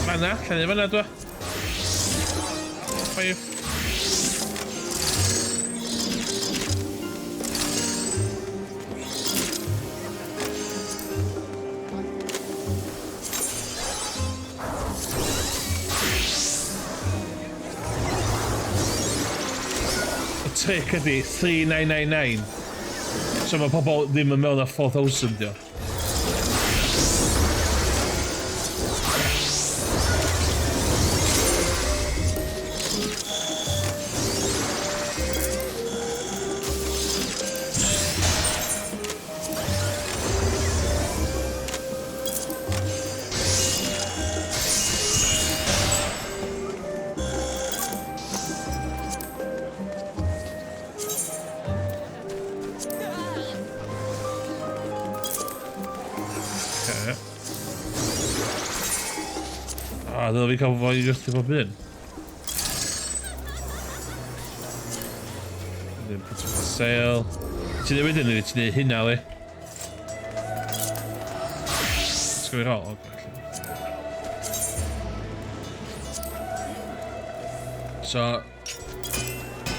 A: Fanna, llen I fanna dwa. 5. Trick ydi 3999. So mae pobl ddim yn mewn â 4000 dio. Dyna fi cael fo I just efo byn. Then put it for sale. Ti'n ei wedyn ni, ti'n ei hynna li. Let's go i'r ôl. So...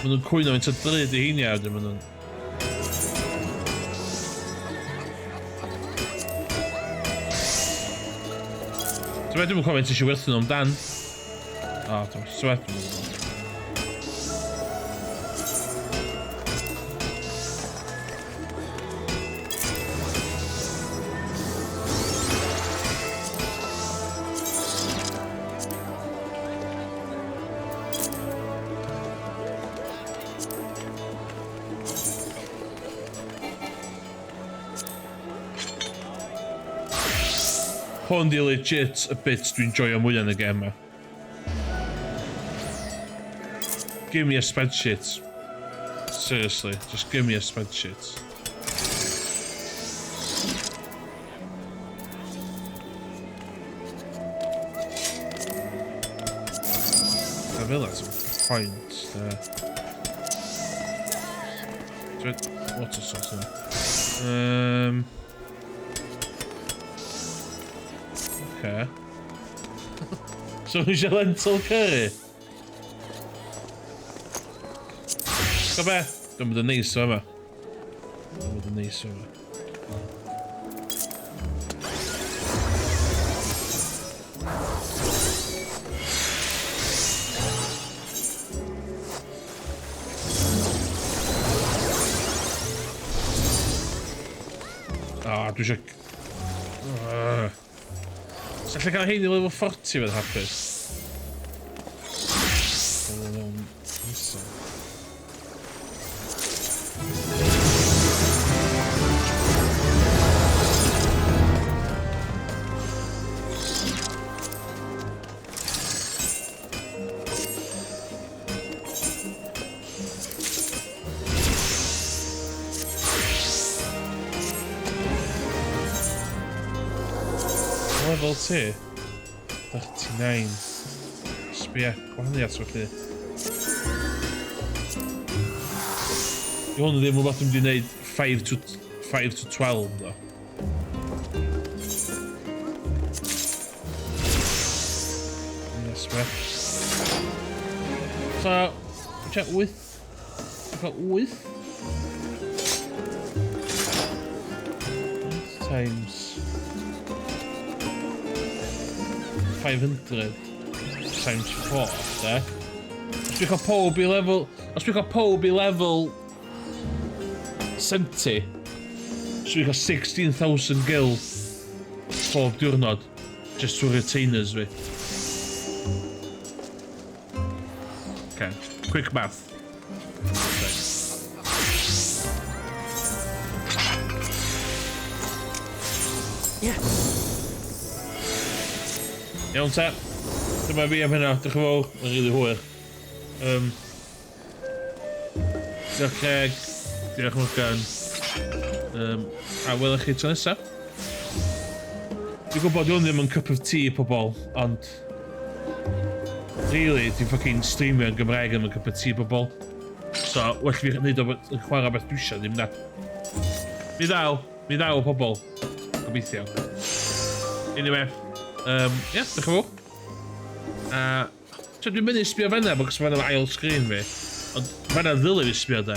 A: Maen nhw'n cwyno fynt o dryd I hynna wedyn maen nhw'n... Dwi'n cofio ti eisiau werthu nhw amdan. O, dwi'n sweat nhw. Hwn di legit y bit dwi'n joio mwy yn y game ma. Give me a spreadsheet. Seriously, just give me a spreadsheet. I realise some points there. Water source there. Okay. So eisiau lentil curry? Go be? Dwi'n bod yn neis o yma. Dwi'n bod yn neis o yma. Dwi eisiau... So allai cael hein I level 40 fydd hapus. Level 2. 39. Sbia, gwahaniaeth felly. I hwn ddim yn beth yn mynd i wneud 5 to 12 ddo. Yes, we. So, check with. I've got with. Times 500 times 4 there. Os dwi'n cael pob i level 70, os dwi'n cael 16,000 gil pob diwrnod just for retainers fi. Okay, quick math. Iawn te, dyma fi am hynna, diolch yn fawr, yn rili hwyr. Diolch Craig, diolch Morgan, a welwch chi tro nesa. Dwi'n gwybod hwn ddim yn cup of tea pobol, ond really, dwi'n fucking streamio yn Gymraeg yn cup of tea pobol. So, well fi wneud o chwarae beth dwi eisiau ddim na. Mi ddaw pobol, gobeithio. Anyway. Ie, diolch yn fawr. Dwi'n mynd i sbio fanna, bod gos fanna ail sgrin fi. Ond fanna ddylai fi sbio da.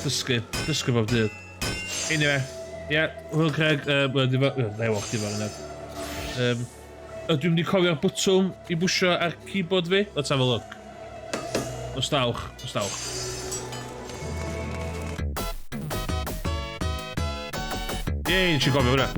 A: Dysgu bob dydd. Anyway, ie, hwyl Craig, ddewch di fan yna. Dwi'n mynd i cofio'r bwtwm i bwysio ar keyboard fi. Let's have a look. Os dawch. Ie, nes i gofio hwnna.